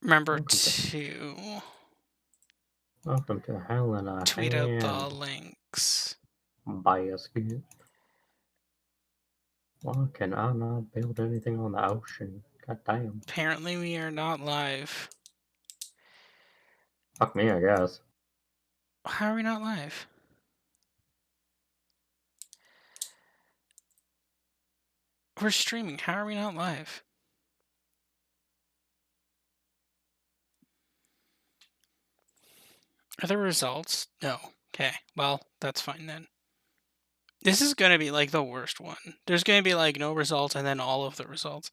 Remember Welcome to welcome to Hell in a tweet out the Hand. links. Bias good. Why can I not build anything on the ocean? God damn. Apparently, we are not live. Fuck me, I guess. How are we not live? We're streaming. How are we not live? Are there results? No. Okay. Well, that's fine then. This is going to be like the worst one. There's going to be like no results and then all of the results.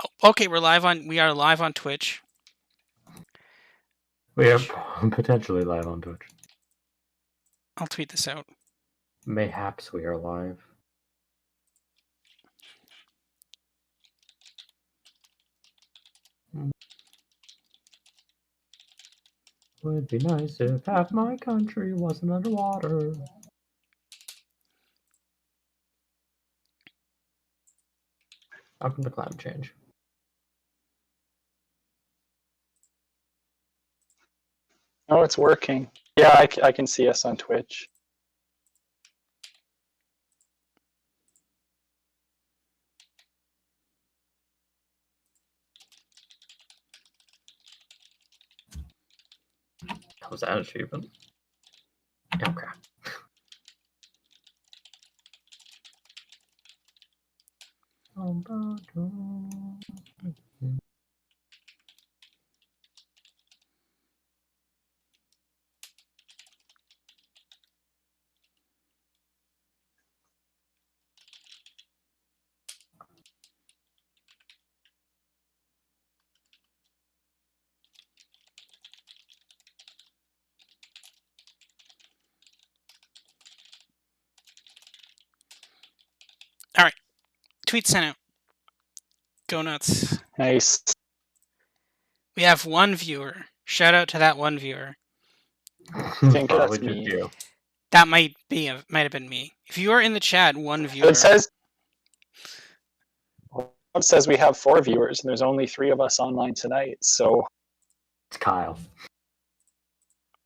Oh, okay, we are live on Twitch. We are potentially live on Twitch. I'll tweet this out. Mayhaps we are live. Would be nice if half my country wasn't underwater. Welcome to climate change. Oh, it's working. Yeah, I can see us on Twitch. How's that achievement? Okay. All right. Tweet sent out. Go nuts. Nice. We have one viewer. Shout out to that one viewer. I think that's me. You. That might have been me. If you are in the chat, one viewer. It says we have 4 viewers, and there's only 3 of us online tonight. So it's Kyle.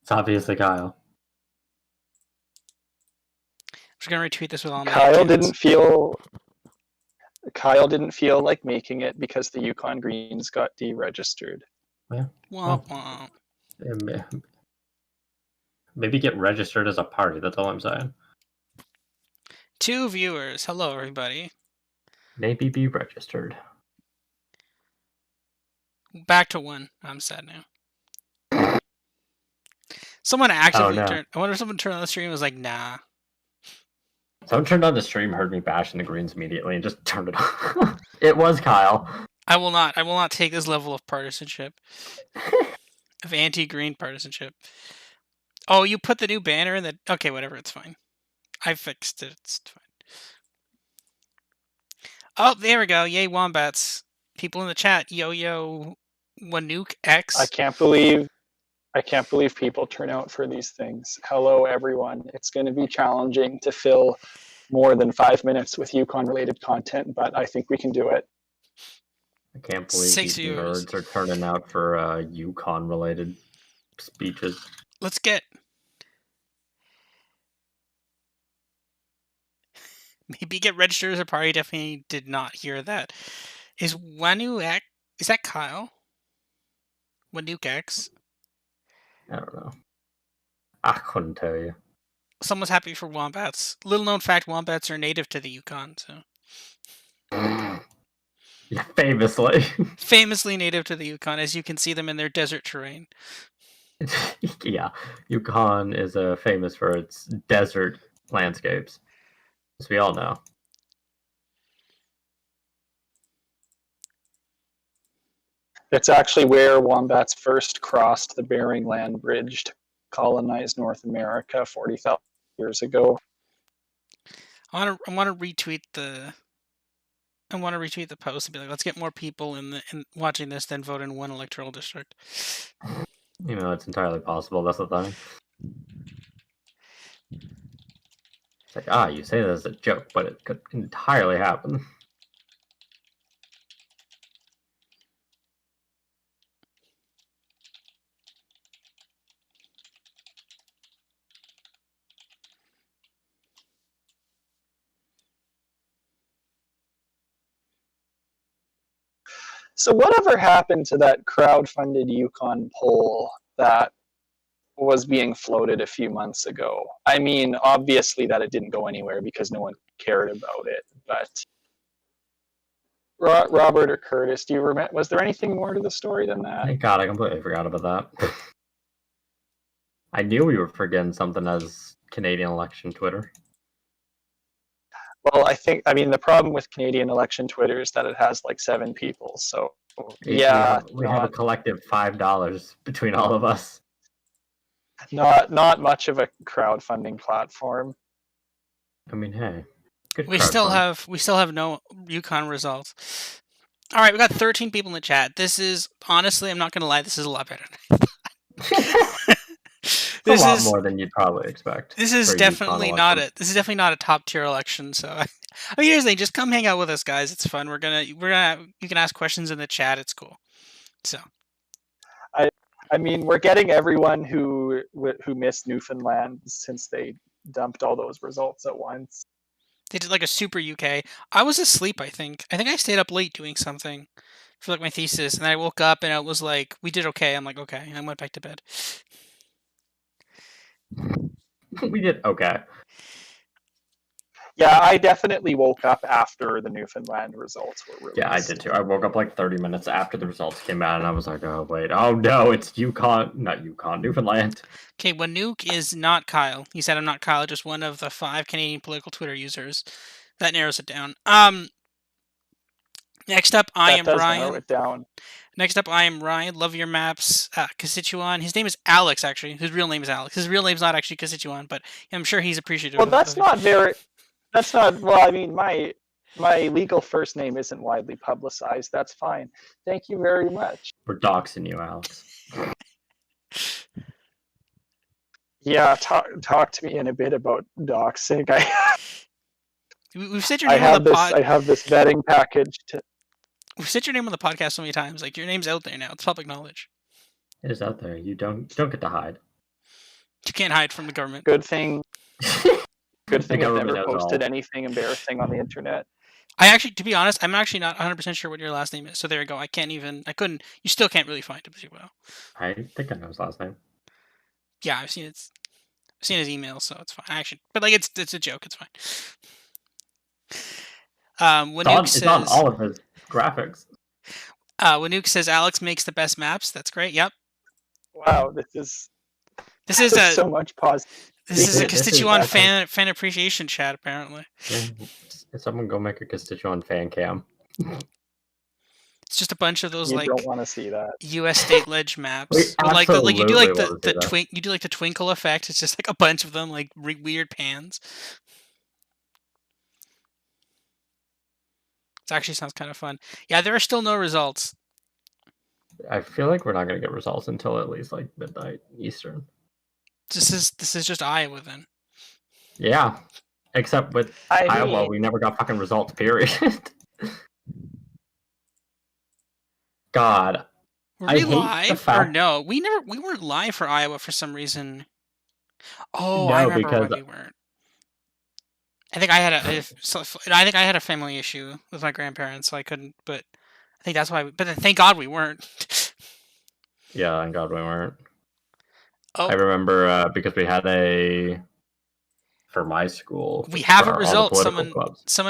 It's obviously Kyle. I'm just gonna retweet this with all my Kyle didn't feel like making it because the Yukon Greens got deregistered. Yeah. Womp womp. Maybe get registered as a party. That's all I'm saying. 2 viewers. Hello, everybody. Maybe be registered. Back to 1. I'm sad now. Someone actively turned. I wonder if someone turned on the stream and was like, nah. Someone turned on the stream, heard me bashing the Greens immediately, and just turned it off. It was Kyle. I will not take this level of partisanship. Of anti-green partisanship. Oh, you put the new banner in the... Okay, whatever, it's fine. I fixed it, it's fine. Oh, there we go. Yay, wombats. People in the chat. Yo, Wanuke X. I can't believe people turn out for these things. Hello, everyone. It's going to be challenging to fill more than 5 minutes with Yukon-related content, but I think we can do it. I can't believe these nerds are turning out for Yukon-related speeches. Let's get... Maybe get registered as a party. Definitely did not hear that. Is Wanuke X... Is that Kyle? Wanuke X? I don't know. I couldn't tell you. Someone's happy for wombats. Little known fact, wombats are native to the Yukon, so... Yeah, famously. Famously native to the Yukon, as you can see them in their desert terrain. Yeah, Yukon is famous for its desert landscapes, as we all know. It's actually where wombats first crossed the Bering Land Bridge to colonize North America 40,000 years ago. I want to retweet the post and be like, let's get more people in watching this than vote in one electoral district. You know, it's entirely possible. That's the thing. It's like, you say that as a joke, but it could entirely happen. So whatever happened to that crowd-funded Yukon poll that was being floated a few months ago? I mean, obviously that it didn't go anywhere because no one cared about it. But Robert or Curtis, do you remember? Was there anything more to the story than that? Thank God, I completely forgot about that. I knew we were forgetting something as Canadian election Twitter. Well, I mean, the problem with Canadian election Twitter is that it has like 7 people. So yeah, we have a collective $5 between all of us. Not much of a crowdfunding platform. I mean, hey, we still have no Yukon results. All right, we got 13 people in the chat. This is honestly, I'm not gonna lie, this is a lot better. This is a lot more than you'd probably expect. This is definitely not a top tier election. So, I mean, here's the thing: just come hang out with us, guys. It's fun. You can ask questions in the chat. It's cool. So, I mean, we're getting everyone who missed Newfoundland since they dumped all those results at once. They did like a super UK. I was asleep. I think I stayed up late doing something for like my thesis, and then I woke up and it was like we did okay. I'm like okay, and I went back to bed. We did okay. Yeah, I definitely woke up after the Newfoundland results were released. Yeah, I did too. I woke up like 30 minutes after the results came out, and I was like, oh, wait. Oh, no, it's Newfoundland. Okay, Wanuke is not Kyle. He said, I'm not Kyle, just one of the 5 Canadian political Twitter users. That narrows it down. Next up, I am Ryan. Narrow it down. Next up, I am Ryan. Love your maps. Constituent. His name is Alex, actually. His real name is Alex. His real name's not actually Constituent, but I'm sure he's appreciative. Well, that's not. Well, I mean, my legal first name isn't widely publicized. That's fine. Thank you very much. We're doxing you, Alex. Yeah, talk to me in a bit about doxing. We've said your name on the pod. I have this vetting package to. We've said your name on the podcast so many times. Like, your name's out there now. It's public knowledge. It is out there. You don't get to hide. You can't hide from the government. Good thing. Good thing I've never posted anything embarrassing on the internet. To be honest, I'm actually not 100% sure what your last name is. So there you go. I couldn't. You still can't really find him too well. I think I know his last name. Yeah, I've seen his email, so it's fine. But like, it's a joke. It's fine. It's on all of his graphics. Wanuke says Alex makes the best maps. That's great. Yep. Wow, this is so much positive. This is a Constituent fan appreciation chat, apparently. Yeah. Someone go make a Constituent fan cam. It's just a bunch of those you don't want to see that U.S. state ledge maps. Like you do like the twinkle effect. It's just like a bunch of them, like weird pans. It actually sounds kind of fun. Yeah, there are still no results. I feel like we're not going to get results until at least like midnight Eastern. This is just Iowa then. Yeah, except with Iowa, we never got fucking results. Period. God, were we live or no? We weren't live for Iowa for some reason. Oh, no, I remember why we weren't. I think I had a family issue with my grandparents, so I couldn't. But I think that's why. But thank God we weren't. Yeah, thank God we weren't. Oh. I remember because we had for my school. We have a result. Someone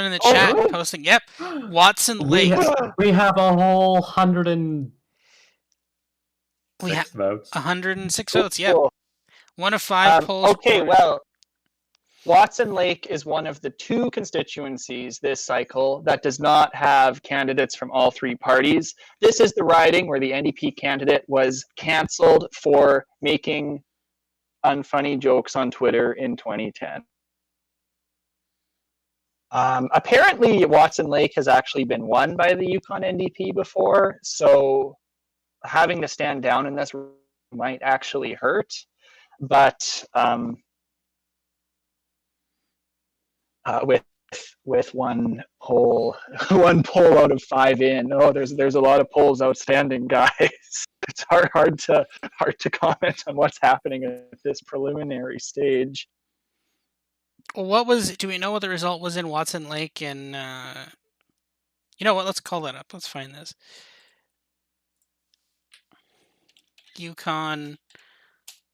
in the chat really? Posting. Yep, Watson Lake. We have a whole 106 votes. 106 votes. Yep. One of 5 polls. Okay, well, Watson Lake is one of the 2 constituencies this cycle that does not have candidates from all 3 parties. This is the riding where the NDP candidate was cancelled for making unfunny jokes on Twitter in 2010. Apparently, Watson Lake has actually been won by the Yukon NDP before, so having to stand down in this might actually hurt. But with one poll out of 5 in. Oh, there's a lot of polls outstanding, guys. It's hard to comment on what's happening at this preliminary stage. Well, do we know what the result was in Watson Lake? And you know what? Let's call that up. Let's find this. Yukon.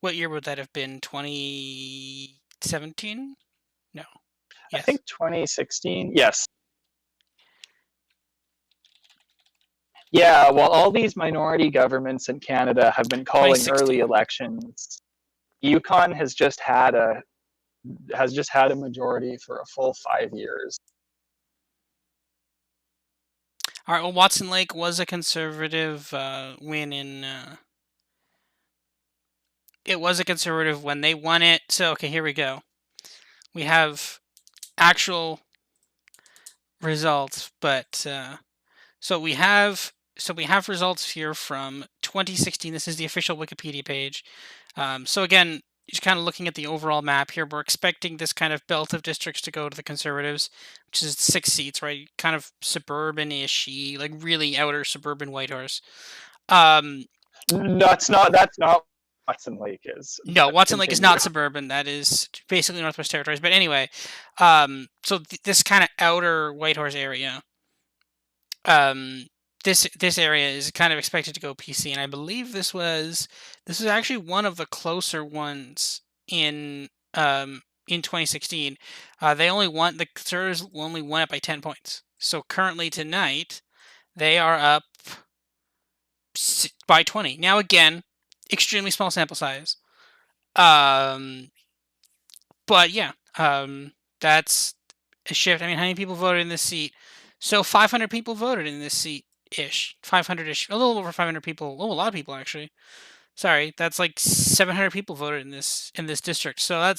What year would that have been? 2017? No. Yes. I think 2016. Yes. Yeah, well, all these minority governments in Canada have been calling early elections. Yukon has just had a majority for a full 5 years. All right. Well, Watson Lake was a Conservative win in. It was a Conservative when they won it. So okay, here we go. We have actual results, but so we have results here from 2016. This is the official Wikipedia page. So again, just kind of looking at the overall map here, we're expecting this kind of belt of districts to go to the Conservatives, which is 6 seats, right? Kind of suburban-ish-y, like really outer suburban Whitehorse. That's not Watson Lake is. No, Watson Lake is not suburban. That is basically Northwest Territories. But anyway, so this kind of outer Whitehorse area, this area is kind of expected to go PC, and I believe this is actually one of the closer ones in 2016. The Conservatives only won it by 10 points. So currently tonight, they are up by 20. Now again, extremely small sample size. But yeah, that's a shift. I mean, how many people voted in this seat? So 500 people voted in this seat-ish. 500-ish. A little over 500 people. Oh, a lot of people, actually. Sorry, that's like 700 people voted in this district. So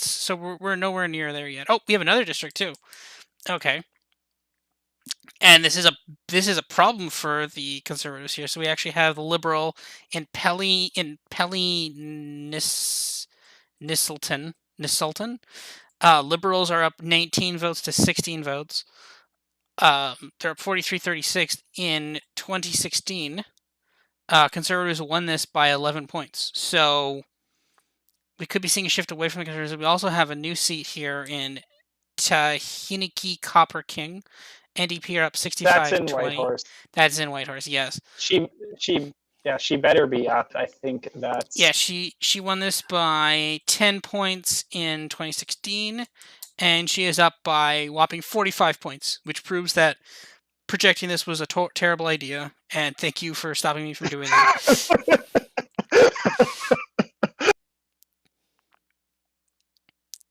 we're nowhere near there yet. Oh, we have another district, too. Okay. And this is a problem for the Conservatives here. So we actually have the Liberal in Pelly Nisulton. Liberals are up 19 votes to 16 votes. They're up 43-36 in 2016. Conservatives won this by 11 points. So we could be seeing a shift away from the Conservatives. We also have a new seat here in Tahiniki Copper King. NDP are up 65-20. That's in Whitehorse. That's in Whitehorse, yes. She better be up. I think that's... Yeah, she won this by 10 points in 2016, and she is up by whopping 45 points, which proves that projecting this was a terrible idea, and thank you for stopping me from doing that.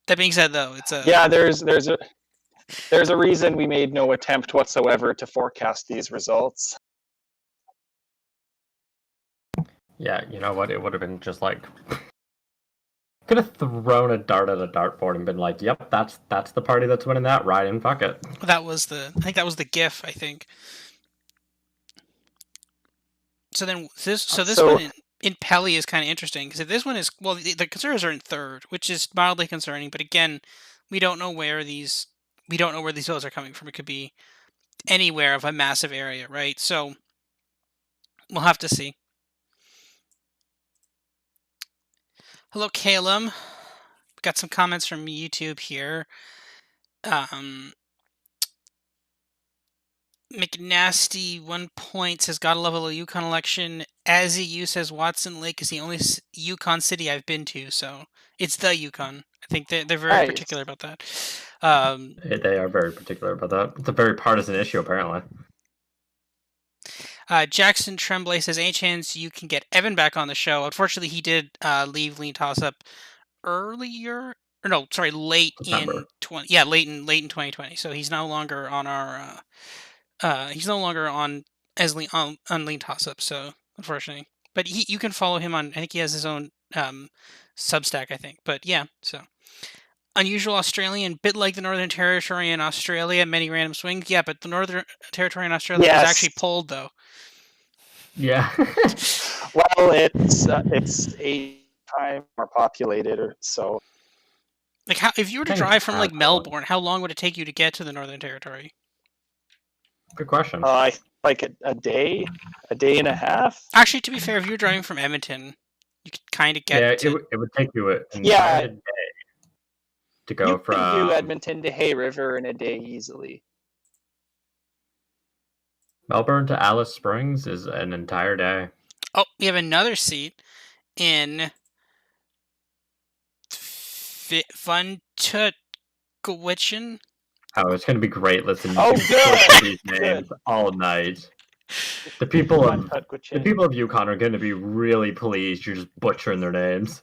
That being said, though, it's a... Yeah, there's a reason we made no attempt whatsoever to forecast these results. Yeah, you know what? It would have been just like... Could have thrown a dart at a dartboard and been like, yep, that's the party that's winning that ride, and fuck it. I think that was the GIF, I think. So then this one in Pelly is kind of interesting, because if this one is... Well, the Conservatives are in third, which is mildly concerning, but again, we don't know where these votes are coming from. It could be anywhere of a massive area, right? So we'll have to see. Hello, Calum. We got some comments from YouTube here. McNasty 1 point says, "Gotta love a Yukon election." As EU says, Watson Lake is the only Yukon city I've been to, so it's the Yukon. I think they're very particular about that. They are very particular about that. It's a very partisan issue, apparently. Jackson Tremblay says, "Any chance you can get Evan back on the show?" Unfortunately, he did leave Lean Toss Up earlier. Or no, sorry, late December. in late in 2020. So he's no longer on our. He's no longer on Lean Toss Up. So unfortunately, but you can follow him on. I think he has his own Substack. I think, but yeah. So unusual Australian, bit like the Northern Territory in Australia. Many random swings. Yeah, but the Northern Territory in Australia was actually pulled though. Yeah. Well, it's 8 times more populated, or so. Like, if you were to drive from like Melbourne, how long would it take you to get to the Northern Territory? Good question. Like a day and a half. Actually, to be fair, if you were driving from Edmonton, you could kind of get. Yeah, it would take you an entire day to go from. You can do Edmonton to Hay River in a day easily. Melbourne to Alice Springs is an entire day. Oh, we have another seat in Vuntutquitchen. Oh, it's going to be great listening Oh, to these good. names Good. all night. The people of Vuntutquitchen. Yukon are going to be really pleased. You're just butchering their names.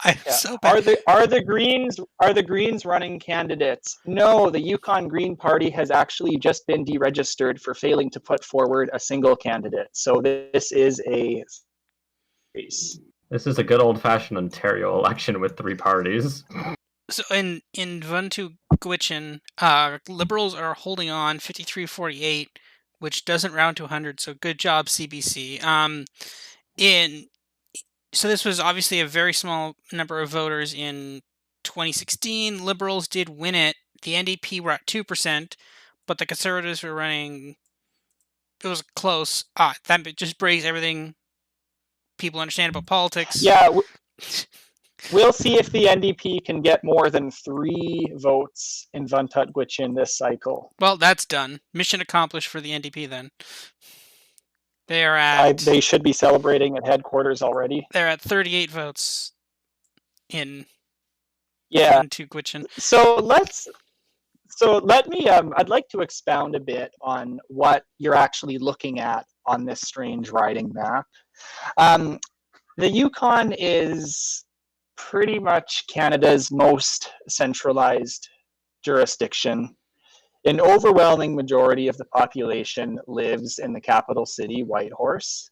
I'm so bad. Are the Greens running candidates? No, the Yukon Green Party has actually just been deregistered for failing to put forward a single candidate. So this is a race. This is a good old-fashioned Ontario election with 3 parties. So in Vuntutquitchen, Liberals are holding on 53-48, which doesn't round to 100. So good job, CBC. So this was obviously a very small number of voters in 2016. Liberals did win it. The NDP were at 2%, but the Conservatives were running. It was close. That just breaks everything people understand about politics. Yeah. We'll see if the NDP can get more than 3 votes in Vuntutquitchen this cycle. Well, that's done. Mission accomplished for the NDP then. They are at. They should be celebrating at headquarters already. They're at 38 votes in. Yeah. Vuntutquitchen. So let me. I'd like to expound a bit on what you're actually looking at on this strange riding map. The Yukon is pretty much Canada's most centralized jurisdiction. An overwhelming majority of the population lives in the capital city, Whitehorse.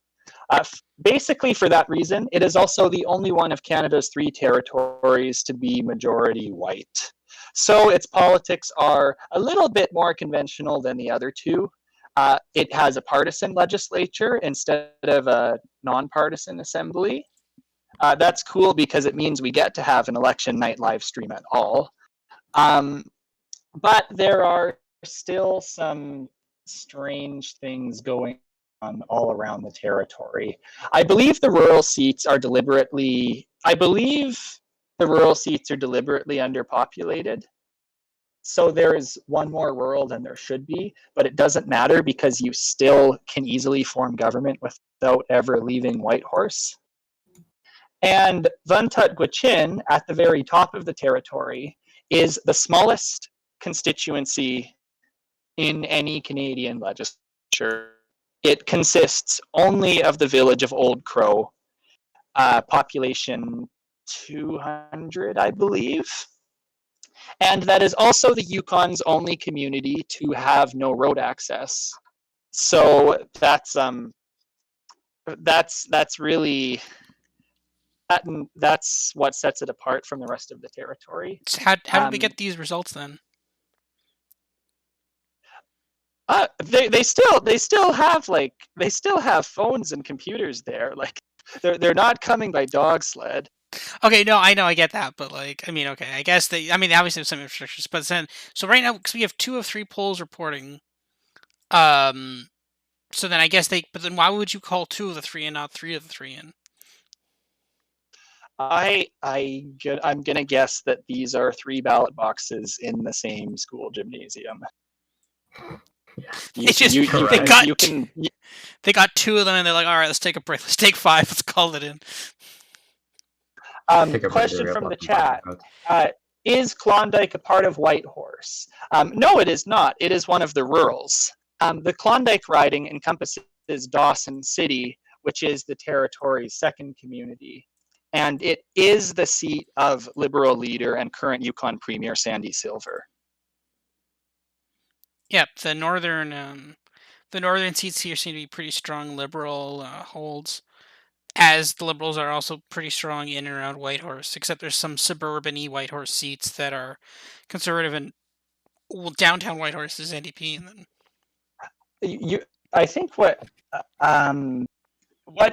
Basically, for that reason, it is also the only one of Canada's 3 territories to be majority white. So its politics are a little bit more conventional than the other 2. It has a partisan legislature instead of a nonpartisan assembly. That's cool because it means we get to have an election night live stream at all. But there are still some strange things going on all around the territory. I believe the rural seats are deliberately underpopulated. So there is one more rural than there should be, but it doesn't matter because you still can easily form government without ever leaving Whitehorse. And Vuntutquitchen, at the very top of the territory, is the smallest constituency in any Canadian legislature. It consists only of the village of Old Crow, population 200, I believe. And that is also the Yukon's only community to have no road access. So that's really that's what sets it apart from the rest of the territory. So how did we get these results then? They still have phones and computers there. Like they're not coming by dog sled. Okay, no, I know, I get that, but like, I mean, okay, I guess they obviously have some infrastructures, but then, so right now, because we have 2 of 3 polls reporting, so then I guess but then why would you call 2 of the 3 and not 3 of the 3 in? I'm gonna guess that these are 3 ballot boxes in the same school gymnasium. They got 2 of them, and they're like, all right, let's take a break. Let's take 5. Let's call it in. Question from the chat. Is Klondike a part of Whitehorse? No, it is not. It is one of the rurals. The Klondike riding encompasses Dawson City, which is the territory's second community. And it is the seat of Liberal leader and current Yukon Premier Sandy Silver. Yep, the northern seats here seem to be pretty strong Liberal holds, as the Liberals are also pretty strong in and around Whitehorse, except there's some suburban-y Whitehorse seats that are Conservative, and downtown Whitehorse is NDP. And then I think what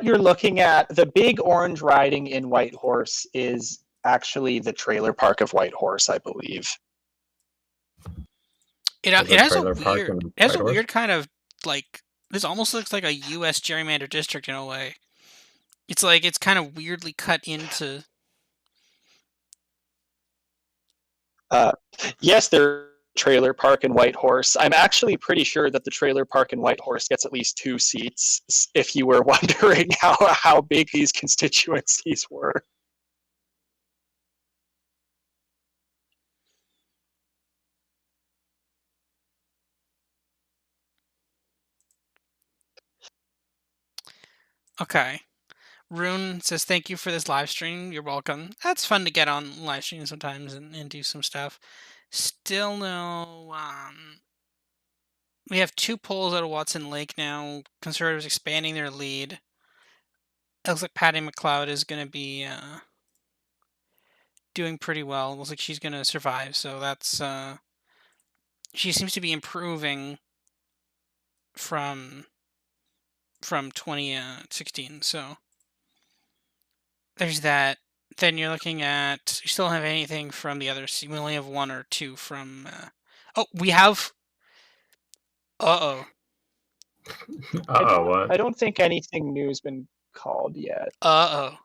you're looking at, the big orange riding in Whitehorse is actually the trailer park of Whitehorse, I believe. It has a weird kind of, like, this almost looks like a U.S. gerrymander district in a way. It's like, it's kind of weirdly cut into... Yes, there Trailer Park and Whitehorse. I'm actually pretty sure that the Trailer Park and Whitehorse gets at least 2 seats, if you were wondering how big these constituencies were. Okay. Rune says, thank you for this live stream. You're welcome. That's fun to get on live stream sometimes and do some stuff. Still no... we have 2 polls out of Watson Lake now. Conservatives expanding their lead. It looks like Patty McLeod is going to be doing pretty well. It looks like she's going to survive. So that's... she seems to be improving from 2016. So there's that. Then you're looking at... you still don't have anything from the others. We only have 1 or 2 from... oh, we have... Uh-oh. Uh-oh, what? I don't think anything new's been called yet. Uh-oh.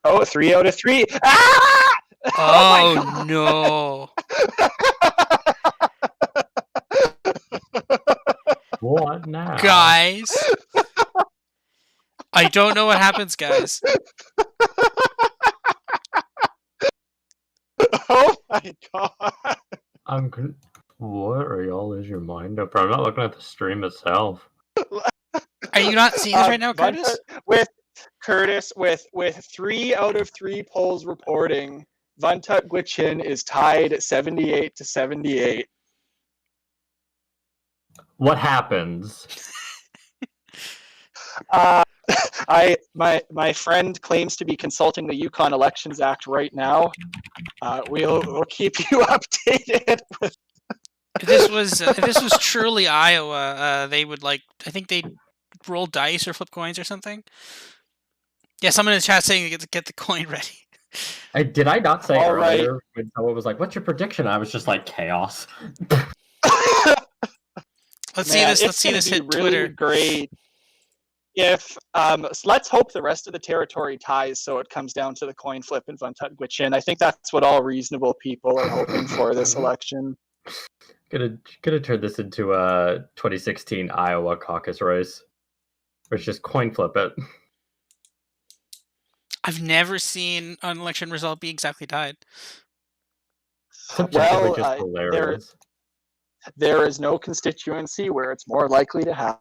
Oh, 3 out of 3. Ah! Oh, no. What now? Guys. I don't know what happens, guys. Oh my god. What are y'all? Is your mind up? I'm not looking at the stream itself. Are you not seeing this right now, Curtis? With 3 out of 3 polls reporting, Vuntut Gwitchin is tied at 78-78. What happens? My friend claims to be consulting the Yukon Elections Act right now. We'll keep you updated. If this was truly Iowa, they would I think they'd roll dice or flip coins or something. Yeah, someone in the chat saying get the coin ready. Did I not say All earlier right. when someone was like, "What's your prediction?" I was just like, "Chaos." Let's see this hit really Twitter. Great. If let's hope the rest of the territory ties, so it comes down to the coin flip in Vuntut Gwitchin. I think that's what all reasonable people are hoping for this election. Gonna turn this into a 2016 Iowa caucus race, or just coin flip it. I've never seen an election result be exactly tied. Well, there is no constituency where it's more likely to happen.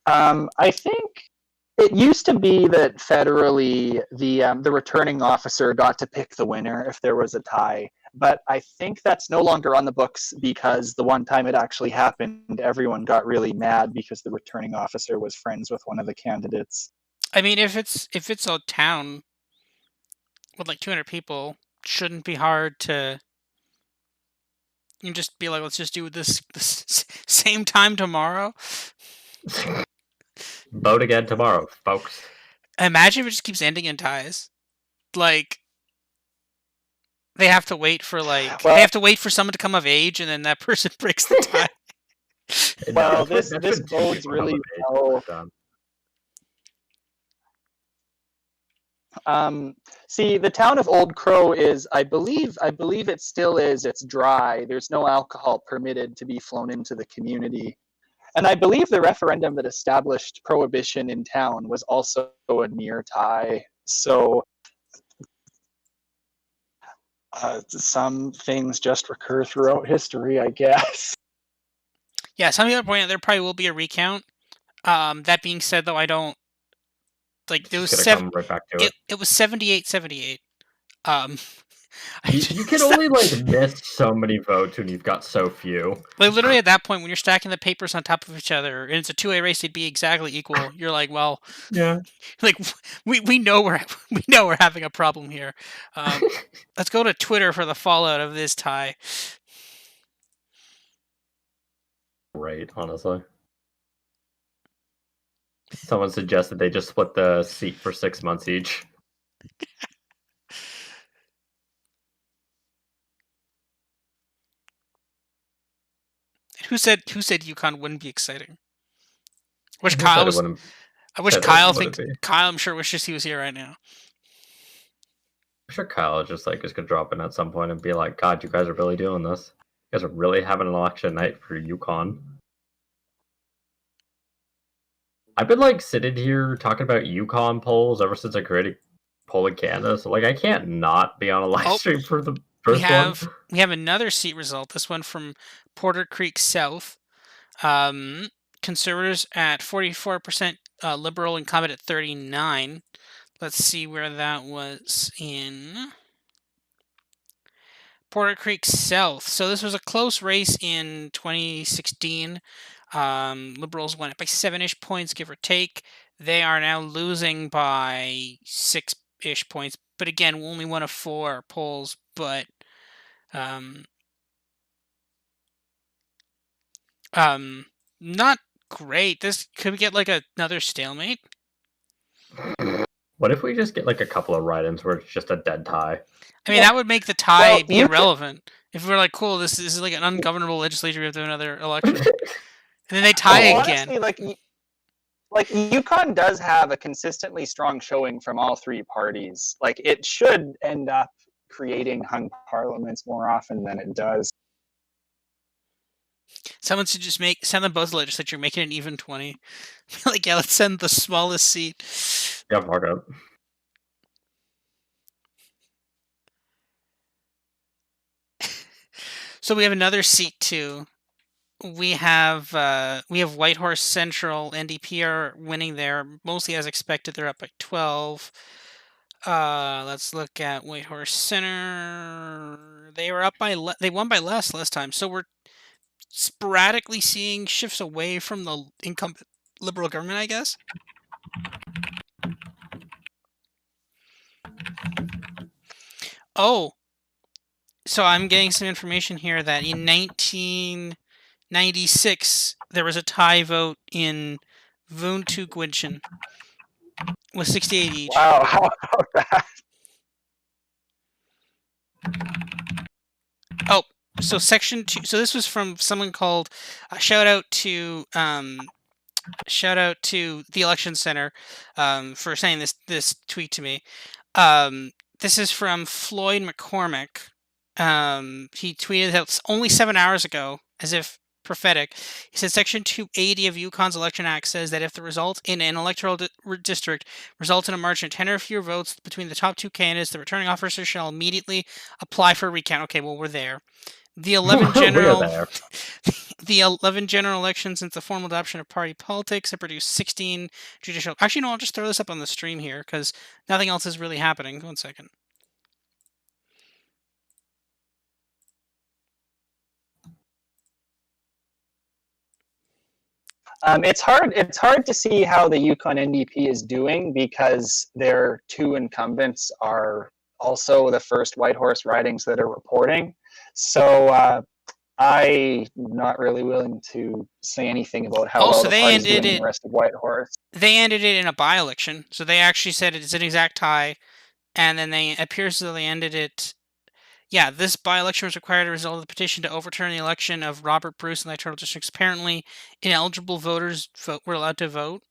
I think it used to be that federally the returning officer got to pick the winner if there was a tie, but I think that's no longer on the books because the one time it actually happened, everyone got really mad because the returning officer was friends with one of the candidates. I mean, if it's a town with 200 people, it shouldn't be hard to. You can just be like, let's just do this same time tomorrow. Vote again tomorrow, folks. Imagine if it just keeps ending in ties. They have to wait for they have to wait for someone to come of age, and then that person breaks the tie. Well, this bodes really well. See, the town of Old Crow is, I believe it still is. It's dry. There's no alcohol permitted to be flown into the community. And I believe the referendum that established prohibition in town was also a near tie. So some things just recur throughout history, I guess. Yeah, some people point out there probably will be a recount. That being said, though, I don't there was it was 78-78. You can only miss so many votes when you've got so few. Literally at that point, when you're stacking the papers on top of each other, and it's a 2-way race, they'd be exactly equal. You're like, well, yeah, we know we're having a problem here. Let's go to Twitter for the fallout of this tie. Right, honestly. Someone suggested they just split the seat for 6 months each. Who said Yukon wouldn't be exciting? I wish Kyle Kyle, I'm sure wishes he was here right now. sure Kyle just like is gonna drop in at some point and be like, "God, you guys are really doing this. You guys are really having an election night for Yukon." I've been like sitting here talking about Yukon polls ever since I created Polling Canada, so like I can't not be on a live stream for the first one. We have another seat result. This one from Porter Creek South. Conservatives at 44%, Liberal incumbent at 39%. Let's see where that was in Porter Creek South. So this was a close race in 2016. Liberals won it by 7-ish points, give or take. They are now losing by 6-ish points. But again, only one of 4 polls. But not great. Could we get like another stalemate? What if we just get like a couple of write-ins where it's just a dead tie? I mean, that would make the tie be irrelevant. If we're like, cool, this is like an ungovernable legislature, we have to have another election. And then they tie again. Honestly, like Yukon does have a consistently strong showing from all 3 parties. Like, it should end up creating hung parliaments more often than it does. Someone should just send them both the legislature, make it an even 20. Like, yeah, let's send the smallest seat. Yeah, mark up. So we have another seat too. We have Whitehorse Central. NDP are winning there, mostly as expected. They're up by 12. Let's look at Whitehorse Center. They were up by they won by less last time. So we're sporadically seeing shifts away from the incumbent Liberal government, I guess. Oh, so I'm getting some information here that in 1996 there was a tie vote in Vuntugwinchen with 68 each. Wow, how about that? Oh, so section 2. So this was from someone called shout out to the Election Center for sending this tweet to me. This is from Floyd McCormick. He tweeted out only 7 hours ago, as if prophetic. He said Section 280 of Yukon's Election Act says that if the result in an electoral district results in a margin of 10 or fewer votes between the top 2 candidates, the returning officer shall immediately apply for a recount. Okay, well, we're there. The 11 general elections since the formal adoption of party politics have produced 16 judicial... Actually, no, I'll just throw this up on the stream here because nothing else is really happening. 1 second. It's hard to see how the Yukon NDP is doing because their 2 incumbents are also the first Whitehorse ridings that are reporting. So I'm not really willing to say anything about how well the party's doing in the rest of Whitehorse. They ended it in a by-election, so they actually said it's an exact tie, and then it appears that they ended it. Yeah, this by-election was required as a result of the petition to overturn the election of Robert Bruce in the electoral districts. Apparently, ineligible voters were allowed to vote.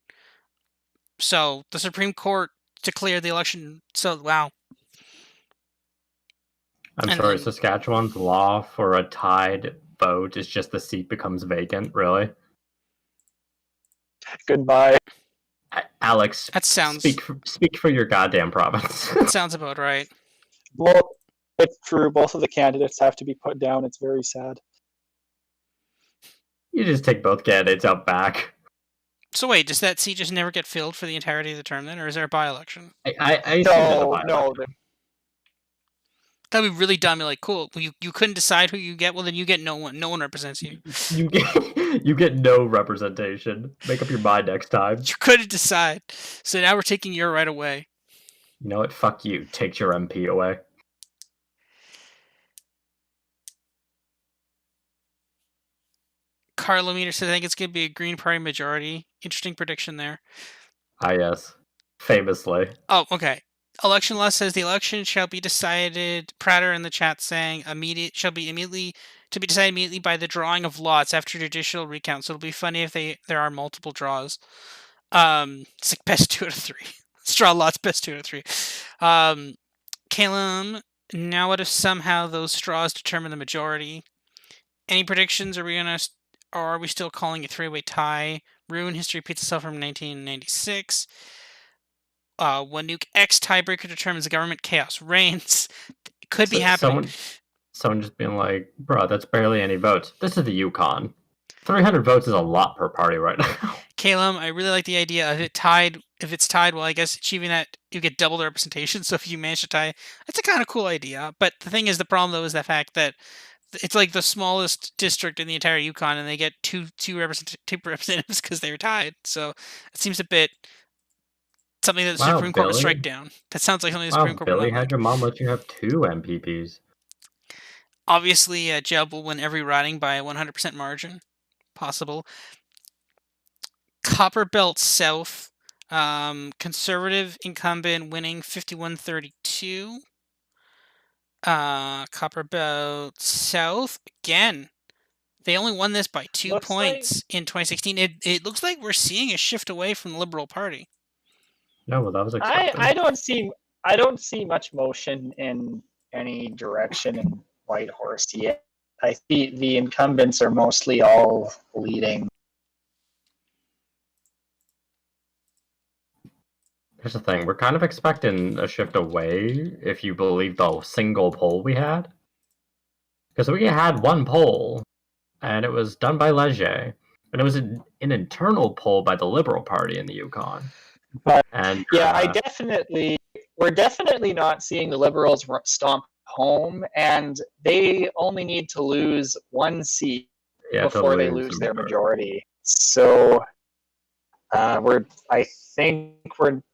So the Supreme Court declared the election. So, wow. Sorry, Saskatchewan's law for a tied vote is just the seat becomes vacant, really? Goodbye. Alex, that sounds... speak for your goddamn province. That sounds about right. Well, it's true. Both of the candidates have to be put down. It's very sad. You just take both candidates out back. So wait, does that seat just never get filled for the entirety of the term then, or is there a by-election? No. That'd be really dumb. You're like, cool. Well, you couldn't decide who you get. Well, then you get no one. No one represents you. You get no representation. Make up your mind next time. You couldn't decide. So now we're taking your right away. You know what? Fuck you. Take your MP away. Carlometer says, I think it's going to be a Green Party majority. Interesting prediction there. Ah, yes. Famously. Oh, okay. Election law says the election shall be decided, Prater in the chat saying, shall be immediately to be decided immediately by the drawing of lots after judicial recount. So it'll be funny if there are multiple draws. It's like best 2 out of 3. Let's draw lots, best 2 out of 3. Calum, now what if somehow those straws determine the majority? Any predictions? Or are we still calling it three-way tie? Rune history repeats itself from 1996. One nuke X tiebreaker determines the government. Chaos reigns. Could be happening. Someone just being like, bro, that's barely any votes. This is the Yukon. 300 votes is a lot per party right now. Calum, I really like the idea of it tied. If it's tied, well, I guess achieving that, you get double the representation. So if you manage to tie, that's a kind of cool idea. But the thing is, the problem though is the fact that it's like the smallest district in the entire Yukon, and they get two representatives because they're tied. So it seems a bit something that the Supreme Court would strike down. That sounds like something the Supreme Court would Billy, had your mom let you have 2 MPPs? Obviously, Jeb will win every riding by a 100% margin. Possible. Copper Belt South, Conservative incumbent winning 51-32. Copper Belt South, again, they only won this by 2 points in 2016. It looks like we're seeing a shift away from the Liberal Party. No, well, that was expected. I don't see much motion in any direction in Whitehorse yet. I see the incumbents are mostly all leading. Here's the thing, we're kind of expecting a shift away if you believe the single poll we had. Because we had one poll, and it was done by Leger, and it was an internal poll by the Liberal Party in the Yukon. But yeah, we're definitely not seeing the Liberals stomp home, and they only need to lose 1 seat before they lose their majority. So I think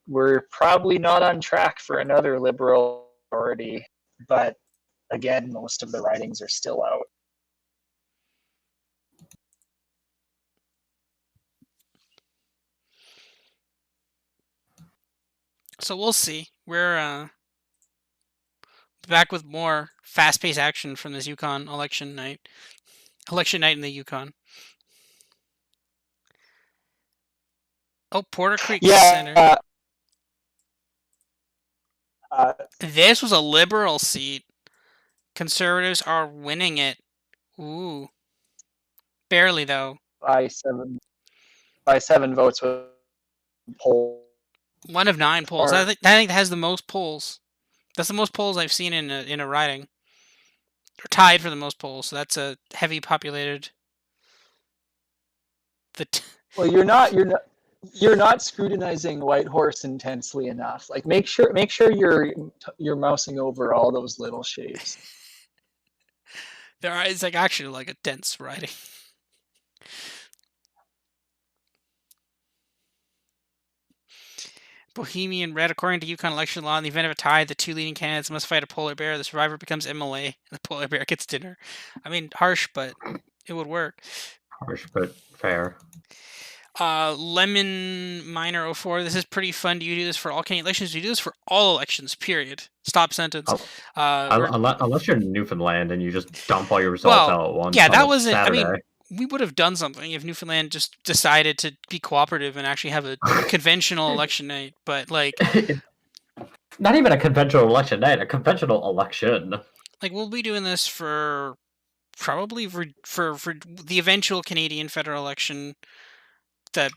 we're probably not on track for another Liberal majority, but again, most of the ridings are still out. So we'll see. We're back with more fast-paced action from this Yukon election night. Election night in the Yukon. Oh, Porter Creek Center. This was a Liberal seat. Conservatives are winning it. Ooh. Barely, though. By 7 votes with poll. 1 of 9 polls. I think that has the most polls. That's the most polls I've seen in a riding. Or tied for the most polls. So that's a heavy populated. Well, you're not scrutinizing Whitehorse intensely enough. Like make sure you're mousing over all those little shapes. It's like actually like a dense riding. Bohemian Red, according to Yukon election law, in the event of a tie, the 2 leading candidates must fight a polar bear. The survivor becomes MLA, and the polar bear gets dinner. I mean, harsh, but it would work. Harsh, but fair. Lemon Miner 04, this is pretty fun. Do you do this for all Canadian elections? Do you do this for all elections, period? Stop sentence. Unless you're in Newfoundland and you just dump all your results out at once. Yeah, that wasn't... Saturday. I mean, we would have done something if Newfoundland just decided to be cooperative and actually have a conventional election night, but like... Not even a conventional election night, a conventional election. Like, we'll be doing this for... Probably for the eventual Canadian federal election...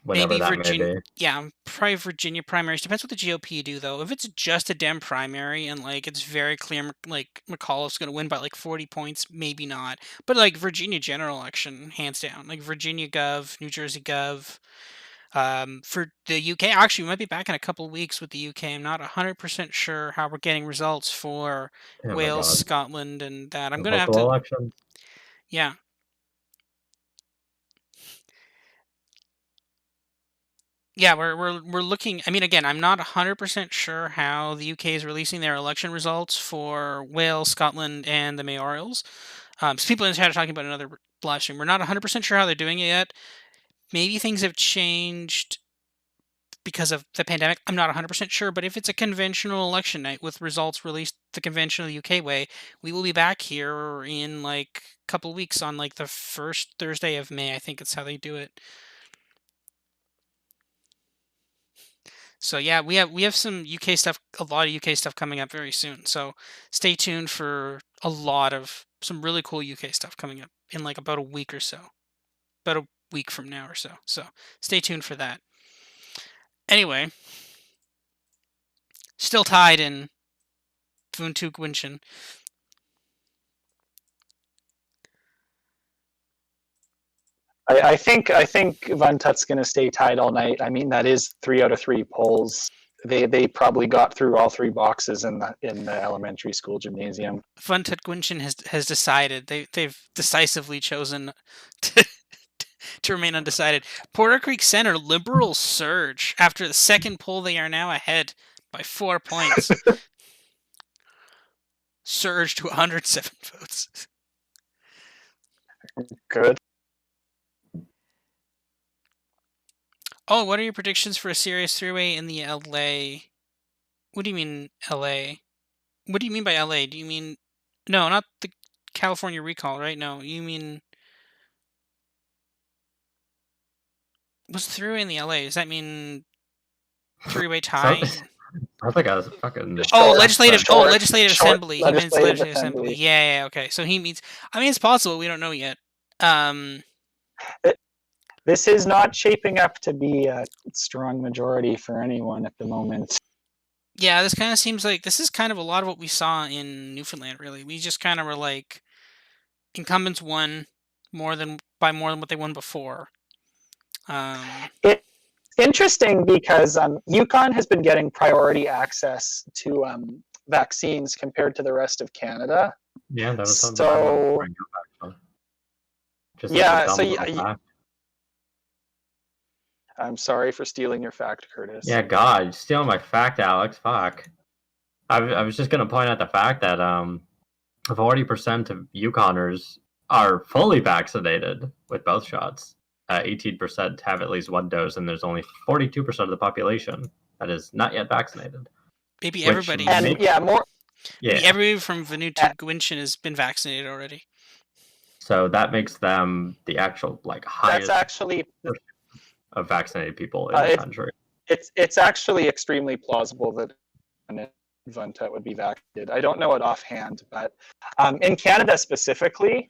Whenever that Virginia, may be. Yeah, probably Virginia primaries. Depends what the GOP do, though. If it's just a Dem primary and like it's very clear, like McAuliffe's going to win by like 40 points, maybe not. But like Virginia general election, hands down. Like Virginia Gov, New Jersey Gov. For the UK, actually, we might be back in a couple of weeks with the UK. I'm not 100% sure how we're getting results for Wales, Scotland, and that. I'm going to have to. Election. Yeah. Yeah, we're looking. I mean, again, I'm not 100% sure how the UK is releasing their election results for Wales, Scotland, and the mayorals. So people in the chat are talking about another live stream. We're not 100% sure how they're doing it yet. Maybe things have changed because of the pandemic. I'm not 100% sure, but if it's a conventional election night with results released the conventional UK way, we will be back here in like a couple of weeks on like the first Thursday of May. I think it's how they do it. So yeah, we have some UK stuff, a lot of UK stuff coming up very soon. So stay tuned for a lot of some really cool UK stuff coming up in like about a week or so, about a week from now or so. So stay tuned for that. Anyway, still tied in Vuntu Gwinshin. I think Vuntut's going to stay tied all night. I mean, that is 3 out of 3 polls. They probably got through all 3 boxes in the elementary school gymnasium. Vuntut Gwinshin has decided they've decisively chosen to remain undecided. Porter Creek Center Liberals surge after the second poll. They are now ahead by 4 points. Surge to 107 votes. Good. Oh, what are your predictions for a serious three-way in the LA? What do you mean LA? What do you mean by LA? Do you mean no, not the California recall, right? No, you mean what's the three-way in the LA? Does that mean three-way tie? I think I was fucking. Legislative assembly. He means legislative assembly. Yeah, okay. So he means. I mean, it's possible. We don't know yet. This is not shaping up to be a strong majority for anyone at the moment. Yeah, this kind of seems like this is kind of a lot of what we saw in Newfoundland. Really, we just kind of were like, incumbents won more than what they won before. It's interesting because Yukon has been getting priority access to vaccines compared to the rest of Canada. Yeah, that was something. So I'm sorry for stealing your fact, Curtis. Yeah, God, you're stealing my fact, Alex. Fuck. I was just gonna point out the fact that 40% of Yukoners are fully vaccinated with both shots. 18% have at least one dose, and there's only 42% of the population that is not yet vaccinated. Maybe everybody. Maybe everybody from Vanuatu Gwinshin has been vaccinated already. So that makes them the actual highest. That's actually of vaccinated people in the country. It's actually extremely plausible that Vuntut would be vaccinated. I don't know it offhand, but in Canada specifically,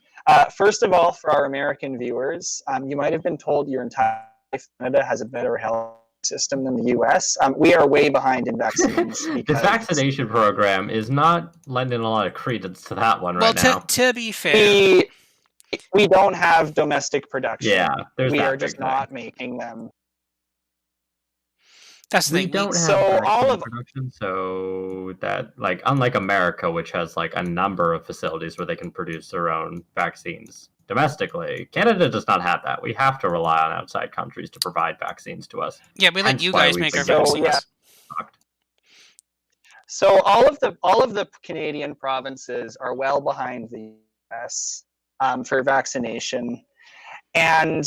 first of all, for our American viewers, you might have been told your entire life Canada has a better health system than the U.S. We are way behind in vaccines. The vaccination program is not lending a lot of credence to that one right now. To be fair, we don't have domestic production. Yeah, we are just not making them. That's the thing. We don't have all of production, so that unlike America, which has a number of facilities where they can produce their own vaccines domestically, Canada does not have that. We have to rely on outside countries to provide vaccines to us. Yeah, we let you guys make our vaccines. Yeah. So all of the Canadian provinces are well behind the US for vaccination, and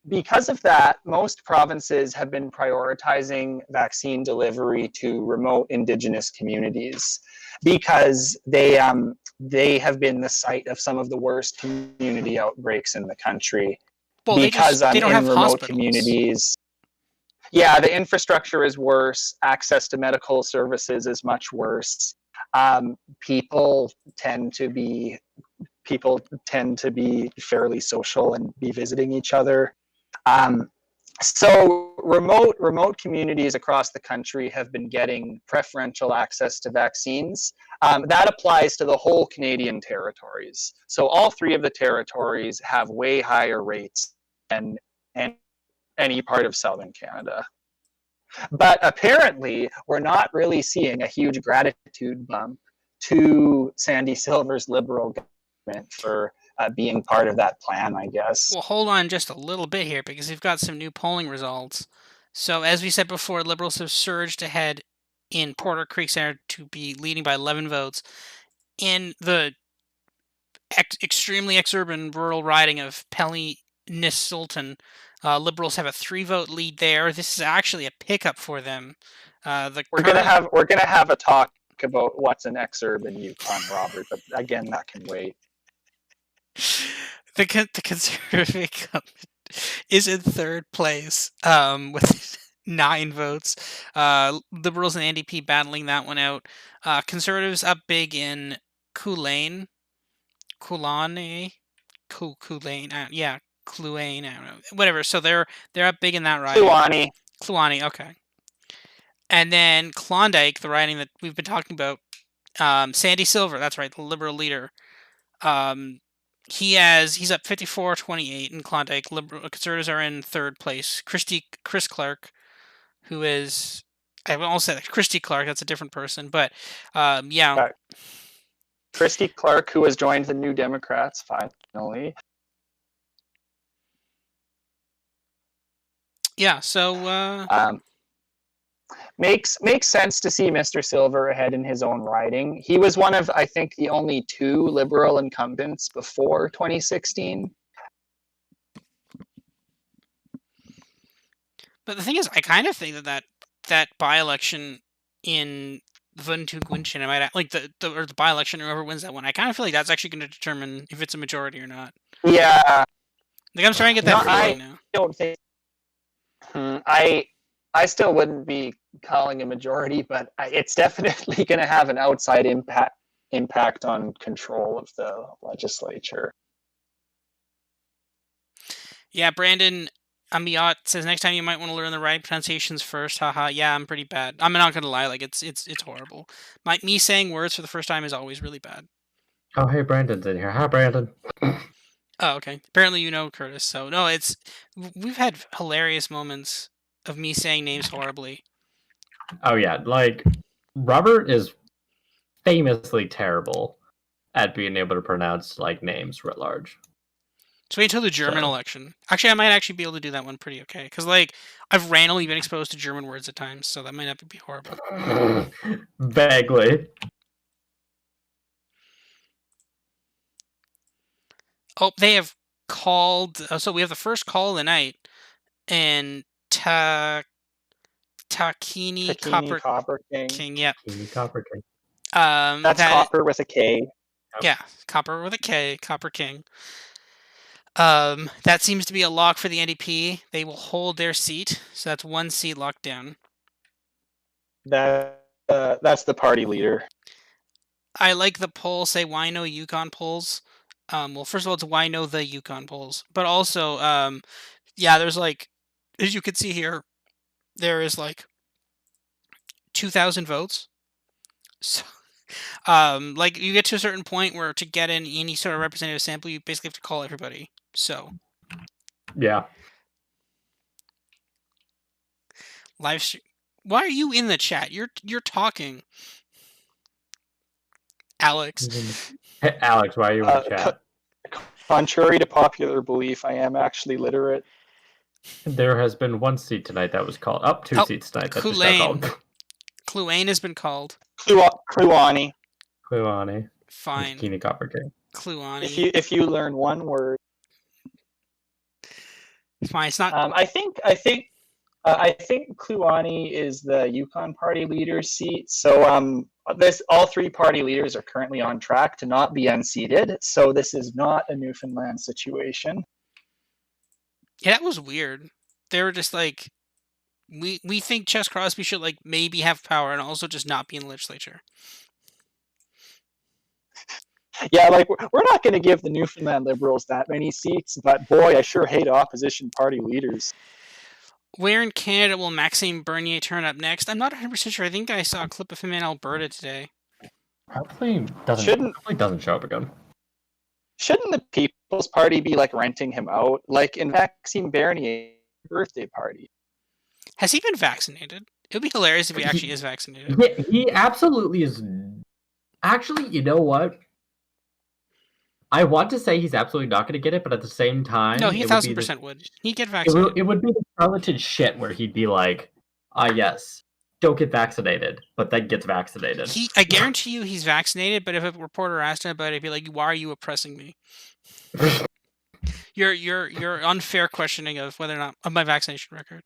because of that, most provinces have been prioritizing vaccine delivery to remote Indigenous communities because they have been the site of some of the worst community outbreaks in the country. Well, because they don't have remote hospitals. Communities. Yeah, the infrastructure is worse. Access to medical services is much worse. People tend to be fairly social and be visiting each other. So remote communities across the country have been getting preferential access to vaccines. That applies to the whole Canadian territories. So all 3 of the territories have way higher rates than any part of Southern Canada. But apparently, we're not really seeing a huge gratitude bump to Sandy Silver's Liberal government for being part of that plan, I guess. Well, hold on just a little bit here, because we've got some new polling results. So, as we said before, Liberals have surged ahead in Porter Creek Center to be leading by 11 votes. In the extremely exurban rural riding of Pelly-Nisultan, Liberals have a 3-vote lead there. This is actually a pickup for them. We're gonna have a talk about what's an exurb in Yukon, Robert, but again, that can wait. The Conservative incumbent is in 3rd place with 9 votes. Liberals and NDP battling that one out. Conservatives up big in Culane. Culane? Culane. Yeah, Cluane. I don't know. Whatever. So they're up big in that riding. Kluane. Okay. And then Klondike, the riding that we've been talking about. Sandy Silver. That's right, the Liberal leader. He's up 54-28 in Klondike. Conservatives are in third place. Chris Clark, who is, I almost said Christy Clark. That's a different person, but yeah. Christy Clark, who has joined the New Democrats finally. Yeah. So makes sense to see Mr. Silver ahead in his own riding. He was one of, I think, the only 2 Liberal incumbents before 2016. But the thing is, I kind of think that by-election in Vuntu-Gwinchin, I might like the by-election, whoever wins that one, I kind of feel like that's actually going to determine if it's a majority or not. Yeah. Like I'm starting to get that feeling now. I don't think. I still wouldn't be calling a majority, but it's definitely going to have an outside impact on control of the legislature. Yeah, Brandon Amiot says next time you might want to learn the right pronunciations first. Haha. Yeah, I'm pretty bad. I'm not gonna lie, like it's horrible. Me saying words for the first time is always really bad. Oh, hey, Brandon's in here. Hi, Brandon. Oh, okay. Apparently you know Curtis. So no, we've had hilarious moments of me saying names horribly. Oh yeah, like Robert is famously terrible at being able to pronounce like names writ large. So wait until the German election. Actually, I might actually be able to do that one pretty okay. Because, like, I've randomly been exposed to German words at times, so that might not be horrible. Vaguely. Oh, they have called... so we have the first call of the night, and Takini Copper King. Yep. Takini Copper King. That's Copper with a K. Yeah, Copper with a K. Copper King. That seems to be a lock for the NDP. They will hold their seat, so that's 1 seat locked down. That's the party leader. I like the poll say why no Yukon polls. Well, first of all, it's why no the Yukon polls, but also, yeah, there's like, as you can see here, there is like 2,000 votes. So, like you get to a certain point where to get in any sort of representative sample, you basically have to call everybody. So, yeah. Live stream. Why are you in the chat? You're talking. Alex. Hey, Alex, why are you in the chat? Contrary to popular belief, I am actually literate. There has been 1 seat tonight that was called. Up 2 seats tonight that just got called. Cluane has been called. Kluane. Fine. Takini Copper King. Kluane. If you learn one word. It's fine. It's not. I think Kluane is the Yukon Party leader's seat. So all 3 party leaders are currently on track to not be unseated. So this is not a Newfoundland situation. Yeah, that was weird. They were just like, we think Ches Crosby should like maybe have power and also just not be in the legislature. Yeah, like we're not going to give the Newfoundland Liberals that many seats, but boy, I sure hate opposition party leaders. Where in Canada will Maxime Bernier turn up next? I'm not 100% sure. I think I saw a clip of him in Alberta today. Probably doesn't show up again. Shouldn't the People's Party be like renting him out, like in Maxime Bernier's birthday party? Has he been vaccinated? It would be hilarious if he actually is vaccinated. Yeah, he absolutely is. Actually, you know what? I want to say he's absolutely not going to get it, but at the same time... No, he 1,000% would. He'd get vaccinated. It would be the charlatan shit where he'd be like, yes, don't get vaccinated, but then gets vaccinated. I guarantee you he's vaccinated, but if a reporter asked him about it, he'd be like, why are you oppressing me? Your unfair questioning of whether or not... of my vaccination record.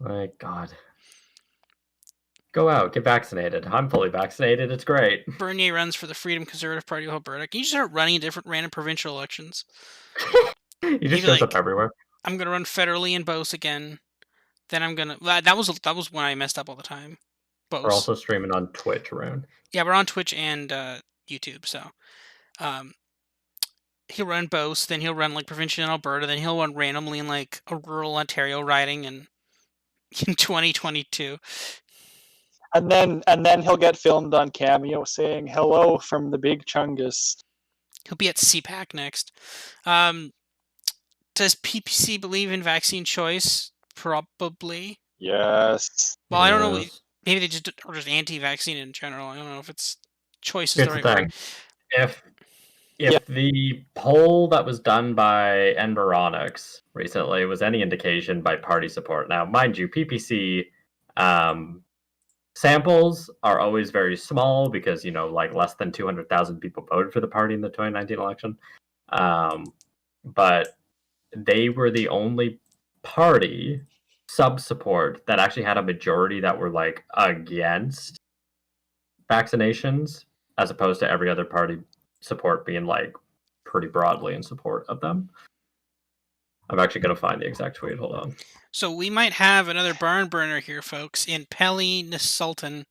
My God. Go out, get vaccinated. I'm fully vaccinated. It's great. Bernier runs for the Freedom Conservative Party of Alberta. Can you just start running in different random provincial elections? He just shows up everywhere. I'm going to run federally in Beauce again. then I'm gonna. That was when I messed up all the time. Both. We're also streaming on Twitch, Rune. Yeah, we're on Twitch and YouTube. So, he'll run both. Then he'll run like provincial in Alberta. Then he'll run randomly in like a rural Ontario riding in 2022. And then he'll get filmed on Cameo saying hello from the Big Chungus. He'll be at CPAC next. Does PPC believe in vaccine choice? Probably. Yes. Well, I don't know. Maybe they just are just anti-vaccine in general. I don't know if it's choice is the right word. If the poll that was done by Environics recently was any indication by party support, now mind you, PPC samples are always very small because like less than 200,000 people voted for the party in the 2019 election, but they were the only party sub-support that actually had a majority that were like against vaccinations, as opposed to every other party support being like pretty broadly in support of them. I'm actually going to find the exact tweet. Hold on. So we might have another barn burner here, folks, in Pelly Nisultan.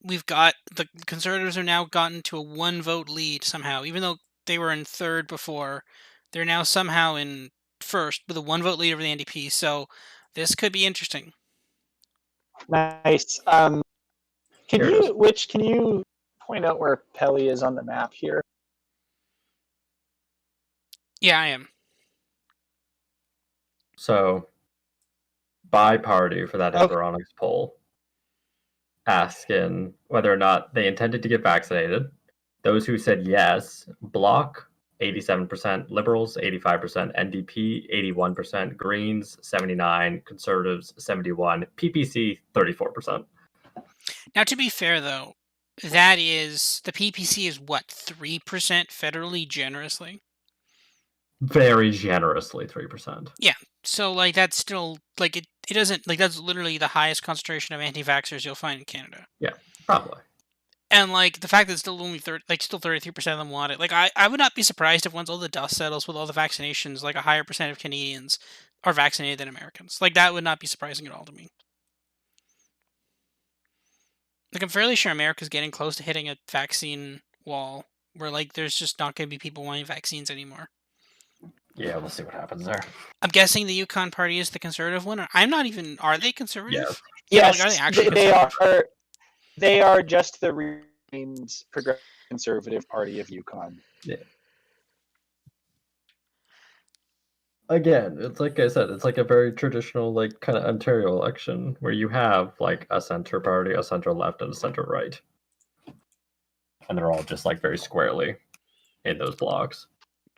We've got the Conservatives are now gotten to a 1-vote lead somehow, even though they were in third before. They're now somehow in first with a 1-vote lead over the NDP. So this could be interesting. Nice. Can you point out where Pelly is on the map here? Yeah, I am. So, by party for that Environics poll, asking whether or not they intended to get vaccinated. Those who said yes, Bloc 87%, Liberals 85%, NDP 81%, Greens 79%, Conservatives 71%, PPC 34%. Now, to be fair, though, that is the PPC is what 3% federally generously. Very generously, 3%. Yeah, so like that's still like it doesn't like that's literally the highest concentration of anti-vaxxers you'll find in Canada. Yeah, probably. And like the fact that still only 33% of them want it. Like I would not be surprised if once all the dust settles with all the vaccinations, like a higher percent of Canadians are vaccinated than Americans. Like that would not be surprising at all to me. Like I'm fairly sure America's getting close to hitting a vaccine wall where like there's just not going to be people wanting vaccines anymore. Yeah, we'll see what happens there. I'm guessing the Yukon Party is the conservative one. I'm not even. Are they conservative? Yes. Like, are they actually? They are. They are just the renamed Progressive Conservative Party of Yukon. Yeah. Again, it's like I said, it's like a very traditional, like kind of Ontario election where you have like a center party, a center left, and a center right, and they're all just like very squarely in those blocks.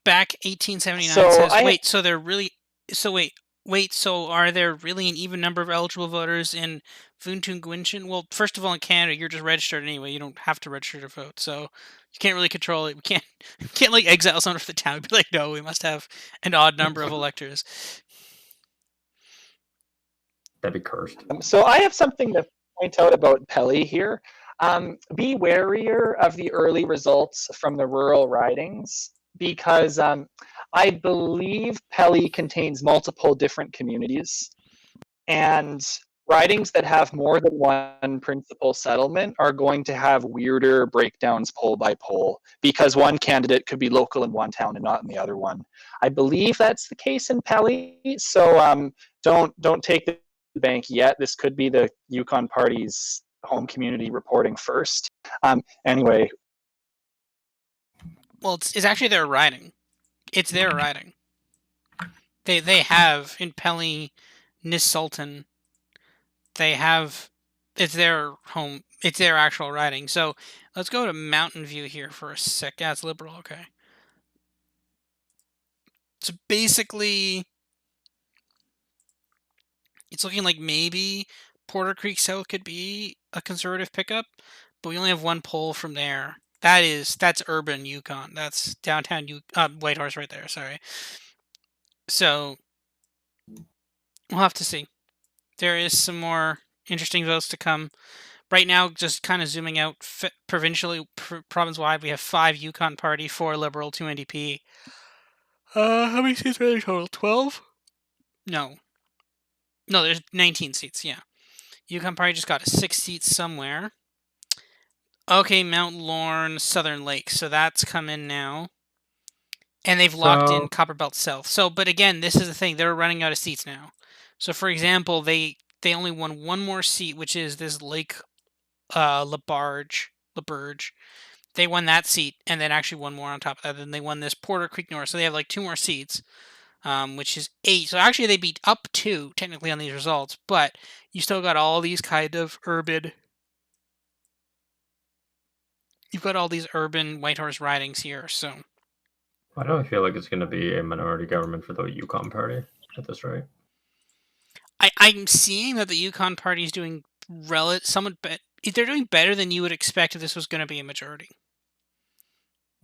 Back 1879 says, wait, so they're really, so wait, so are there really an even number of eligible voters in Vuntun Gwinshin? Well, first of all, in Canada, you're just registered anyway. You don't have to register to vote, so you can't really control it. We can't like exile someone from the town and be like, no, we must have an odd number of electors. That'd be cursed. So I have something to point out about Pelly here. Be warier of the early results from the rural ridings, because I believe Pelly contains multiple different communities, and ridings that have more than one principal settlement are going to have weirder breakdowns poll by poll, because one candidate could be local in one town and not in the other one. I believe that's the case in Pelly, so don't take the bank yet. This could be the Yukon Party's home community reporting first. Anyway. Well, it's actually their riding. It's their riding. They have in Pelly, Nisultan. They have it's their home. It's their actual riding. So let's go to Mountain View here for a sec. Yeah, it's Liberal. Okay. So basically, it's looking like maybe Porter Creek South could be a conservative pickup, but we only have one poll from there. That's urban Yukon. That's downtown Whitehorse right there. Sorry. So we'll have to see. There is some more interesting votes to come. Right now, just kind of zooming out provincially, province-wide, we have 5 Yukon Party, 4 Liberal, 2 NDP. How many seats are there total? 12? No, there's 19 seats. Yeah, Yukon Party just got 6 seats somewhere. Okay, Mount Lorne, Southern Lake. So that's come in now. And they've locked in Copperbelt South. So, but again, this is the thing. They're running out of seats now. So, for example, they only won one more seat, which is this Lake LaBerge. They won that seat, and then actually one more on top of that. Then they won this Porter Creek North. So they have like 2 more seats, which is 8. So actually they beat up 2, technically, on these results. But you still got all these kind of urban... You've got all these urban Whitehorse ridings here, so... I don't feel like it's going to be a minority government for the Yukon Party at this rate. I'm seeing that the Yukon Party is doing somewhat better. They're doing better than you would expect if this was going to be a majority.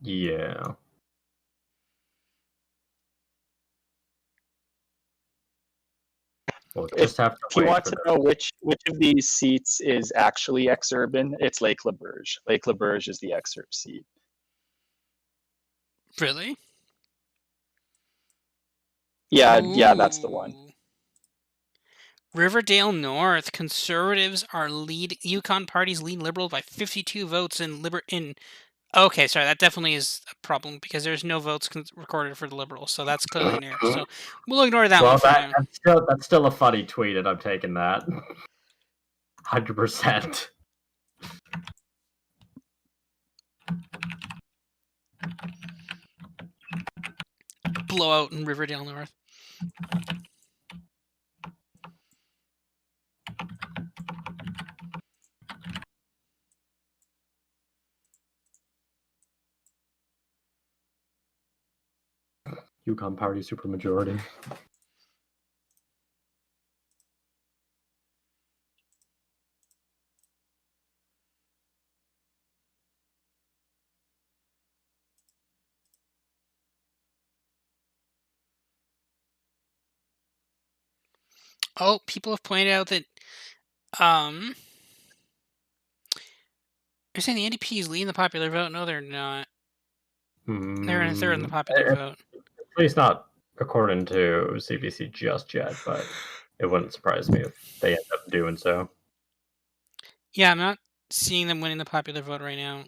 Yeah. We'll just have to if you want to know which of these seats is actually exurban, it's Lake LaBerge. Lake LaBerge is the exurb seat. Really? Yeah, yeah, that's the one. Riverdale North, Conservatives are Yukon Party's lead Liberal by 52 votes in Okay, sorry, that definitely is a problem because there's no votes recorded for the Liberals, so that's clearly an error. So we'll ignore that one for now. That's still a funny tweet, and I'm taking that. 100%. Blowout in Riverdale North. Yukon Party supermajority. Oh, people have pointed out that they're saying the NDP is leading the popular vote. No, they're not. They're in third in the popular vote. At least not according to CBC just yet, but it wouldn't surprise me if they end up doing so. Yeah, I'm not seeing them winning the popular vote right now.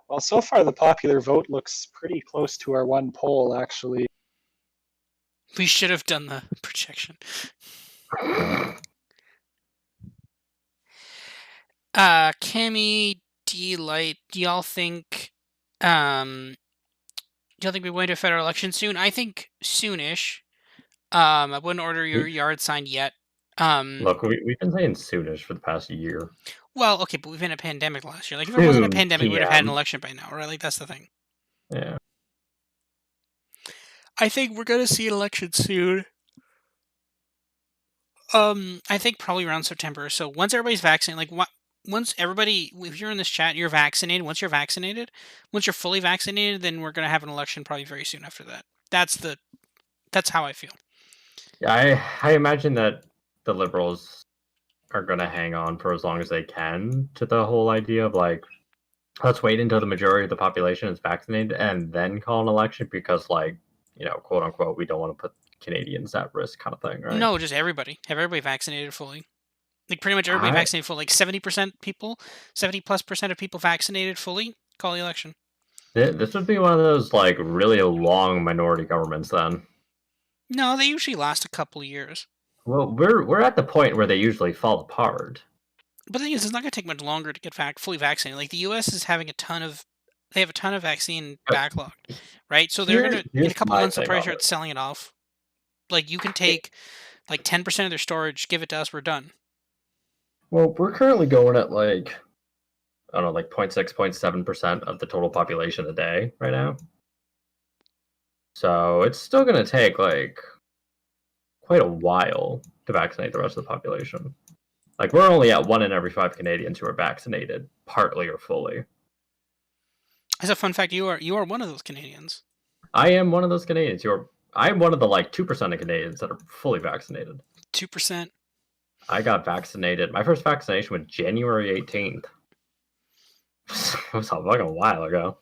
Well, so far the popular vote looks pretty close to our one poll, actually. We should have done the projection. Cami, D-Light, do y'all think we're going to a federal election soon? I think soonish. I wouldn't order your yard sign yet. Look, we've been saying soonish for the past year. Well, okay, but we've been in a pandemic last year. Like, if it wasn't a pandemic, we would have had an election by now, right? Like, that's the thing. Yeah. I think we're going to see an election soon. I think probably around September. So once everybody's vaccinated, once everybody, if you're in this chat, you're vaccinated. Once you're fully vaccinated, then we're going to have an election probably very soon after that. That's how I feel. Yeah, I imagine that the Liberals are going to hang on for as long as they can to the whole idea of like, let's wait until the majority of the population is vaccinated and then call an election because, like, you know, quote unquote, we don't want to put Canadians at risk kind of thing, right? No, just everybody. Have everybody vaccinated fully. Like, pretty much everybody vaccinated fully. Like, 70% people, 70+% of people vaccinated fully, call the election. This would be one of those, like, really long minority governments then. No, they usually last a couple of years. Well, we're at the point where they usually fall apart. But the thing is, it's not going to take much longer to get fully vaccinated. Like, the U.S. is having they have a ton of vaccine backlog, right? So they're going to, in a couple months, they'll probably start selling it off. Like, you can take, like, 10% of their storage, give it to us, we're done. Well, we're currently going at, like, I don't know, like 0.6, 0.7% of the total population a day right now. So it's still going to take, like, quite a while to vaccinate the rest of the population. Like, we're only at 1 in every 5 Canadians who are vaccinated, partly or fully. As a fun fact, you are one of those Canadians. I am one of those Canadians. I'm one of the, like, 2% of Canadians that are fully vaccinated. 2%? I got vaccinated. My first vaccination was January 18th. It was a fucking while ago.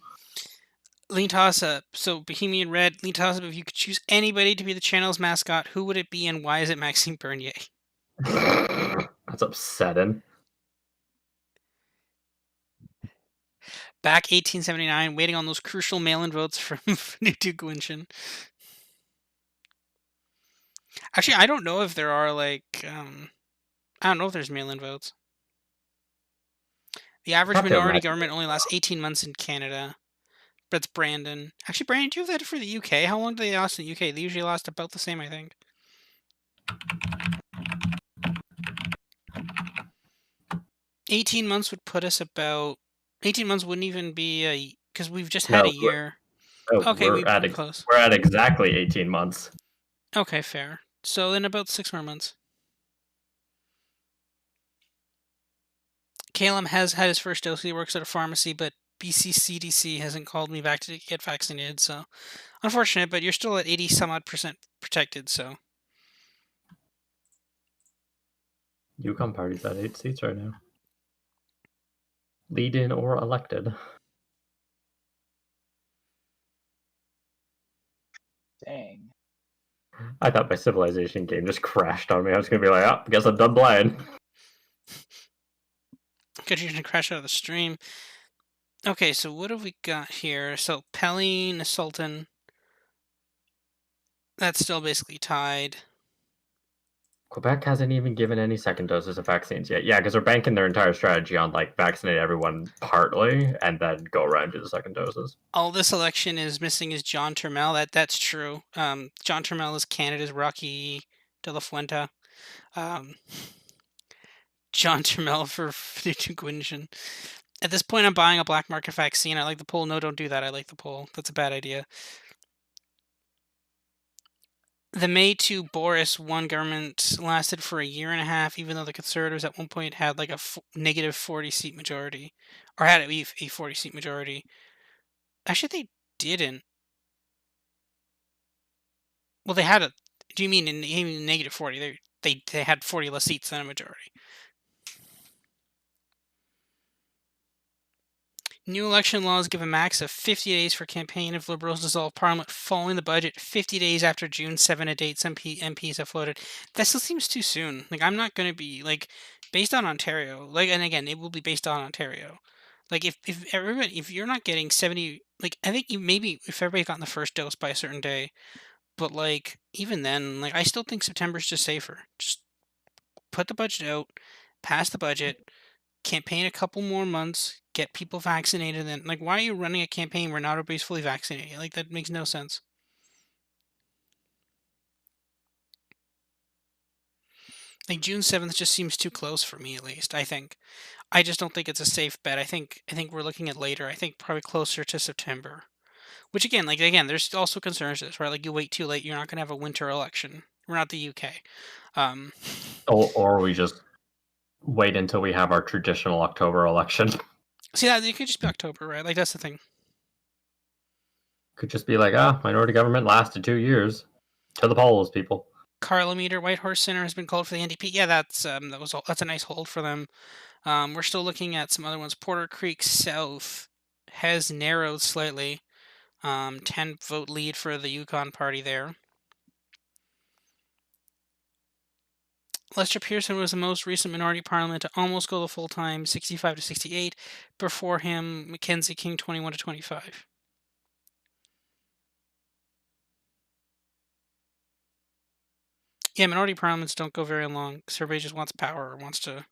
Lean toss up. So Bohemian Red, lean toss up. If you could choose anybody to be the channel's mascot, who would it be, and why is it Maxime Bernier? That's upsetting. Back 1879, waiting on those crucial mail-in votes from Duke Winshin. Actually, I don't know if there are I don't know if there's mail-in votes. The average minority government only lasts 18 months in Canada. That's Brandon. Actually, Brandon, do you have that for the UK? How long do they last in the UK? They usually last about the same, I think. 18 months would put us about... 18 months wouldn't even be because we've just had a year. Okay, we're close. We're at exactly 18 months. Okay, fair. So then about 6 more months. Caleb has had his first dose. He works at a pharmacy, but BC CDC hasn't called me back to get vaccinated, so unfortunate, but you're still at 80-some-odd% protected, so. Yukon Party's at 8 seats right now. Lead-in or elected. Dang. I thought my Civilization game just crashed on me. I was going to be like, oh, guess I'm done playing. Good, you're going to crash out of the stream. Okay, so what have we got here? So, Pelly, Sultan. That's still basically tied. Quebec hasn't even given any second doses of vaccines yet. Yeah, because they're banking their entire strategy on vaccinate everyone partly and then go around to the second doses. All this election is missing is John Turmel. That's true. John Turmel is Canada's Rocky de la Fuente. John Turmel for Gwynsian. At this point, I'm buying a black market vaccine. I like the poll. No, don't do that. I like the poll. That's a bad idea. The May 2 Boris 1 government lasted for a year and a half, even though the Conservatives at one point had a negative 40-seat majority. Or had a 40-seat majority. Actually, they didn't. Well, they had a... Do you mean in negative 40? They had 40 less seats than a majority. New election laws give a max of 50 days for campaign if Liberals dissolve Parliament following the budget, 50 days after June 7, a date some MPs have floated. That still seems too soon. I'm not going to be, based on Ontario, and again, it will be based on Ontario. If you're not getting 70, I think maybe if everybody's gotten the first dose by a certain day, but, even then, I still think September's just safer. Just put the budget out, pass the budget, campaign a couple more months, get people vaccinated, and then why are you running a campaign where not everybody's fully vaccinated? That makes no sense. June 7th just seems too close for me, at least. I think. I just don't think it's a safe bet. I think we're looking at later. I think probably closer to September. Which again, there's also concerns with this, right? You wait too late, you're not going to have a winter election. We're not the UK. Or we just wait until we have our traditional October election. See, that it could just be October, right? That's the thing. Could just be minority government lasted 2 years. To the polls, people. Carlometer, Whitehorse Center has been called for the NDP. Yeah, that's a nice hold for them. We're still looking at some other ones. Porter Creek South has narrowed slightly. 10-vote lead for the Yukon Party there. Lester Pearson was the most recent minority parliament to almost go the full time, 65 to 68. Before him, Mackenzie King, 21 to 25. Yeah, minority parliaments don't go very long because everybody just wants power or wants to...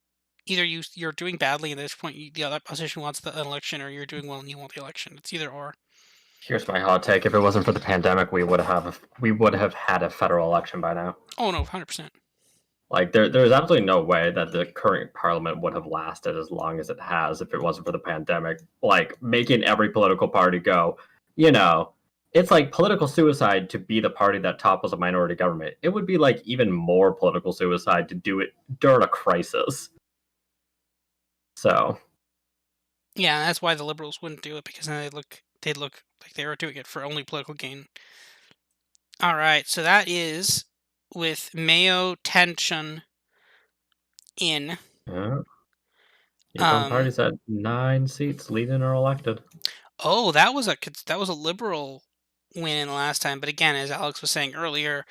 Either you're doing badly, and at this point the other opposition wants the election, or you're doing well and you want the election. It's either or. Here's my hot take. If it wasn't for the pandemic, we would have had a federal election by now. Oh, no, 100%. There's absolutely no way that the current parliament would have lasted as long as it has if it wasn't for the pandemic. Making every political party go, it's political suicide to be the party that topples a minority government. It would be even more political suicide to do it during a crisis. So. Yeah, that's why the Liberals wouldn't do it, because then they'd look like they were doing it for only political gain. All right, so that is with Mayo tension in. Yeah. Yukon Party's at 9 seats, leading or elected. Oh, that was a Liberal win last time, but again, as Alex was saying earlier,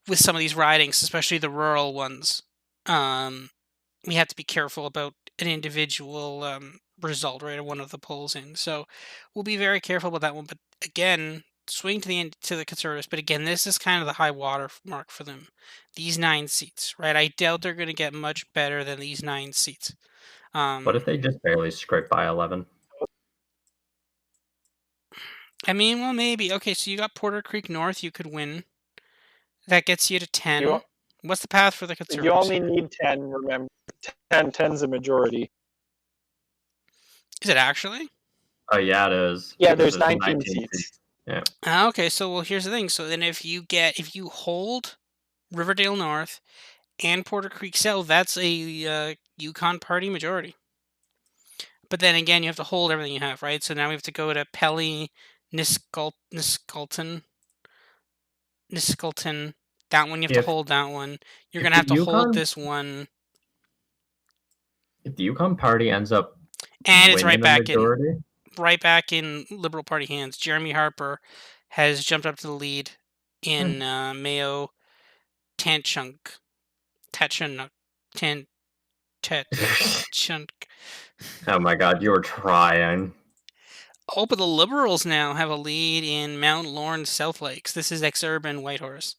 with some of these ridings, especially the rural ones, we have to be careful about an individual result, right, of one of the polls in. So we'll be very careful about that one. But again, swing to the end to the Conservatives. But again, this is kind of the high water mark for them. These 9 seats, right? I doubt they're going to get much better than these 9 seats. What if they just barely scrape by 11? I mean, well, maybe. Okay, so you got Porter Creek North. You could win. That gets you to 10. What's the path for the Conservatives? You only need 10, remember. 10's a majority. Is it actually? Oh, yeah, it is. Yeah, there's 19 seats. Yeah. Okay, so well, here's the thing. So then if you hold Riverdale North and Porter Creek South, that's a Yukon Party majority. But then again, you have to hold everything you have, right? So now we have to go to Pelly, Niskalton. That one, you have to hold that one. You're going to have to hold this one. If the Yukon Party ends up and it's right back in Liberal Party hands. Jeremy Harper has jumped up to the lead in Mayo Tachunk. Oh my God, you're trying. Oh, but the Liberals now have a lead in Mount Lorne South Lakes. This is ex-urban Whitehorse.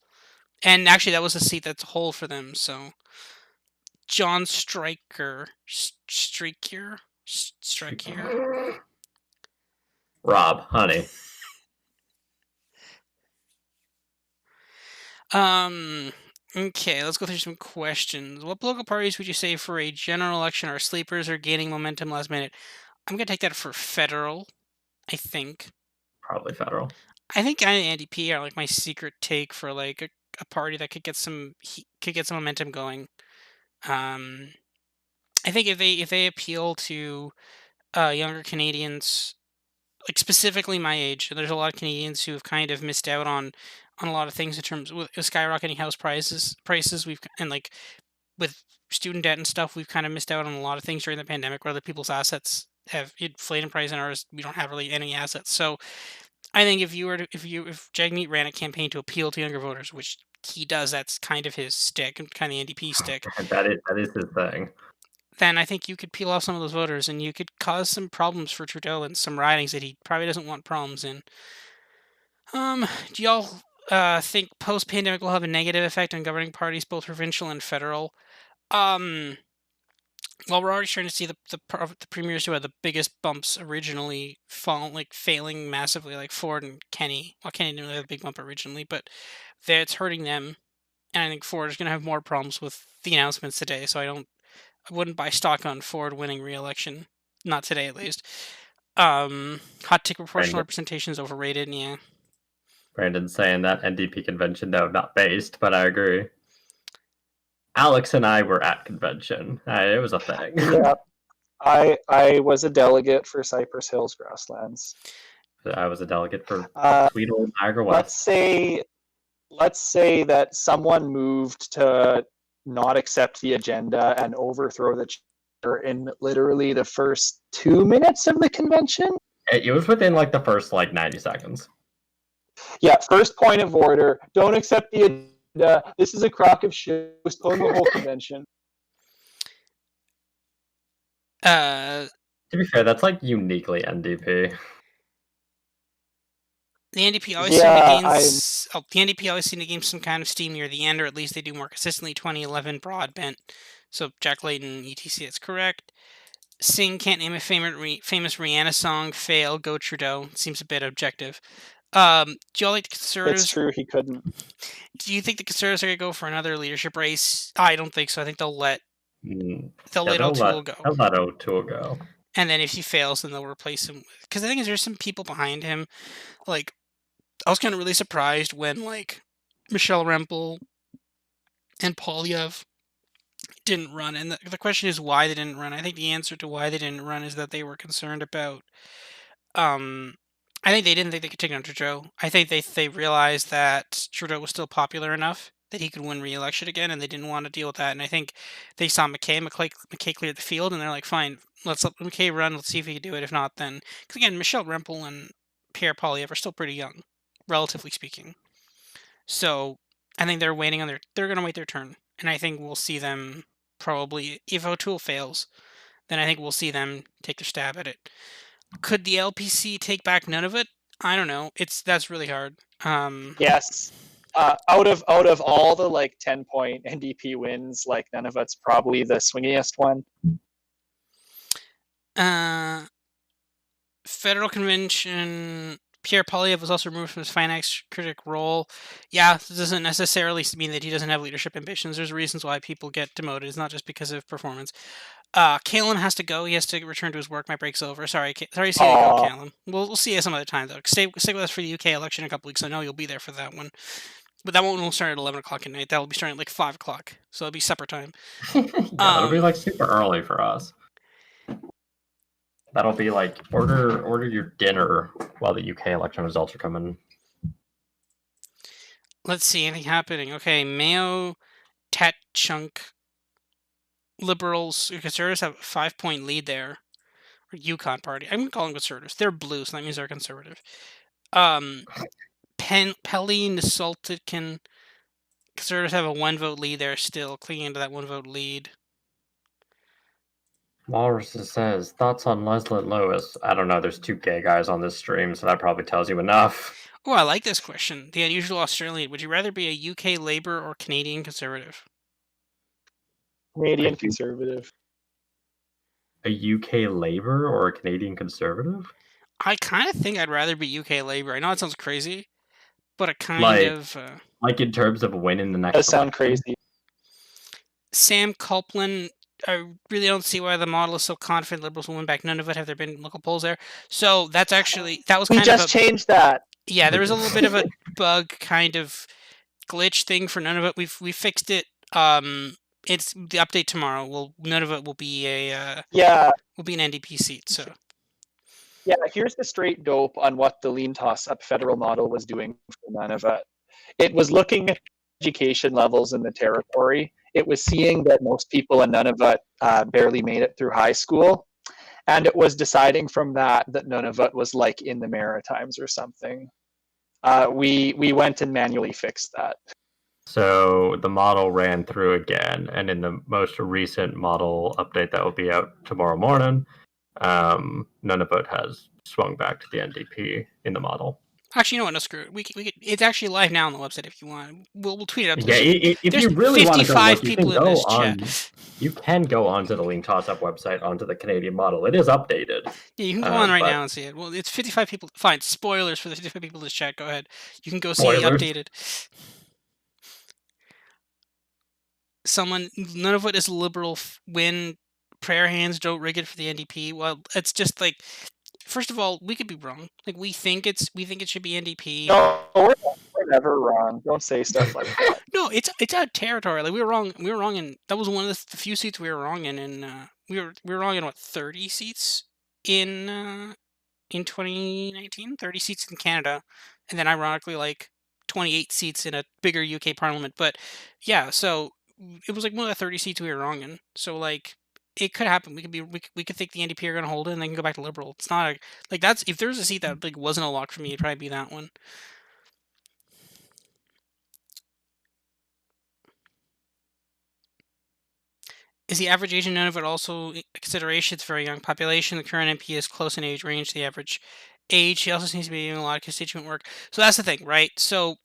And actually, that was a seat that's a hole for them, so... John Striker. Rob, honey. Okay, let's go through some questions. What political parties would you say for a general election are sleepers or gaining momentum last minute? I'm going to take that for federal, I think. Probably federal. I think NDP are like my secret take for like a party that could get some momentum going. I think if they appeal to younger Canadians, like specifically my age, there's a lot of Canadians who have kind of missed out on a lot of things in terms of skyrocketing house prices. And like with student debt and stuff, we've kind of missed out on a lot of things during the pandemic where other people's assets have inflated in price and ours, we don't have really any assets. So I think if Jagmeet ran a campaign to appeal to younger voters, which he does, that's kind of his stick and kind of the NDP stick. that is his thing. Then I think you could peel off some of those voters and you could cause some problems for Trudeau in some ridings that he probably doesn't want problems in. Do y'all think post-pandemic will have a negative effect on governing parties, both provincial and federal? Well, we're already starting to see the premiers who had the biggest bumps originally failing massively, like Ford and Kenney. Well, Kenney didn't really have a big bump originally, but it's hurting them. And I think Ford is going to have more problems with the announcements today, so I wouldn't buy stock on Ford winning re-election. Not today, at least. Hot take proportional representation is overrated, yeah. Brandon's saying that NDP convention, though, not based, but I agree. Alex and I were at convention. It was a thing. Yeah. I was a delegate for Cypress Hills Grasslands. I was a delegate for sweet old Niagara West. Let's say that someone moved to not accept the agenda and overthrow the chair in literally the first 2 minutes of the convention. It was within like the first 90 seconds. Yeah, first point of order. Don't accept the agenda. This is a crock of shit. Postpone the whole convention. To be fair, that's like uniquely NDP. The NDP always seem to gain some kind of steam near the end, or at least they do more consistently. 2011 Broadbent. So Jack Layton, etc. That's correct. Singh can't name a famous Rihanna song. Fail. Go Trudeau. Seems a bit objective. Do y'all like the Conservatives? It's true, he couldn't. Do you think the Conservatives are going to go for another leadership race? I don't think so. I think they'll let O'Toole go. They'll let O'Toole go. And then if he fails, then they'll replace him. Because the thing is, there's some people behind him. Like, I was kind of really surprised when, like, Michelle Rempel and Poilievre didn't run. And the question is why they didn't run. I think the answer to why they didn't run is that they were concerned about... I think they didn't think they could take down Trudeau. I think they realized that Trudeau was still popular enough that he could win re-election again, and they didn't want to deal with that. And I think they saw McKay cleared the field, and they're like, fine, let's let McKay run. Let's see if he can do it. If not, then because again, Michelle Rempel and Pierre Poilievre are still pretty young, relatively speaking. So I think they're waiting on they're going to wait their turn, and I think we'll see them probably if O'Toole fails, then I think we'll see them take their stab at it. Could the LPC take back Nunavut? I don't know. That's really hard. Yes. Out of all the 10-point NDP wins, Nunavut's probably the swingiest one. Federal Convention. Pierre Poilievre was also removed from his finance critic role. Yeah, this doesn't necessarily mean that he doesn't have leadership ambitions. There's reasons why people get demoted. It's not just because of performance. Kalen has to go. He has to return to his work. My break's over. Sorry to see you go, Kalen. We'll see you some other time, though. Stay with us for the UK election in a couple weeks. I know you'll be there for that one. But that one will start at 11 o'clock at night. That'll be starting at 5 o'clock. So it'll be supper time. It'll be super early for us. That'll be order your dinner while the UK election results are coming. Let's see, anything happening. Okay, Mayo, Tatchunk, Liberals, Conservatives have a 5-point lead there. Or Yukon Party. I'm going to call them Conservatives. They're blue, so that means they're Conservative. Pelly, Nisultican, Conservatives have a 1-vote lead there still, clinging into that 1-vote lead. Walrus says, thoughts on Leslie Lewis? I don't know, there's 2 gay guys on this stream, so that probably tells you enough. Oh, I like this question. The unusual Australian. Would you rather be a UK Labour or Canadian Conservative? Canadian Conservative. A UK Labour or a Canadian Conservative? I kind of think I'd rather be UK Labour. I know it sounds crazy, but it kind of... in terms of winning the next... That does sound crazy. Sam Copeland... I really don't see why the model is so confident Liberals will win back Nunavut. Have there been local polls there? So that's actually... That was kind of... We just changed that. Yeah, there was a little bit of a bug kind of glitch thing for Nunavut. We fixed it. It's the update tomorrow. Nunavut will be a... will be an NDP seat, so... Yeah, here's the straight dope on what the lean toss-up federal model was doing for Nunavut. It was looking at education levels in the territory. It was seeing that most people in Nunavut barely made it through high school. And it was deciding from that Nunavut was in the Maritimes or something. We went and manually fixed that. So the model ran through again, and in the most recent model update that will be out tomorrow morning, Nunavut has swung back to the NDP in the model. Actually, you know what? No, screw it. We could, it's actually live now on the website if you want. We'll tweet it up. Yeah, if you really want to go look, you can go on. You can go onto the Lean Toss-Up website, onto the Canadian model. It is updated. Yeah, you can go on right now and see it. Well, it's 55 people. Fine, spoilers for the 55 people in this chat. Go ahead. You can go see it updated. Nunavut is Liberal win. Prayer hands, don't rig it for the NDP. Well, it's just first of all, we could be wrong. We think it should be NDP. No, we're never wrong. Don't say stuff like that. No, it's our territory. We were wrong. We were wrong in that was one of the few seats we were wrong in. And we were wrong in 30 seats in 2019. 30 seats in Canada, and then ironically 28 seats in a bigger UK Parliament. But yeah, so it was one of the 30 seats we were wrong in. So it could happen. We could think the NDP are going to hold it, and they can go back to Liberal. It's not that's if there's a seat that wasn't a lock for me, it'd probably be that one. Is the average age in Nunavut also a consideration? It's a very young population. The current MP is close in age range to the average age. He also seems to be doing a lot of constituent work. So that's the thing, right? So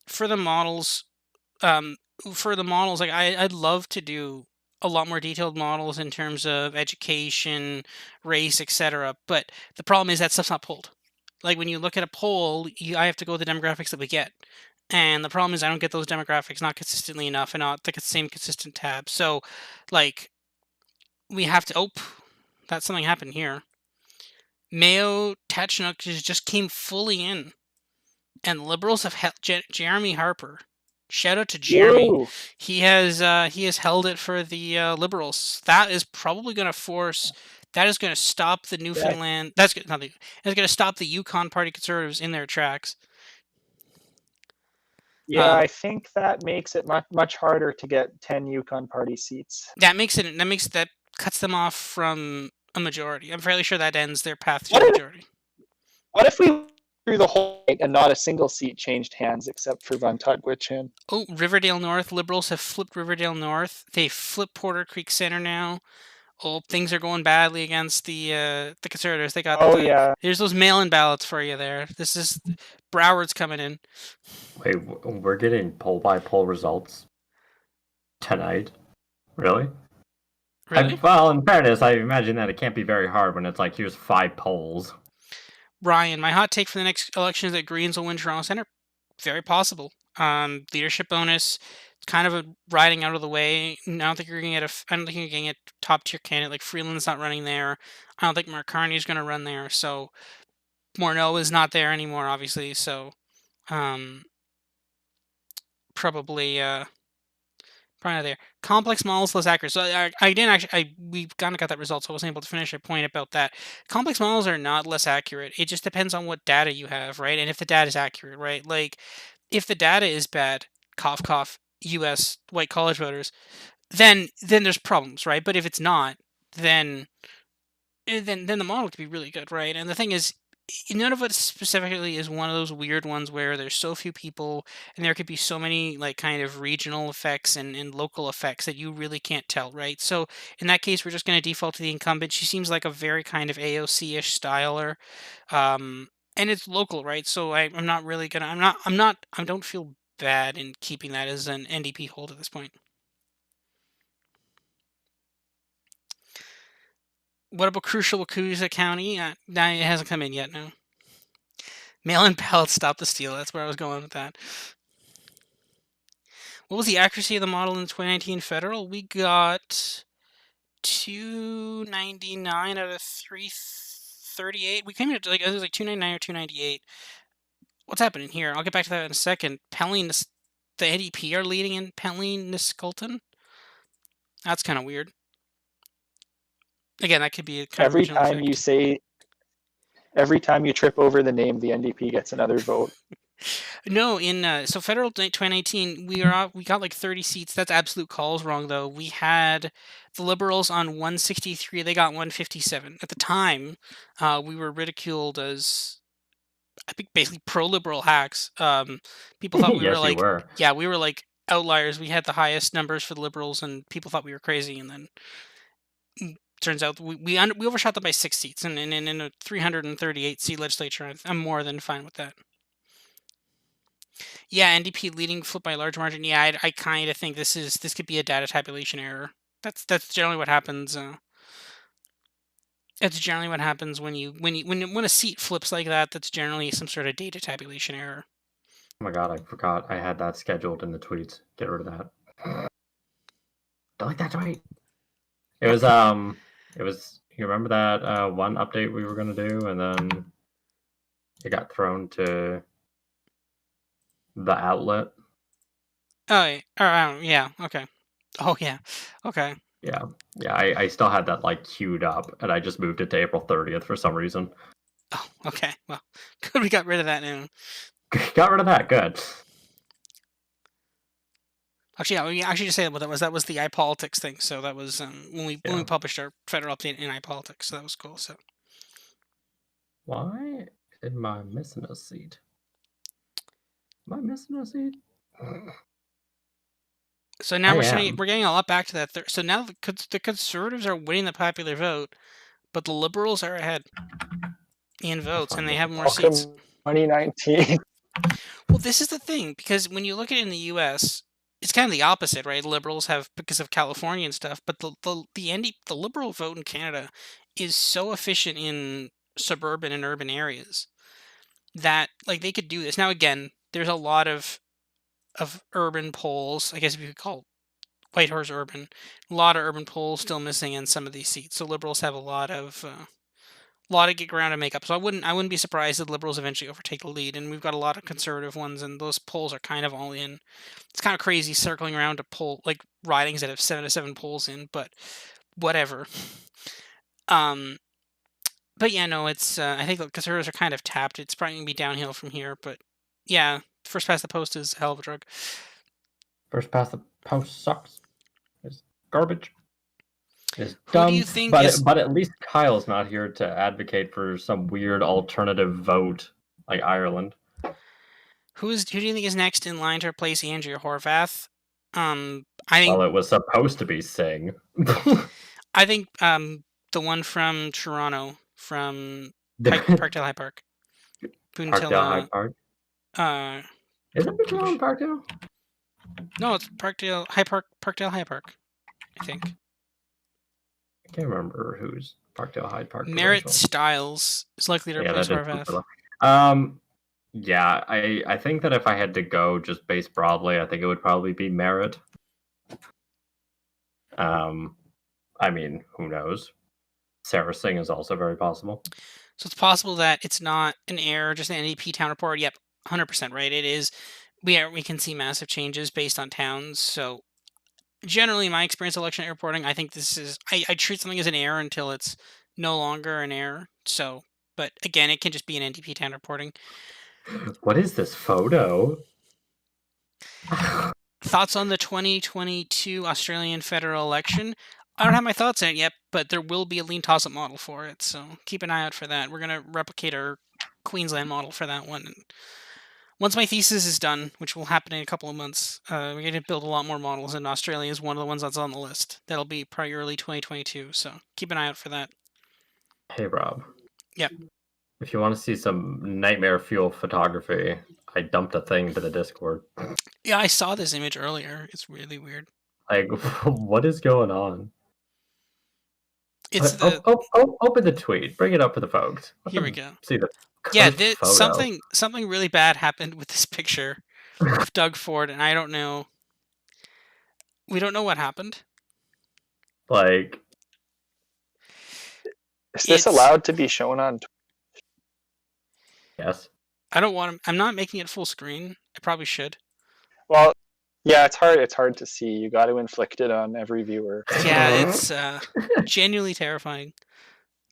for the models, I'd love to do a lot more detailed models in terms of education, race, etc. But the problem is that stuff's not pulled. When you look at a poll, I have to go with the demographics that we get. And the problem is I don't get those demographics not consistently enough and not the same consistent tab. So, we have to... Oh, that's something happened here. Mayo Tatchnook just came fully in. And Liberals have held Jeremy Harper. Shout out to Jeremy. Whoa. He has held it for the Liberals. That is probably going to force... That is going to stop the Newfoundland... That's going to stop the Yukon Party Conservatives in their tracks. Yeah, I think that makes it much harder to get 10 Yukon Party seats. That cuts them off from a majority. I'm fairly sure that ends their path to a majority. What if we through the whole thing and not a single seat changed hands except for Van Tutwichin? Oh, Riverdale North. Liberals have flipped Riverdale North. They flipped Porter Creek Center now. Oh, things are going badly against the Conservatives. They got yeah. Here's those mail-in ballots for you there. This is Broward's coming in. Wait, we're getting poll-by-poll results tonight? Really? Really? Well, in fairness, I imagine that it can't be very hard when it's like, here's 5 polls. Ryan, my hot take for the next election is that Greens will win Toronto Centre. Very possible. Leadership bonus, kind of a riding out of the way. I don't think you're going to get I don't think you're getting a top tier candidate. Like Freeland's not running there. I don't think Mark Carney is going to run there. So Morneau is not there anymore, obviously. So probably not there. Complex models less accurate. So I didn't actually. We kind of got that result, so I wasn't able to finish a point about that. Complex models are not less accurate. It just depends on what data you have, right? And if the data is accurate, right? Like if the data is bad, cough cough, U.S. white college voters, then there's problems, right? But if it's not, then the model could be really good, right? And the thing is, none of it specifically is one of those weird ones where there's so few people and there could be so many like kind of regional effects and local effects that you really can't tell, right? So in that case, we're just going to default to the incumbent. She seems like a very kind of AOC-ish styler, and it's local, right? So I'm not really gonna. I don't feel bad in keeping that as an NDP hold at this point. What about crucial Wakusa County? It hasn't come in yet, no. Mail-in ballots stop the steal. That's where I was going with that. What was the accuracy of the model in the 2019 federal? We got 299 out of 338. We came in at it was like 299 or 298. What's happening here? I'll get back to that in a second. The NDP are leading in Penley-Niskolton. That's kind of weird. Again, that could be a kind every time you trip over the name, the NDP gets another vote. No, in so federal 2019, we got like 30 seats. That's absolute calls wrong though. We had the Liberals on 163. They got 157. At the time, we were ridiculed as, I think, basically pro-liberal hacks. People thought we we were like outliers. We had the highest numbers for the Liberals, and people thought we were crazy. And then turns out we overshot them by 6 seats, and in a 338 seat legislature, I'm more than fine with that. Yeah, NDP leading flip by a large margin. Yeah, I kind of think this could be a data tabulation error. That's generally what happens. That's generally what happens when a seat flips like that. That's generally some sort of data tabulation error. Oh my god, I forgot I had that scheduled in the tweets. Get rid of that. Delete that tweet. It was you remember that one update we were gonna do, and then it got thrown to the outlet. Oh yeah, okay. Oh yeah, okay. Yeah, I still had that like queued up, and I just moved it to April 30th for some reason. Oh, okay. Well, good. We got rid of that now. Got rid of that. Good. Actually, yeah, we actually just say that was the iPolitics thing. So that was when we published our federal update in iPolitics. So that was cool. So why am I missing a seat? Am I missing a seat? So now we're getting a lot back to that. So now the Conservatives are winning the popular vote, but the Liberals are ahead in votes, and they have more seats. 2019. Well, this is the thing, because when you look at it in the U.S., it's kind of the opposite, right? Liberals have, because of California and stuff, but the Liberal vote in Canada is so efficient in suburban and urban areas that like they could do this. Now again, there's a lot of urban polls, I guess if you could call Whitehorse urban, a lot of urban polls still missing in some of these seats. So Liberals have a lot of get ground to make up. So I wouldn't be surprised if Liberals eventually overtake the lead. And we've got a lot of Conservative ones, and those polls are kind of all in. It's kind of crazy circling around to poll like ridings that have 7 to 7 polls in, but whatever. But yeah, no, it's I think the Conservatives are kind of tapped. It's probably gonna be downhill from here, but yeah, first past the post is a hell of a drug. First past the post sucks. It's garbage. It's Who dumb. do you think but at least Kyle's not here to advocate for some weird alternative vote like Ireland. Who do you think is next in line to replace Andrea Horvath? I think. Well, it was supposed to be Singh. I think the one from Toronto, from Parkdale High Park. Parkdale High Park. Is it Toronto Parkdale? No, it's Parkdale High Park. Parkdale High Park, I think. I can't remember who's Parkdale High Park. Merritt Stiles is likely to replace Horvath. Yeah, I think that if I had to go just based broadly, I think it would probably be Merritt. I mean, who knows? Sarah Singh is also very possible. So it's possible that it's not an error, just an NDP town report. Yep, 100% right. It is. We can see massive changes based on towns. So generally, in my experience election reporting, I think this is. I treat something as an error until it's no longer an error. So, but again, it can just be an NDP town reporting. What is this photo? Thoughts on the 2022 Australian federal election? I don't have my thoughts on it yet, but there will be a lean toss-up model for it, so keep an eye out for that. We're going to replicate our Queensland model for that one. And once my thesis is done, which will happen in a couple of months, we're going to build a lot more models, and Australia is one of the ones that's on the list. That'll be probably early 2022, so keep an eye out for that. Hey, Rob. Yep. If you want to see some nightmare fuel photography, I dumped a thing to the Discord. Yeah, I saw this image earlier. It's really weird. Like, what is going on? It's open the tweet. Bring it up for the folks. Here we go. See the something really bad happened with this picture of Doug Ford, and I don't know. We don't know what happened. Like, is this allowed to be shown on? Yes. I don't want to. I'm not making it full screen. I probably should. Well, yeah, it's hard. It's hard to see. You got to inflict it on every viewer. Yeah, it's genuinely terrifying.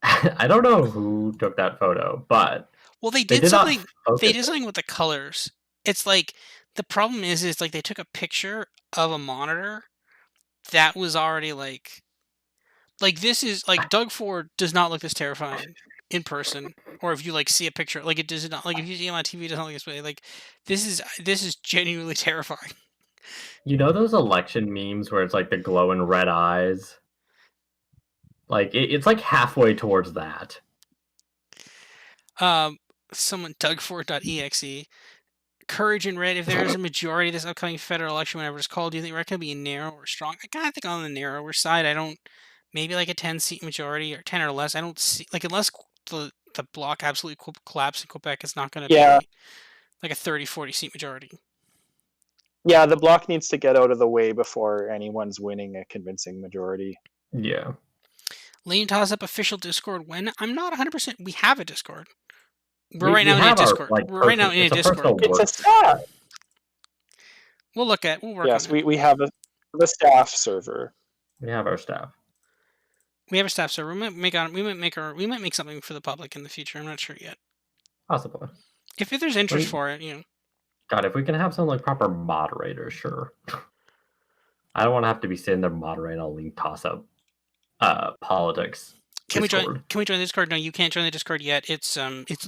I don't know who took that photo, but they did something. They did something with the colors. It's like the problem is like they took a picture of a monitor that was already like this is like Doug Ford does not look this terrifying in person, or if you like see a picture, like it does not, like if you see him on TV, it doesn't look this way. Like this is genuinely terrifying. You know those election memes where it's like the glowing red eyes? Like it's like halfway towards that. Someone Dougford.exe. Courage in red. If there is a majority this upcoming federal election, whenever it's called, do you think we're going to be narrow or strong? I kind of think on the narrower side. I don't. Maybe like a 10-seat majority or 10 or less. I don't see like unless the bloc absolutely collapse in Quebec, it's not going to be like a 30-40 seat majority. Yeah, the bloc needs to get out of the way before anyone's winning a convincing majority. Yeah. Lean toss-up official Discord when? I'm not 100%. We have a Discord. We're right now in a Discord. We're right now in a Discord. It's a staff. We'll work on it. Yes, we have the staff server. We have our staff. We have a staff server. We might make something for the public in the future. I'm not sure yet. Possibly. If there's interest for it, God, if we can have some like proper moderators, sure. I don't want to have to be sitting there moderating a lean toss-up politics. Can we join the Discord? No, you can't join the Discord yet. It's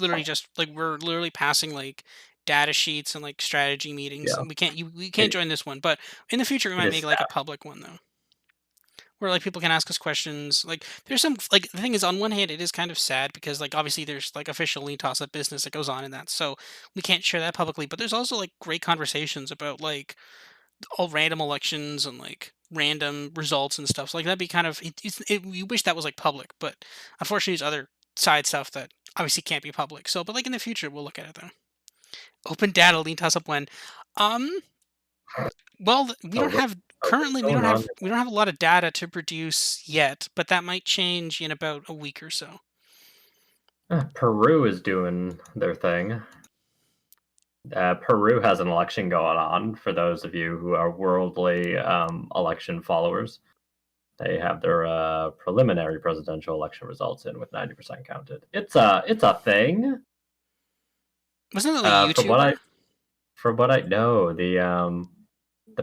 literally just like we're literally passing like data sheets and like strategy meetings. Yeah. And we can't join this one, but in the future we might make like a public one though, where like people can ask us questions. Like there's some like the thing is, on one hand it is kind of sad because like obviously there's like official lean toss-up business that goes on in that, so we can't share that publicly. But there's also like great conversations about like all random elections and like random results and stuff. So like that'd be kind of we wish that was like public, but unfortunately there's other side stuff that obviously can't be public. So but like in the future we'll look at it though. Open data lean toss-up when well we don't have a lot of data to produce yet, but that might change in about a week or so. Peru is doing their thing. Peru has an election going on, for those of you who are worldly election followers. They have their preliminary presidential election results in with 90% counted. It's a thing. Wasn't it like YouTube? from what I know, the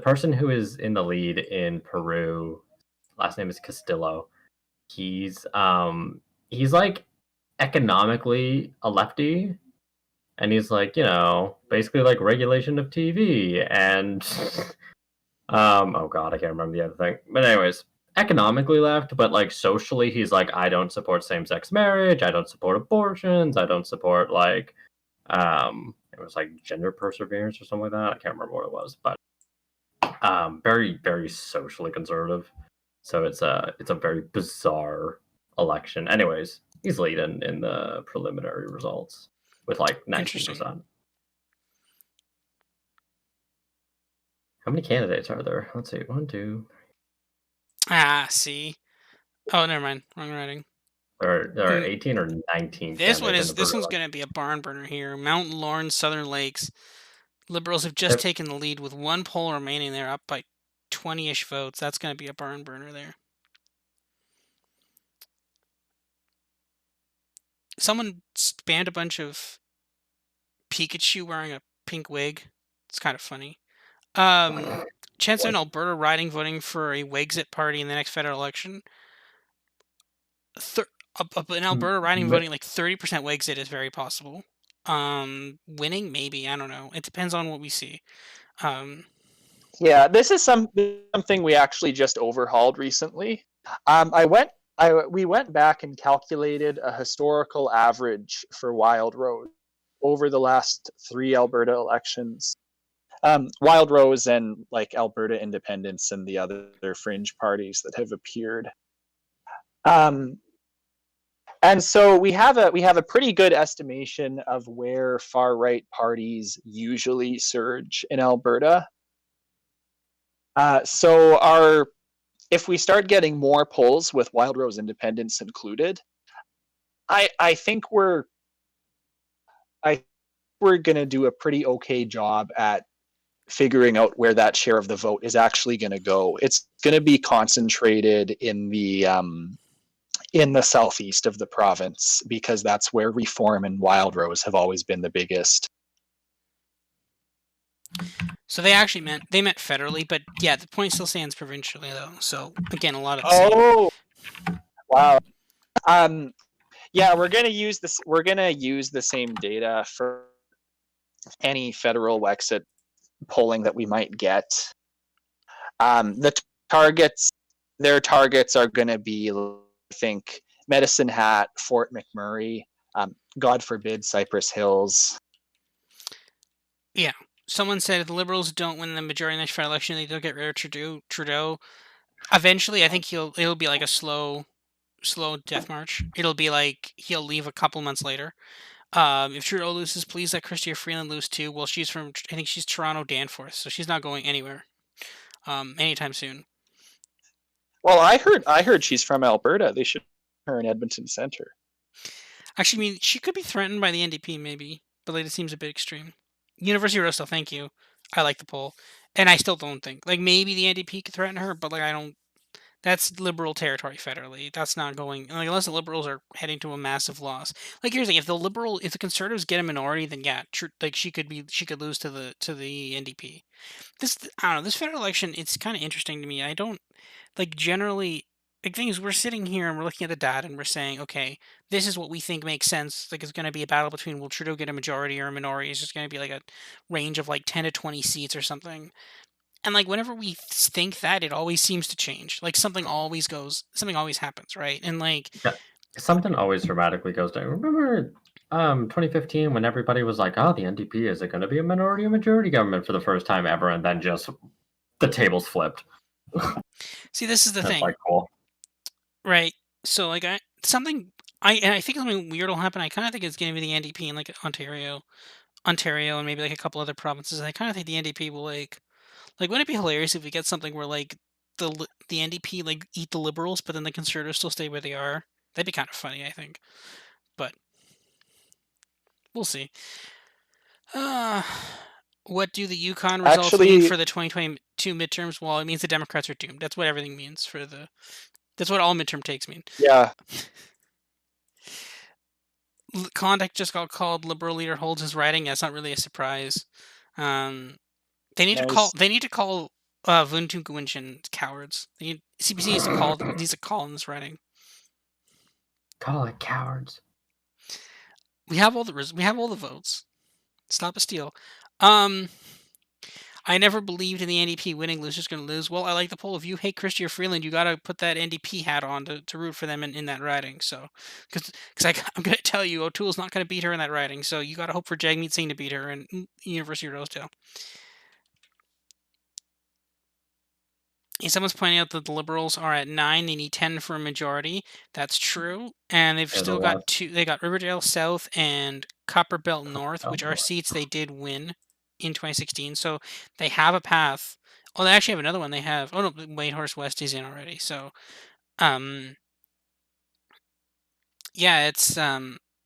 person who is in the lead in Peru, last name is Castillo. He's like economically a lefty, and he's like, basically like regulation of TV and oh god, I can't remember the other thing. But anyways, economically left, but like socially he's like, I don't support same-sex marriage, I don't support abortions, I don't support like it was like gender perseverance or something like that. I can't remember what it was, but very, very socially conservative. So it's a very bizarre election. Anyways, he's leading in the preliminary results with like 19%. How many candidates are there? Let's see. 1, 2. See. Oh, never mind. Wrong writing. There are 18 or 19. This one's going to be a barn burner here. Mount Lawrence, Southern Lakes. Liberals have just taken the lead with one poll remaining. They're up by 20-ish votes. That's going to be a barn burner there. Someone spammed a bunch of Pikachu wearing a pink wig. It's kind of funny. Chancellor in Alberta riding voting for a Wexit party in the next federal election. In Alberta riding voting like 30% Wexit is very possible. Winning maybe, I don't know. It depends on what we see. Yeah, this is something we actually just overhauled recently. We went back and calculated a historical average for Wild Rose over the last 3 Alberta elections. Wild Rose and like Alberta Independence and the other fringe parties that have appeared. And so we have a pretty good estimation of where far right parties usually surge in Alberta. If we start getting more polls with Wild Rose Independence included, I think we're going to do a pretty okay job at figuring out where that share of the vote is actually going to go. It's going to be concentrated in the southeast of the province because that's where Reform and Wild Rose have always been the biggest. So they meant federally, but yeah, the point still stands provincially though. So again, a lot of wow. Yeah, we're gonna use the same data for any federal Wexit polling that we might get. Their targets are gonna be, I think, Medicine Hat, Fort McMurray, God forbid, Cypress Hills. Yeah. Someone said if the Liberals don't win the majority in the next federal election, they don't get rid of Trudeau. Eventually, I think it'll be like a slow death march. It'll be like he'll leave a couple months later. If Trudeau loses, please let Chrystia Freeland lose too. Well, I think she's Toronto Danforth, so she's not going anywhere anytime soon. Well, I heard she's from Alberta. They should put her in Edmonton Centre. Actually, I mean, she could be threatened by the NDP, maybe, but like it seems a bit extreme. University of Rosedale, thank you. I like the poll, and I still don't think maybe the NDP could threaten her, but I don't. That's Liberal territory federally. That's not going unless the Liberals are heading to a massive loss. Here's the thing: if the Conservatives get a minority, then yeah, she could lose to the NDP. I don't know. This federal election, it's kind of interesting to me. I don't generally. The thing is, we're sitting here and we're looking at the data and we're saying, okay, this is what we think makes sense. It's going to be a battle between will Trudeau get a majority or a minority. It's just going to be a range of 10 to 20 seats or something. And whenever we think that, it always seems to change. Something always happens, right? And something always dramatically goes down. Remember 2015 when everybody was like, oh, the NDP, is it going to be a minority or majority government for the first time ever? And then just the tables flipped. See, this is the thing. Cool. Right. So I think something weird will happen. I kind of think it's going to be the NDP in Ontario, and maybe a couple other provinces. I kind of think the NDP will wouldn't it be hilarious if we get something where the NDP eat the Liberals, but then the Conservatives still stay where they are? That'd be kind of funny, I think. But we'll see. What do the Yukon results mean for the 2022 midterms? Well, it means the Democrats are doomed. That's what everything means that's what all midterm takes mean. Yeah. Conduct just got called. Liberal leader holds his riding. Yeah, it's not really a surprise. They need to call. They need to call Vuntu Guinchin cowards. CBC needs to call in this writing. Call it cowards. We have all the votes. Stop a steal. I never believed in the NDP winning. Loser's going to lose. Well, I like the poll. If you hate Chrystia Freeland, you got to put that NDP hat on to root for them in that riding. So, because I'm going to tell you, O'Toole's not going to beat her in that riding. So you got to hope for Jagmeet Singh to beat her in University of Rosedale. Someone's pointing out that the Liberals are at 9. They need 10 for a majority. That's true. And they've still got 2. They got Riverdale South and Copperbelt North, which are seats they did win in 2016. So they have a path. Oh, they actually have another one. They have... Oh, no, Whitehorse West is in already. So, yeah, it's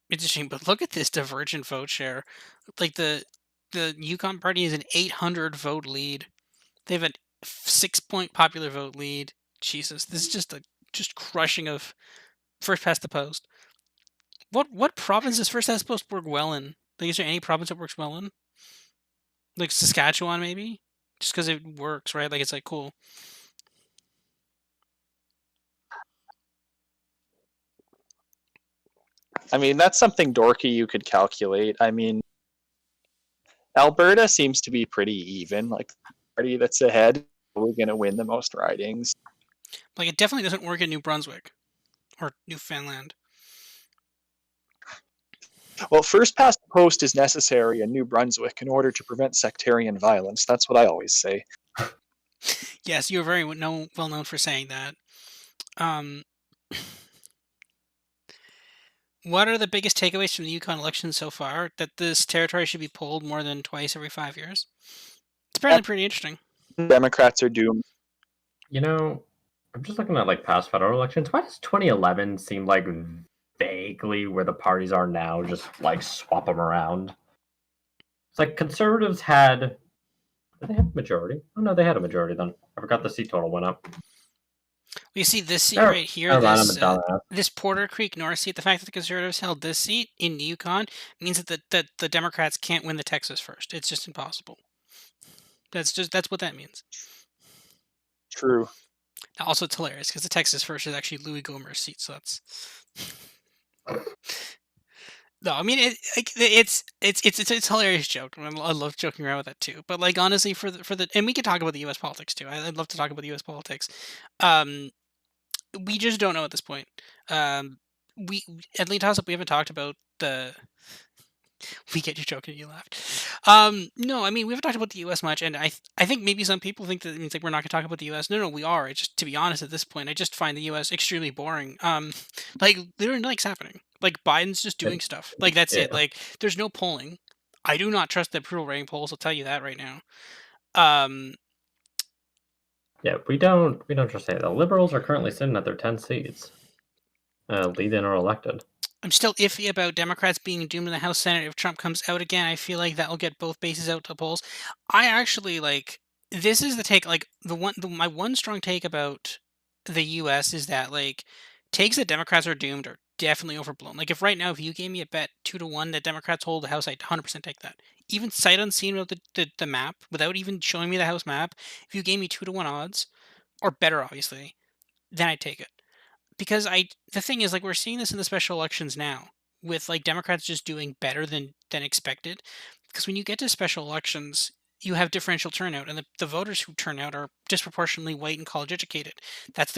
interesting. But look at this divergent vote share. Like, the Yukon Party is an 800 vote lead. They have a 6-point popular vote lead. Jesus, this is just crushing of first past the post. What province does first past the post work well in? Like, is there any province that works well in? Like Saskatchewan, maybe? Just because it works, right? Like, it's like cool. I mean, that's something dorky you could calculate. I mean, Alberta seems to be pretty even. Like, the party that's ahead we're going to win the most ridings. Like, it definitely doesn't work in New Brunswick or Newfoundland. Well, first past the post is necessary in New Brunswick in order to prevent sectarian violence. That's what I always say. Yes, you're very well known for saying that. What are the biggest takeaways from the Yukon election so far? That this territory should be polled more than twice every 5 years? It's apparently pretty interesting. Democrats are doomed. You know, I'm just looking at like past federal elections. Why does 2011 seem like vaguely where the parties are now? Just like swap them around. It's like conservatives had. Did they have a majority? Oh no, they had a majority then. I forgot the seat total went up. Well, you see this seat right here, this Porter Creek North seat. The fact that the Conservatives held this seat in Yukon means that the Democrats can't win the Texas first. It's just impossible. That's what that means. True. Also, it's hilarious because the Texas first is actually Louis Gohmert's seat. So that's no. I mean, it's a hilarious joke. I love joking around with that too. But like honestly, for the and we can talk about the U.S. politics too. I'd love to talk about the U.S. politics. We just don't know at this point. We at Lead Toss Up, we haven't talked about the. We get you joking, you laughed. No, I mean we haven't talked about the U.S. much, and I think maybe some people think that it means like we're not going to talk about the U.S. No, we are. It's just, to be honest, at this point, I just find the U.S. extremely boring. Like literally nothing's happening. Like Biden's just doing stuff. Like that's it. Like there's no polling. I do not trust the approval rating polls. I'll tell you that right now. Yeah, we don't trust it. The Liberals are currently sitting at their 10 seats. Lead-in or elected. I'm still iffy about Democrats being doomed in the House Senate if Trump comes out again. I feel like that will get both bases out to the polls. I actually this is the take. Like my one strong take about the U.S. is that like takes that Democrats are doomed are definitely overblown. Like if right now, if you gave me a bet 2-1 that Democrats hold the House, I'd 100% take that. Even sight unseen without the map, without even showing me the House map, if you gave me 2-1 odds, or better obviously, then I'd take it. Because the thing is, like, we're seeing this in the special elections now, with like Democrats just doing better than expected. Because when you get to special elections, you have differential turnout, and the voters who turn out are disproportionately white and college educated. That's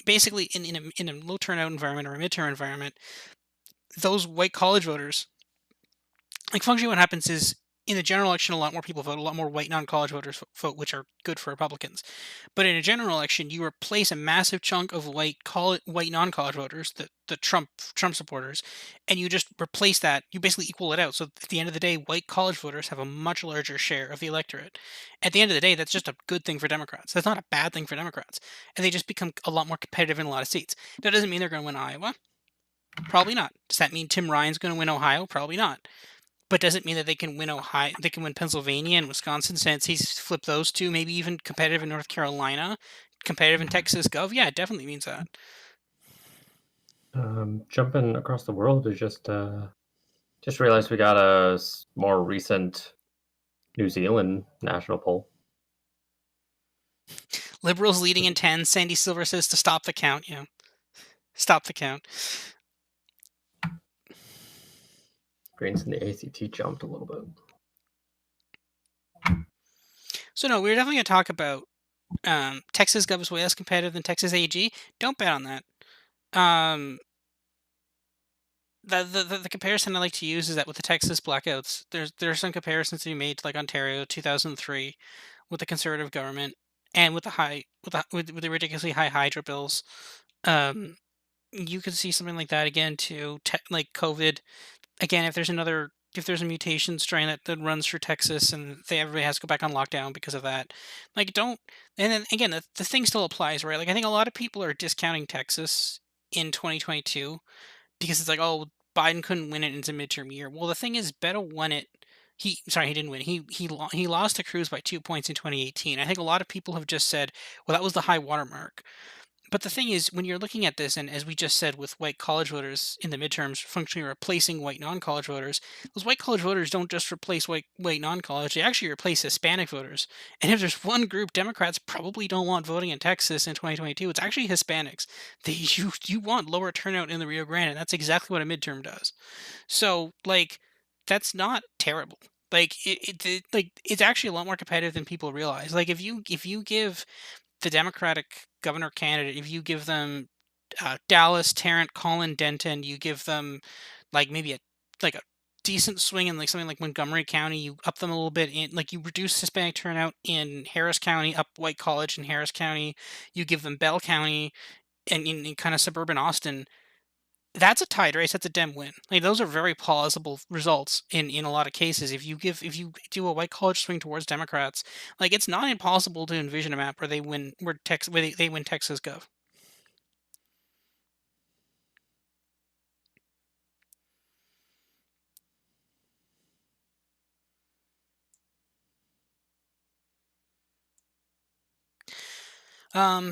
basically in a low turnout environment or a midterm environment, those white college voters. Like functionally, what happens is in the general election, a lot more people vote, a lot more white non-college voters vote, which are good for Republicans. But in a general election, you replace a massive chunk of white non-college voters, the Trump supporters, and you just replace that. You basically equal it out. So at the end of the day, white college voters have a much larger share of the electorate. At the end of the day, that's just a good thing for Democrats. That's not a bad thing for Democrats. And they just become a lot more competitive in a lot of seats. That doesn't mean they're going to win Iowa. Probably not. Does that mean Tim Ryan's going to win Ohio? Probably not. But does it mean that they can win Ohio? They can win Pennsylvania and Wisconsin since he's flipped those two. Maybe even competitive in North Carolina, competitive in Texas Gov. Yeah, it definitely means that. Jumping across the world is just realized we got a more recent New Zealand national poll. Liberals leading in 10. Sandy Silver says to stop the count. Yeah. Stop the count. Greens in the ACT jumped a little bit. So no, we're definitely going to talk about Texas Gov is way less competitive than Texas AG. Don't bet on that. The comparison I like to use is that with the Texas blackouts, there are some comparisons to be made to like Ontario 2003 with the Conservative government and with the ridiculously high hydro bills. You could see something like that again too, like COVID. Again, if there's a mutation strain that runs through Texas and everybody has to go back on lockdown because of that, like don't. And then again, the thing still applies, right? Like I think a lot of people are discounting Texas in 2022 because it's like, oh, Biden couldn't win it in a midterm year. Well, the thing is, Beto won it. He didn't win. He lost to Cruz by 2 points in 2018. I think a lot of people have just said, well, that was the high watermark. But the thing is, when you're looking at this, and as we just said, with white college voters in the midterms functionally replacing white non-college voters, those white college voters don't just replace white non-college; they actually replace Hispanic voters. And if there's one group Democrats probably don't want voting in Texas in 2022, it's actually Hispanics. You want lower turnout in the Rio Grande, and that's exactly what a midterm does. So like, that's not terrible. Like it's actually a lot more competitive than people realize. Like if you give the Democratic governor candidate, if you give them Dallas, Tarrant, Colin, Denton, you give them like maybe a decent swing in like something like Montgomery County, you up them a little bit in like you reduce Hispanic turnout in Harris County, up white college in Harris County, you give them Bell County and in kind of suburban Austin. That's a tied race. That's a Dem win. Like those are very plausible results in a lot of cases. If you do a white college swing towards Democrats, like it's not impossible to envision a map where they win they win Texas Gov.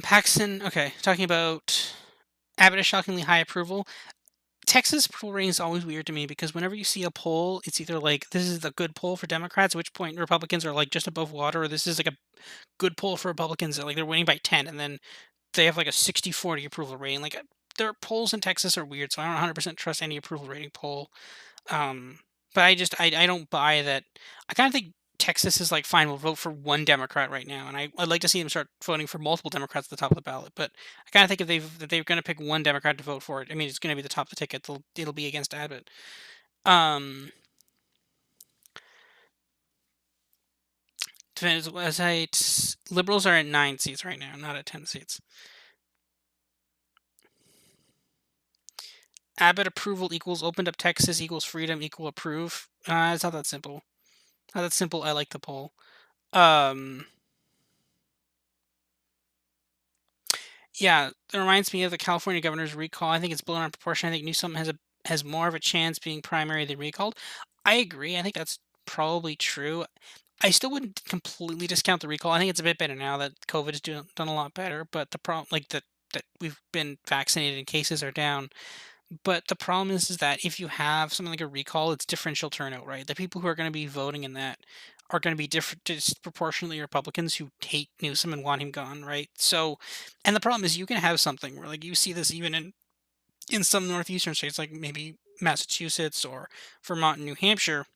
Paxton. Okay, talking about Abbott is shockingly high approval. Texas approval rating is always weird to me because whenever you see a poll, it's either like this is the good poll for Democrats, at which point Republicans are like just above water, or this is like a good poll for Republicans that like they're winning by 10, and then they have like a 60-40 approval rating. Like their polls in Texas are weird, so I don't 100% trust any approval rating poll. But I don't buy that. I kind of think Texas is like fine. We'll vote for one Democrat right now, and I'd like to see them start voting for multiple Democrats at the top of the ballot. But I kind of think if they're going to pick one Democrat to vote for it, I mean it's going to be the top of the ticket. It'll be against Abbott. Liberals are at 9 seats right now, not at 10 seats. Abbott approval equals opened up Texas equals freedom equal approve. It's not that simple. Not that simple. I like the poll. Yeah, it reminds me of the California governor's recall. I think it's blown out of proportion. I think Newsom has more of a chance being primary than recalled. I agree. I think that's probably true. I still wouldn't completely discount the recall. I think it's a bit better now that COVID has done a lot better. But the problem, like that we've been vaccinated and cases are down. But the problem is that if you have something like a recall, it's differential turnout, right? The people who are going to be voting in that are going to be disproportionately Republicans who hate Newsom and want him gone, right? So, and the problem is you can have something where like you see this even in some northeastern states, like maybe Massachusetts or Vermont and New Hampshire,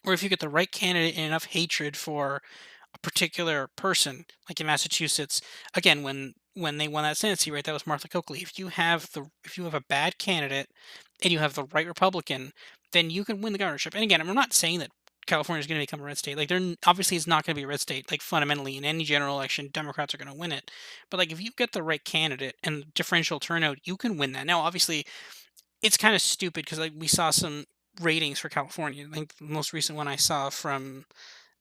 where if you get the right candidate and enough hatred for a particular person, like in Massachusetts, again when they won that Senate seat, right, that was Martha Coakley. If you have a bad candidate and you have the right Republican, then you can win the governorship. And again, I'm not saying that California is going to become a red state. Like, they're obviously it's not going to be a red state. Like fundamentally, in any general election, Democrats are going to win it. But like, if you get the right candidate and differential turnout, you can win that. Now, obviously, it's kind of stupid because like we saw some ratings for California. I think the most recent one I saw from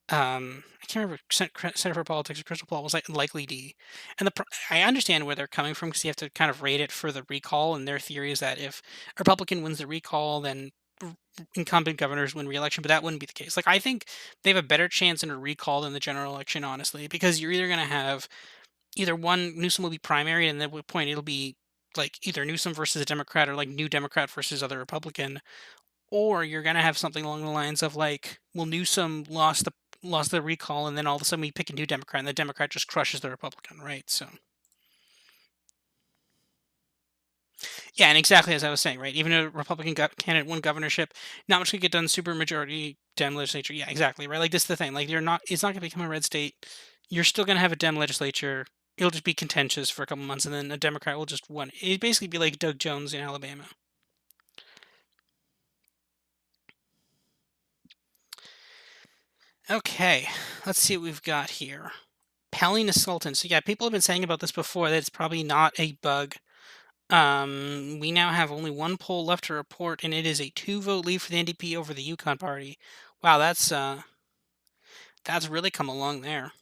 I can't remember Center for Politics or Crystal Ball was like Likely D, and I understand where they're coming from because you have to kind of rate it for the recall, and their theory is that if a Republican wins the recall, then incumbent governors win re-election, but that wouldn't be the case. Like I think they have a better chance in a recall than the general election, honestly, because you're either going to have either one Newsom will be primary, and at that point it'll be like either Newsom versus a Democrat or like New Democrat versus other Republican, or you're gonna have something along the lines of like, well, Newsom lost the recall, and then all of a sudden we pick a new Democrat, and the Democrat just crushes the Republican, right? So. Yeah, and exactly as I was saying, right? Even a Republican candidate won governorship, not much could get done. Super majority Dem legislature. Yeah, exactly, right? Like this is the thing. Like it's not going to become a red state. You're still going to have a Dem legislature. It'll just be contentious for a couple months, and then a Democrat will just win. It'd basically be like Doug Jones in Alabama. Okay, let's see what we've got here. Pally Sultan. So yeah, people have been saying about this before that it's probably not a bug. We now have only one poll left to report, and it is a 2-vote lead for the NDP over the Yukon Party. Wow, that's really come along there.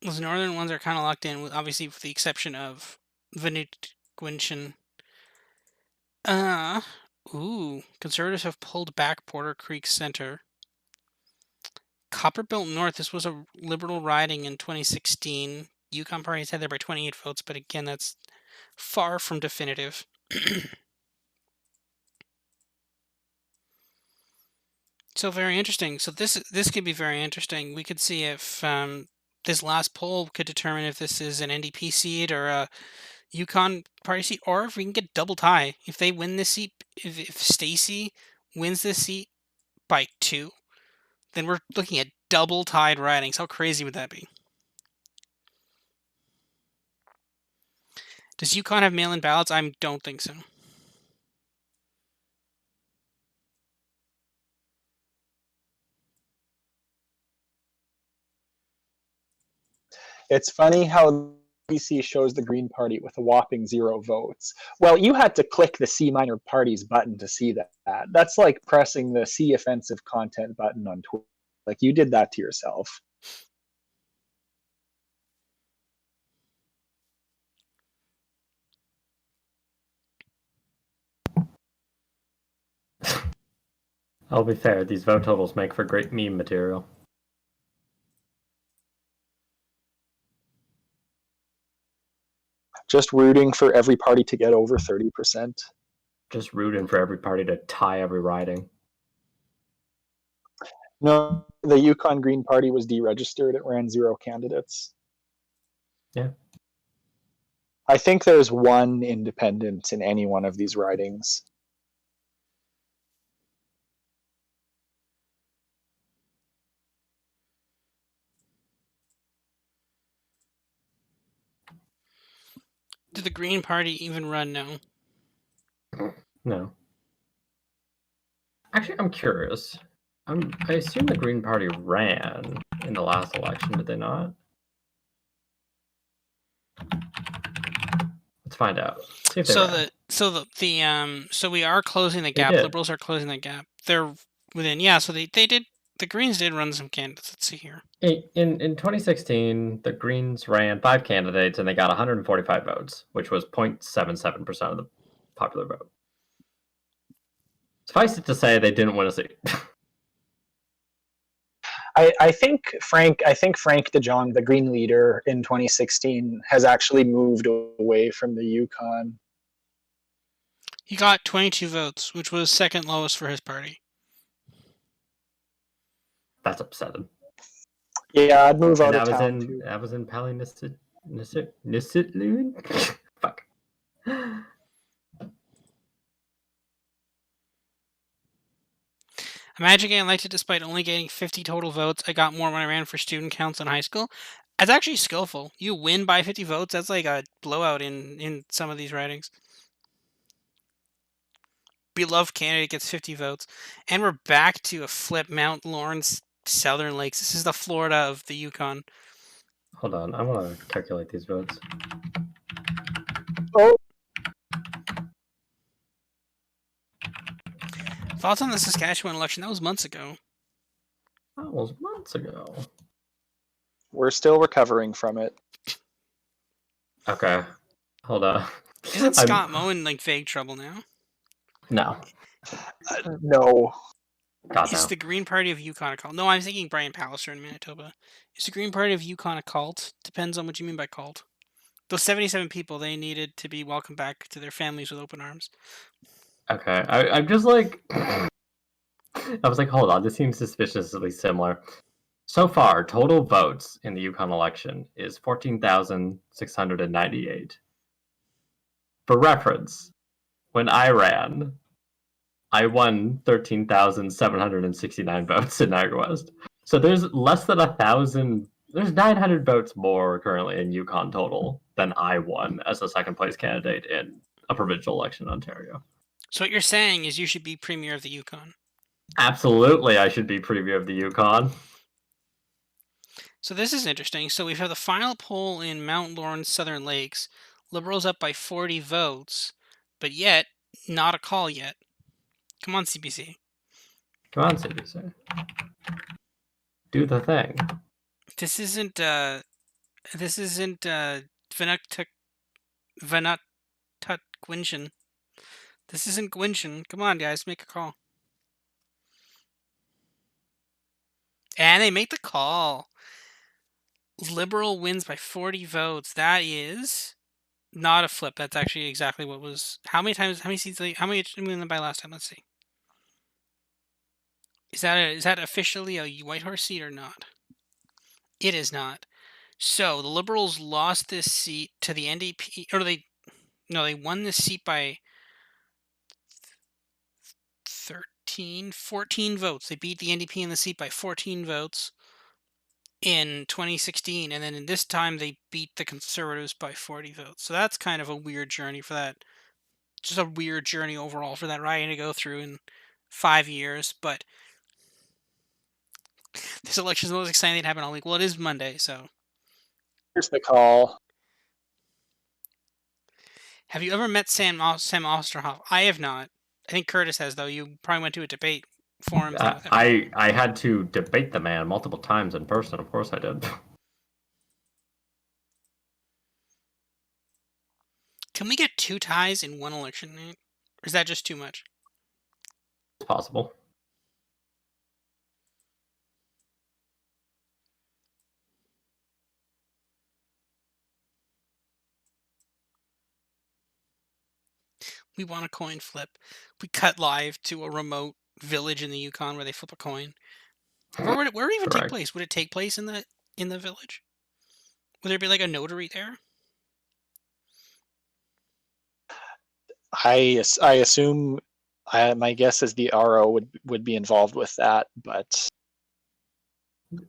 Those northern ones are kind of locked in, obviously with the exception of Vinutquinchen. Conservatives have pulled back Porter Creek Center. Copperbelt North, this was a Liberal riding in 2016. Yukon Party has had there by 28 votes, but again, that's far from definitive. So very interesting. So this could be very interesting. We could see if this last poll could determine if this is an NDP seat or a Yukon Party seat, or if we can get double tie. If they win this seat, if Stacey wins this seat by 2, then we're looking at double tied ridings. How crazy would that be? Does Yukon have mail-in ballots? I don't think so. It's funny how BC shows the Green Party with a whopping 0 votes. Well, you had to click the C minor parties button to see that. That's like pressing the C offensive content button on Twitter. Like you did that to yourself. I'll be fair, these vote totals make for great meme material. Just rooting for every party to get over 30%. Just rooting for every party to tie every riding. No, the Yukon Green Party was deregistered. It ran 0 candidates. Yeah. I think there's one independent in any one of these ridings. Did the Green Party even run? No. No. Actually, I'm curious. I assume the Green Party ran in the last election, did they not? Let's find out. See if they ran. So we are closing the gap. Liberals are closing the gap. They're within. Yeah. So they did. The Greens did run some candidates. Let's see here. In 2016, the Greens ran 5 candidates and they got 145 votes, which was 0.77% of the popular vote. Suffice it to say, they didn't win a seat. I think Frank de Jong, the Green leader in 2016, has actually moved away from the Yukon. He got 22 votes, which was second lowest for his party. That's upsetting. Yeah, I'd move out of town too. That was in Pally Nisit. Fuck. Imagine getting elected despite only getting 50 total votes. I got more when I ran for student council in high school. That's actually skillful. You win by 50 votes. That's like a blowout in some of these ridings. Beloved candidate gets 50 votes. And we're back to a flip. Mount Lawrence, Southern Lakes. This is the Florida of the Yukon. Hold on. I want to calculate these votes. Oh. Thoughts on the Saskatchewan election? That was months ago. That was months ago. We're still recovering from it. Okay. Hold on. Isn't Scott Moe in like vague trouble now? No. No. God, Is no. the Green Party of Yukon a cult? No, I'm thinking Brian Palliser in Manitoba. Is the Green Party of Yukon a cult? Depends on what you mean by cult. Those 77 people, they needed to be welcomed back to their families with open arms. Okay, I'm just like... I was like, hold on, this seems suspiciously similar. So far, total votes in the Yukon election is 14,698. For reference, when I ran, I won 13,769 votes in Niagara West. So there's less than 1,000. There's 900 votes more currently in Yukon total than I won as a second place candidate in a provincial election in Ontario. So what you're saying is you should be premier of the Yukon. Absolutely, I should be premier of the Yukon. So this is interesting. So we've had the final poll in Mount Lawrence, Southern Lakes. Liberals up by 40 votes, but yet not a call yet. Come on, CBC. Come on, CBC. Do the thing. This isn't Vanuktuk Gwinshin. This isn't Gwinshin. Come on, guys, make a call. And they make the call. Liberal wins by 40 votes. That is not a flip. That's actually exactly what was. How many seats did we win by last time? Let's see. Is that officially a Whitehorse seat or not? It is not. So the Liberals lost this seat to the NDP, or they won this seat by 14 votes. They beat the NDP in the seat by 14 votes in 2016, and then in this time they beat the Conservatives by 40 votes. So that's kind of a weird journey for that. Just a weird journey overall for that riding to go through in 5 years, but this election is the most exciting thing that happened all week. Well, it is Monday, so. Here's the call. Have you ever met Sam Osterhoff? I have not. I think Curtis has, though. You probably went to a debate forum. I had to debate the man multiple times in person. Of course I did. Can we get 2 ties in one election, Nate? Or is that just too much? It's possible. We want a coin flip. We cut live to a remote village in the Yukon where they flip a coin. Where would it even take place? Would it take place in the village? Would there be like a notary there? I assume. My guess is the RO would be involved with that, but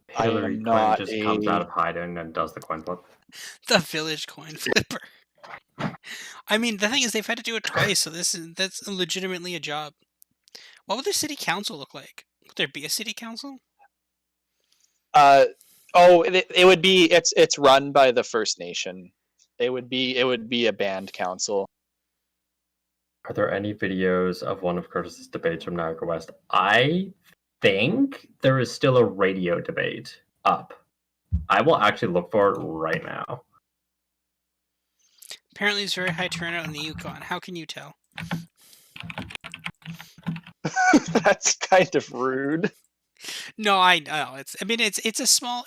Hillary Clinton just comes out of hiding and does the coin flip. The village coin flipper. I mean, the thing is, they've had to do it twice, so that's legitimately a job. What would the city council look like? Would there be a city council? It would be. It's run by the First Nation. It would be a band council. Are there any videos of one of Curtis's debates from Niagara West? I think there is still a radio debate up. I will actually look for it right now. Apparently, there's very high turnout in the Yukon. How can you tell? That's kind of rude. No, I know. It's a small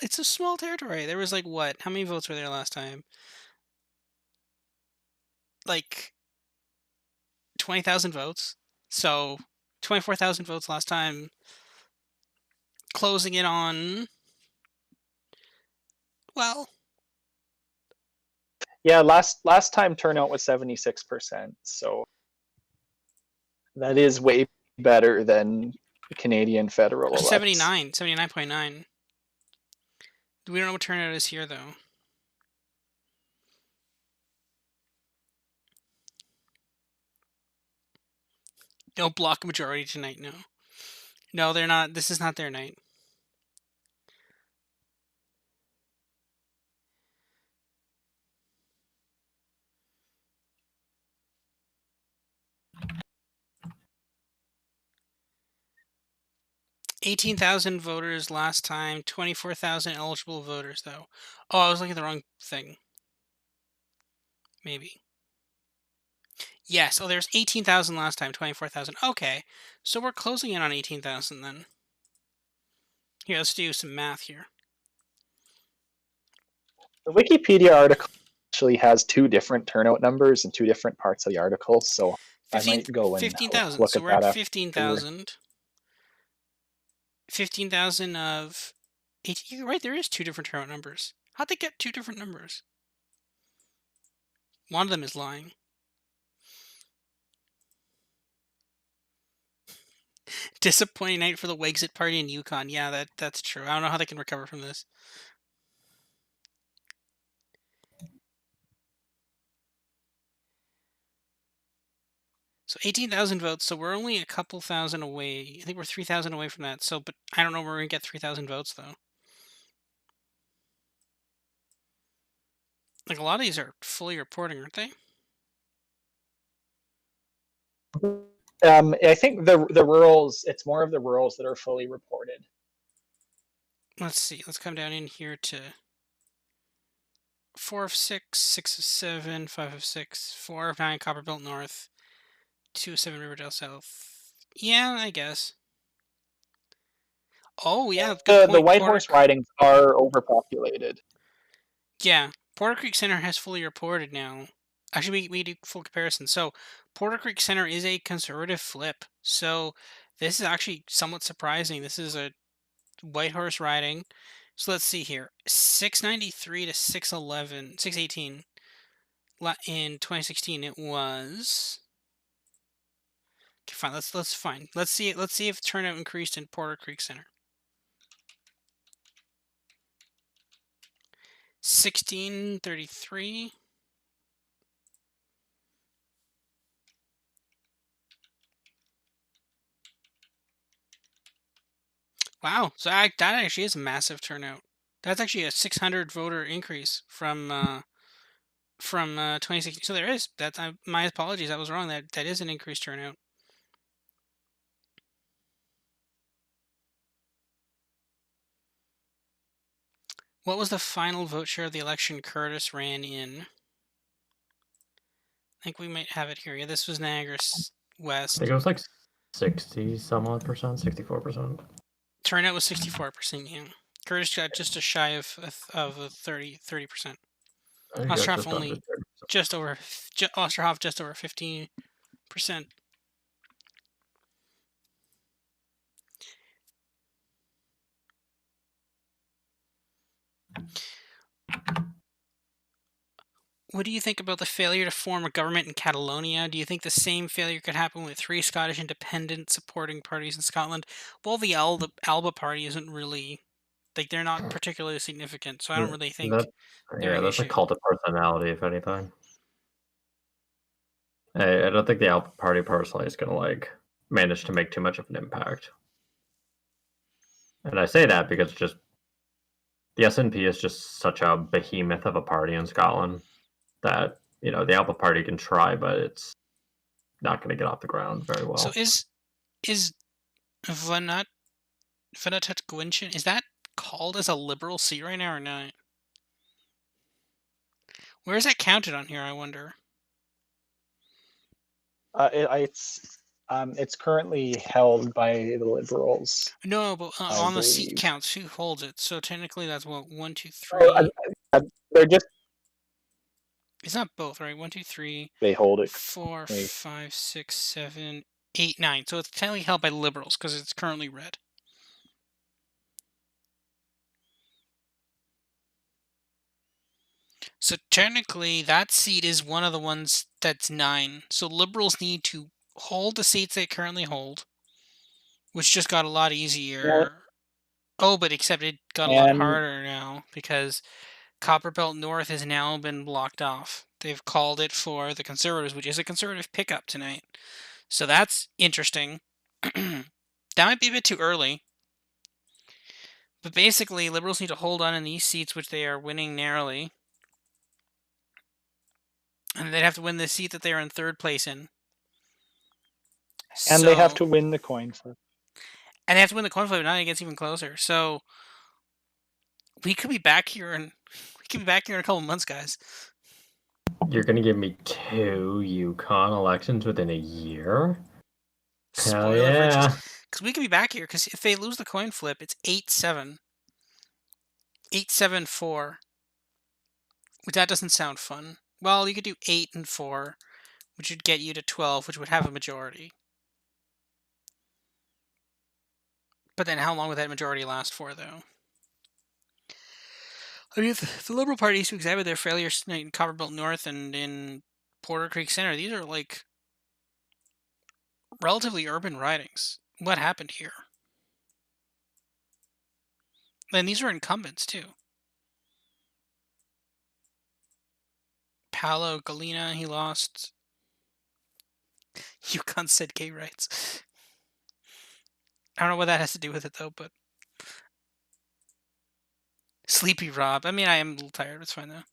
territory. There was like what? How many votes were there last time? Like 20,000 votes. So 24,000 votes last time. Closing in on, well, yeah, last time turnout was 76%. So that is way better than the Canadian federal elections. 79.9. We don't know what turnout is here, though. No block majority tonight, no. No, they're not. This is not their night. $18,000 voters last time. 24,000 eligible voters, though. Oh, I was looking at the wrong thing. Maybe. Yes. Oh, there's 18,000 last time. 24,000. Okay, so we're closing in on 18,000 then. Here, let's do some math here. The Wikipedia article actually has two different turnout numbers in two different parts of the article, so 15, I might go and 15,000. look So at we're at that 15,000. 15,000 of 18. You're right, there is two different turnout numbers. How'd they get two different numbers? One of them is lying. Disappointing night for the Wexit party in Yukon. Yeah, that's true. I don't know how they can recover from this. So 18,000 votes. So we're only a couple thousand away. I think we're 3,000 away from that. So, but I don't know where we're gonna get 3,000 votes though. Like a lot of these are fully reporting, aren't they? I think the rurals. It's more of the rurals that are fully reported. Let's see. Let's come down in here to 4 of 6, 6 of 7, 5 of 6, 4 of 9 Copperbelt North, 2 of 7 Riverdale South. Yeah, I guess. Oh yeah, good point. The Whitehorse ridings are overpopulated. Yeah, Porter Creek Center has fully reported now. Actually, we do full comparison. So Porter Creek Center is a conservative flip. So this is actually somewhat surprising. This is a Whitehorse riding. So let's see here. 693 to 611, 618. In 2016 it was. Okay, fine. Let's fine. Let's see if turnout increased in Porter Creek Center. 1633. Wow, so that actually is a massive turnout. That's actually a 600 voter increase from 2016. So there is that. My apologies, I was wrong. That is an increased turnout. What was the final vote share of the election Curtis ran in? I think we might have it here. Yeah, this was Niagara West. I think it was like 60 some odd percent, 64%. Turnout was 64%. Yeah, Curtis got just a shy of 30%. Osterhoff only just over. Osterhoff just over 15%. What do you think about the failure to form a government in Catalonia? Do you think the same failure could happen with 3 Scottish independent supporting parties in Scotland? Well, the Alba party isn't really, like, they're not particularly significant, so I don't really think that's a cult of personality, if anything. I don't think the Alba party personally is going to, like, manage to make too much of an impact. And I say that because just the SNP is just such a behemoth of a party in Scotland that, you know, the Alba party can try, but it's not going to get off the ground very well. So is Vanat Gwinchin, is that called as a Liberal seat right now or not? Where is that counted on here, I wonder? It's currently held by the Liberals. No, but on the seat counts, who holds it? So technically, that's what 1, 2, 3. They're just. It's not both, right? 1, 2, 3. They hold it. 4, 5, 6, 7, 8, 9. So it's technically held by Liberals because it's currently red. So technically, that seat is one of the ones that's 9. So Liberals need to hold the seats they currently hold, which just got a lot easier. Yeah. Oh, but except it got a lot harder now because Copperbelt North has now been blocked off. They've called it for the Conservatives, which is a Conservative pickup tonight. So that's interesting. That might be a bit too early. But basically, Liberals need to hold on in these seats, which they are winning narrowly. And they'd have to win the seat that they are in third place in. And they have to win the coin flip. And they have to win the coin flip, and now it gets even closer. So we could be back here in a couple months, guys. You're gonna give me 2 Yukon elections within a year? Hell yeah! Because we could be back here. Because if they lose the coin flip, it's 8-7, 8-7-4, That doesn't sound fun. Well, you could do 8 and 4, which would get you to 12, which would have a majority. But then how long would that majority last for, though? I mean, the Liberal Party used to exhibit their failures in Copperbelt North and in Porter Creek Center. These are, like, relatively urban ridings. What happened here? And these are incumbents, too. Paolo Galena, he lost. Yukon said gay rights. I don't know what that has to do with it, though, but... Sleepy Rob. I mean, I am a little tired. It's fine, though.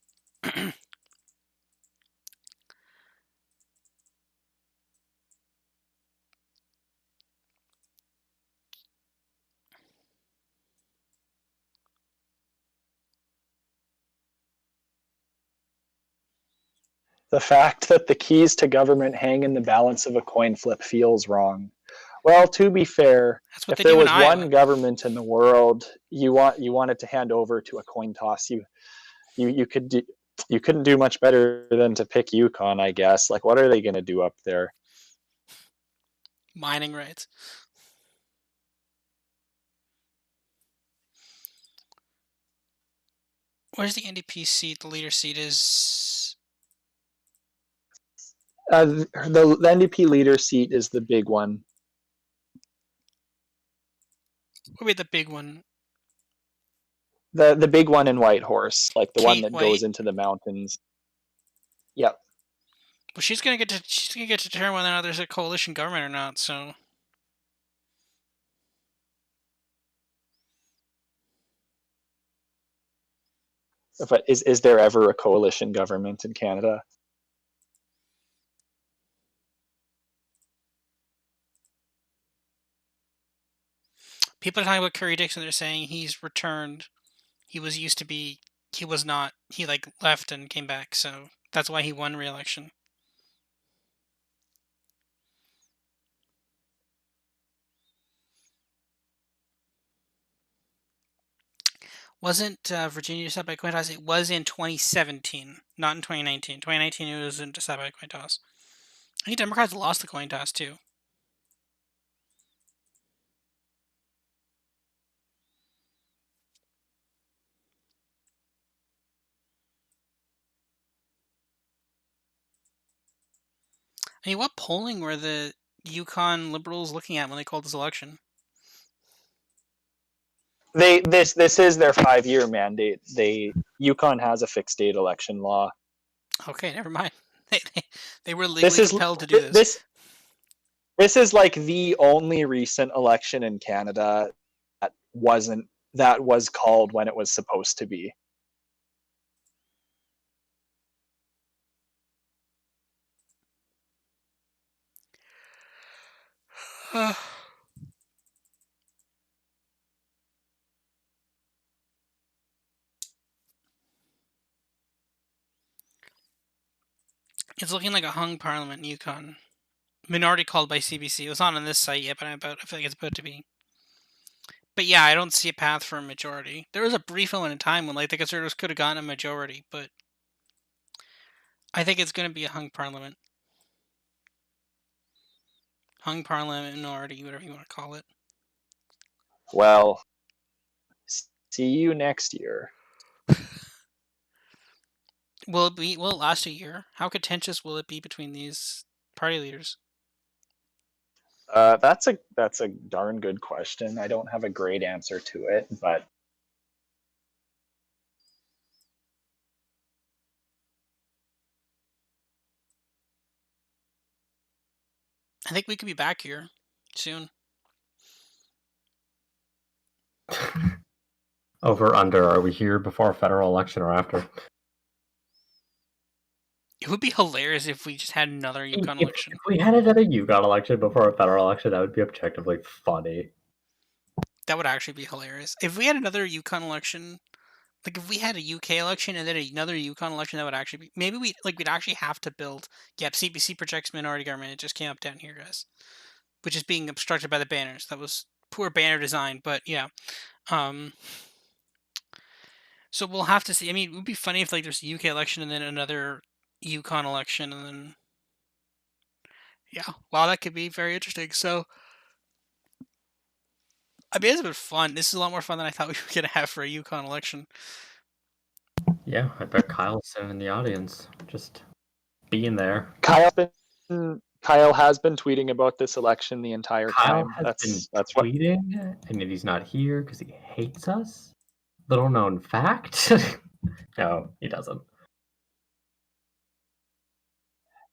The fact that the keys to government hang in the balance of a coin flip feels wrong. Well, to be fair, if there was one government in the world you wanted to hand over to a coin toss, you couldn't do much better than to pick Yukon, I guess. Like, what are they going to do up there? Mining rights. Where's the NDP seat? The leader seat is... the NDP leader seat is the big one. What would be the big one? The big one in Whitehorse, like the one that goes into the mountains. Yep. Well, she's gonna get to determine whether or not there's a coalition government or not. So. But is there ever a coalition government in Canada? People are talking about Curry Dixon. They're saying he's returned. He was not. He left and came back. So that's why he won re-election. Wasn't Virginia decided by coin toss? It was in 2017, not in 2019. 2019 it was decided by coin toss. I think Democrats lost the coin toss too. I mean, what polling were the Yukon Liberals looking at when they called this election? This is their 5-year mandate. Yukon has a fixed date election law. Okay, never mind. They were legally compelled to do this. This is like the only recent election in Canada that was called when it was supposed to be. It's looking like a hung parliament in Yukon. Minority called by CBC. It was not on this site yet, but I feel like it's about to be. But yeah, I don't see a path for a majority. There was a brief moment in time when the Conservatives could have gotten a majority, but I think it's going to be a hung parliament. Hung parliament, minority, whatever you want to call it. Well, see you next year. Will it last a year? How contentious will it be between these party leaders? That's a darn good question. I don't have a great answer to it, but I think we could be back here soon. Over, under, are we here before a federal election or after? It would be hilarious if we just had another Yukon election. If we had another Yukon election before a federal election, that would be objectively funny. That would actually be hilarious. If we had another Yukon election, if we had a UK election and then another Yukon election, that would actually be... Maybe we'd actually have to build... Yep, CBC projects minority government. It just came up down here, guys. Which is being obstructed by the banners. That was poor banner design, but yeah. So we'll have to see. I mean, it would be funny if like there's a UK election and then another Yukon election and then yeah. Wow, that could be very interesting. So I mean, it's been fun. This is a lot more fun than I thought we were gonna have for a Yukon election. Yeah, I bet Kyle's sitting in the audience, just being there. Kyle has been tweeting about this election the entire time. That's tweeting, and he's not here because he hates us. Little known fact. No, he doesn't.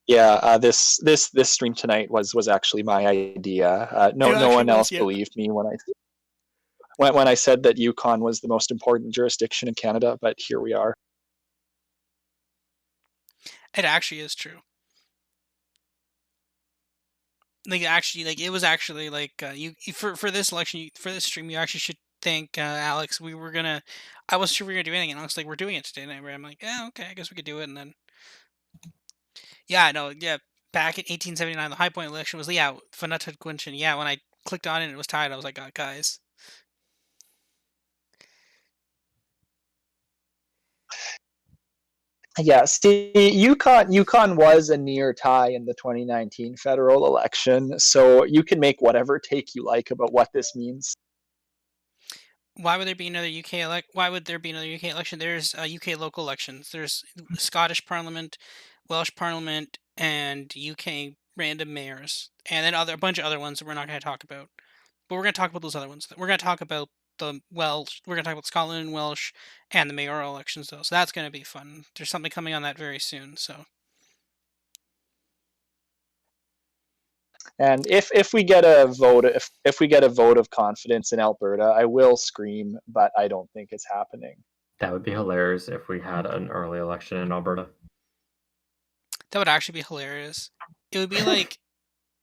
Yeah, this stream tonight was actually my idea. No one else believed me when I said that Yukon was the most important jurisdiction in Canada, but here we are. It actually is true. Like actually, like it was actually like you for this election, for this stream, you actually should thank Alex. I wasn't sure we were gonna do anything, and Alex like, we're doing it today, and I'm like, yeah, okay, I guess we could do it, and then yeah, no, yeah, back in 1879, the High Point election was Fanata Quinchen. Yeah, when I clicked on it and it was tied, I was like, guys. Yeah, see, Yukon was a near tie in the 2019 federal election, so you can make whatever take you like about what this means. Why would there be another Why would there be another UK election? There's UK local elections. There's Scottish Parliament, Welsh Parliament, and UK random mayors, and then a bunch of other ones that we're not going to talk about. But we're going to talk about those other ones. We're going to talk about the Welsh. We're going to talk about Scotland and Welsh and the mayoral elections, though. So that's going to be fun. There's something coming on that very soon. So. And if we get a vote, if we get a vote of confidence in Alberta, I will scream, but I don't think it's happening. That would be hilarious if we had an early election in Alberta. That would actually be hilarious. It would be like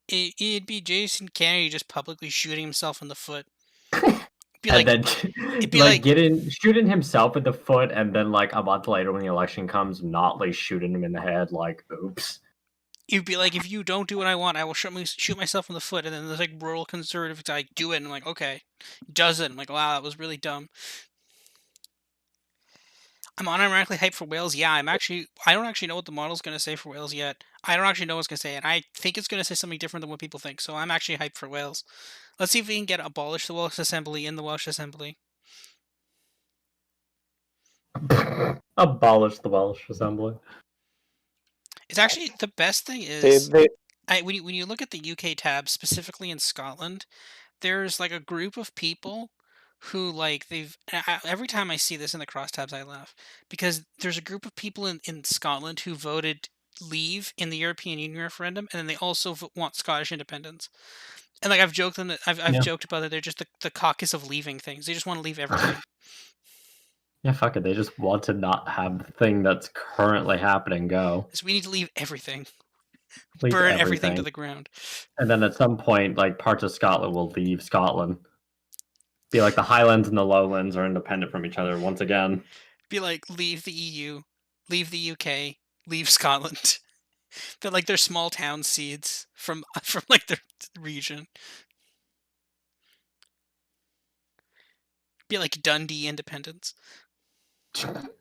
it'd be Jason Kennedy just publicly shooting himself in the foot. It'd be like shooting himself in the foot, and then like a month later when the election comes, not like shooting him in the head. Like, oops. You'd be like, if you don't do what I want, I will shoot myself in the foot. And then there's like rural conservative guy, do it. And I'm like, okay, does it? I'm like, wow, that was really dumb. I'm automatically hyped for Wales. Yeah, I don't actually know what the model's going to say for Wales yet. I don't actually know what's going to say, and I think it's going to say something different than what people think. So I'm actually hyped for Wales. Let's see if we can get abolish the Welsh Assembly in the Welsh Assembly. Abolish the Welsh Assembly. It's actually the best thing is when you look at the UK tab, specifically in Scotland, there's like a group of people who like every time I see this in the crosstabs I laugh, because there's a group of people in Scotland who voted leave in the European Union referendum, and then they also want Scottish independence. And like I've joked about that they're just the caucus of leaving things. They just want to leave everything. Yeah, fuck it. They just want to not have the thing that's currently happening go. So we need to leave everything. Burn everything to the ground. And then at some point, like parts of Scotland will leave Scotland. Be like the Highlands and the Lowlands are independent from each other once again. Be like, leave the EU, leave the UK, leave Scotland. They're like their small town seeds from like their region. Be like Dundee independence.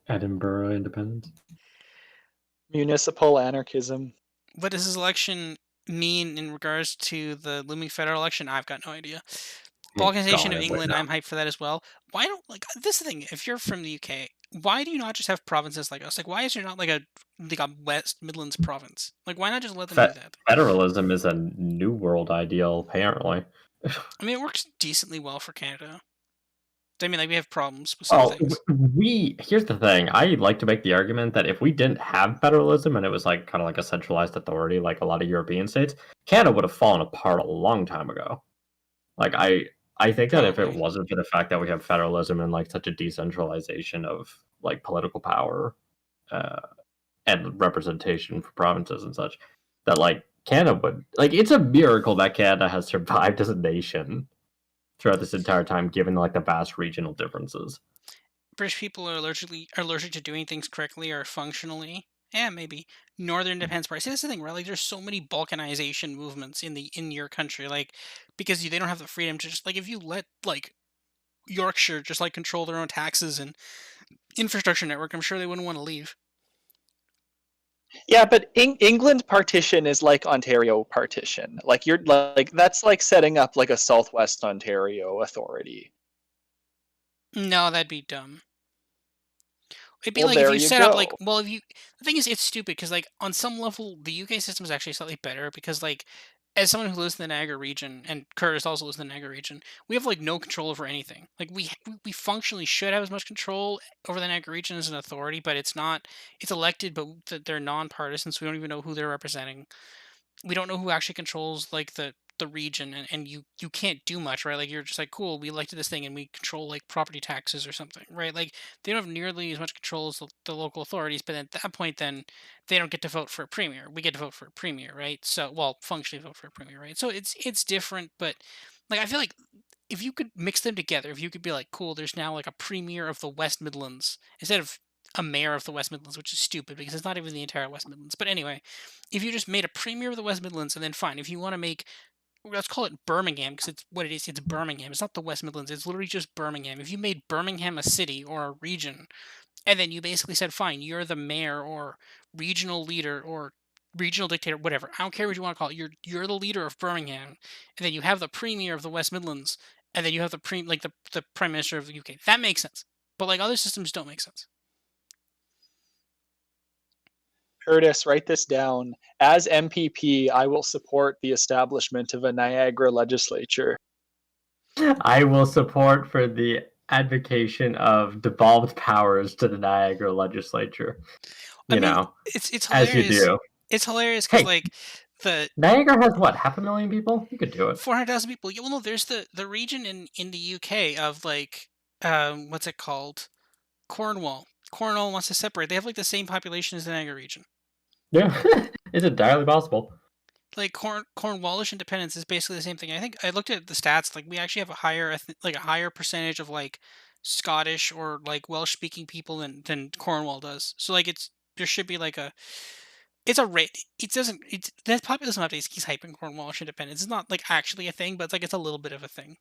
Edinburgh independence. Municipal anarchism. What does this election mean in regards to the looming federal election? I've got no idea. Balkanization of England, I'm hyped for that as well. Why don't this thing? If you're from the UK, why do you not just have provinces like us? Like, why is there not like a West Midlands province? Like, why not just let them do that? Federalism is a new world ideal, apparently. I mean, it works decently well for Canada. I mean, like, we have problems with some things. Here's the thing. I like to make the argument that if we didn't have federalism and it was like kind of like a centralized authority, like a lot of European states, Canada would have fallen apart a long time ago. Like, I think that if it wasn't for the fact that we have federalism and like such a decentralization of like political power and representation for provinces and such, that like Canada would it's a miracle that Canada has survived as a nation throughout this entire time, given like the vast regional differences. British people are allergic to doing things correctly or functionally. Yeah, maybe Northern Independence Party. See, that's the thing, right? Like, there's so many balkanization movements in your country, like because they don't have the freedom to just if you let like Yorkshire just control their own taxes and infrastructure network. I'm sure they wouldn't want to leave. Yeah, but England partition is like Ontario partition. Like you're like that's like setting up like a Southwest Ontario authority. No, that'd be dumb. It'd be Well, like if there you you set up go. like, well, if you, the thing is, it's stupid because like on some level the UK system is actually slightly better because like as someone who lives in the Niagara region and Curtis also lives in the Niagara region, we have like no control over anything. Like we functionally should have as much control over the Niagara region as an authority, but it's not. It's elected, but they're nonpartisan, so we don't even know who they're representing. We don't know who actually controls like the region, and you can't do much, right? Like you're just like, cool, we elected this thing and we control like property taxes or something, right? Like they don't have nearly as much control as the local authorities, but at that point then they don't get to vote for a premier. We get to vote for a premier, right? So, well, functionally vote for a premier, right? So it's different, but like I feel like if you could mix them together, if you could be like, cool, there's now like a premier of the West Midlands instead of a mayor of the West Midlands, which is stupid because it's not even the entire West Midlands. But anyway, if you just made a premier of the West Midlands, and then fine, if you want to make, let's call it Birmingham because it's what it is. It's Birmingham. It's not the West Midlands. It's literally just Birmingham. If you made Birmingham a city or a region, and then you basically said, fine, you're the mayor or regional leader or regional dictator, whatever. I don't care what you want to call it. You're the leader of Birmingham, and then you have the premier of the West Midlands, and then you have the the prime minister of the UK. That makes sense. But like other systems don't make sense. Curtis, write this down. As MPP, I will support the establishment of a Niagara legislature. I will support for the advocation of devolved powers to the Niagara legislature. You know, it's hilarious. As you do. It's hilarious because like the Niagara has what, 500,000 people? You could do it. 400,000 people. Yeah, well, no, there's the region in the UK of like what's it called? Cornwall. Cornwall wants to separate. They have like the same population as the Niagara region. Yeah, it's entirely possible. Like Cornwallish independence is basically the same thing. I think I looked at the stats. Like we actually have a higher percentage of like Scottish or like Welsh speaking people than Cornwall does. So like there should be like it's a rate. It doesn't. It's that populism updates keeps hyping Cornwallish independence. It's not like actually a thing, but it's like it's a little bit of a thing.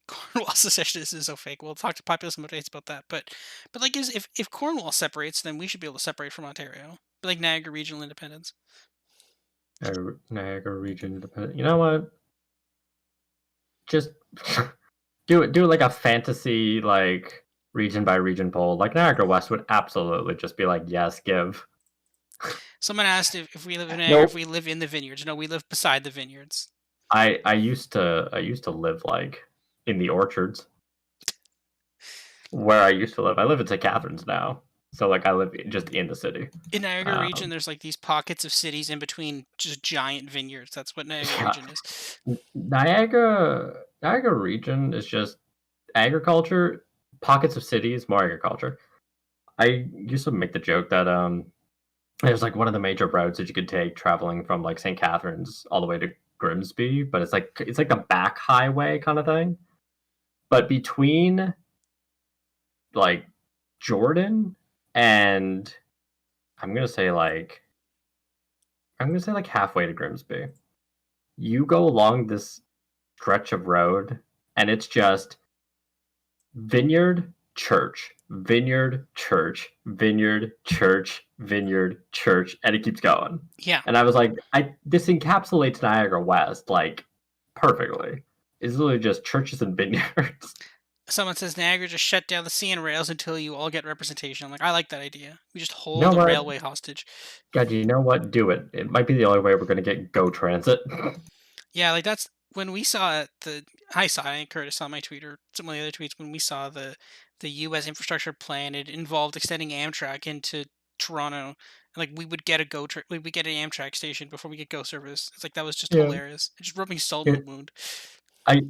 Cornwall secessionist is so fake. We'll talk to populism updates about that. But like, if Cornwall separates, then we should be able to separate from Ontario. Like Niagara regional independence. Niagara region independence. You know what? Just do it like a fantasy like region by region poll. Like Niagara West would absolutely just be like, yes, give. Someone asked if we live in Niagara, if we live in the vineyards. No, we live beside the vineyards. I used to live like in the orchards where I used to live. I live in St. Catharines now, so like I live just in the city. In Niagara region, there's like these pockets of cities in between just giant vineyards. That's what Niagara region is. Niagara region is just agriculture. Pockets of cities, more agriculture. I used to make the joke that there's like one of the major roads that you could take traveling from like St. Catharines all the way to Grimsby, but it's like the back highway kind of thing. But between like Jordan and I'm gonna say like halfway to Grimsby, you go along this stretch of road and it's just vineyard, church, vineyard, church, vineyard, church, vineyard, church, and it keeps going. Yeah. And I was like, this encapsulates Niagara West like perfectly. It's literally just churches and vineyards. Someone says Niagara just shut down the CN rails until you all get representation. I'm like, I like that idea. We just hold the railway hostage. God, you know what? Do it. It might be the only way we're going to get GO Transit. Yeah, like that's when we saw Curtis saw my tweet or some of the other tweets when we saw the U.S. infrastructure plan. It involved extending Amtrak into Toronto. Like we would get we get an Amtrak station before we get GO service. It's like that was just hilarious. It just rubbing salt in the wound.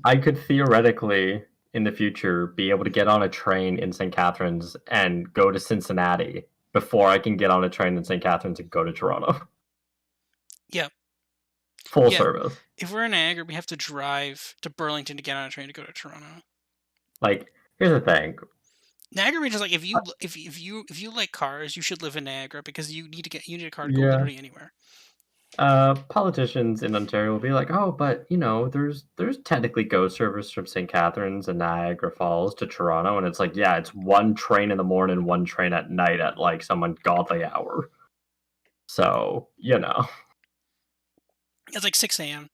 I could theoretically in the future be able to get on a train in St. Catharines and go to Cincinnati before I can get on a train in St. Catharines and go to Toronto. Yeah. Full service. If we're in Niagara, we have to drive to Burlington to get on a train to go to Toronto. Like, here's the thing. Niagara region is like if you like cars, you should live in Niagara because you need a car to go literally anywhere. Politicians in Ontario will be like, oh, but there's technically GO service from St. Catharines and Niagara Falls to Toronto, and it's like, yeah, it's one train in the morning, one train at night at like some ungodly hour. So It's like 6 a.m.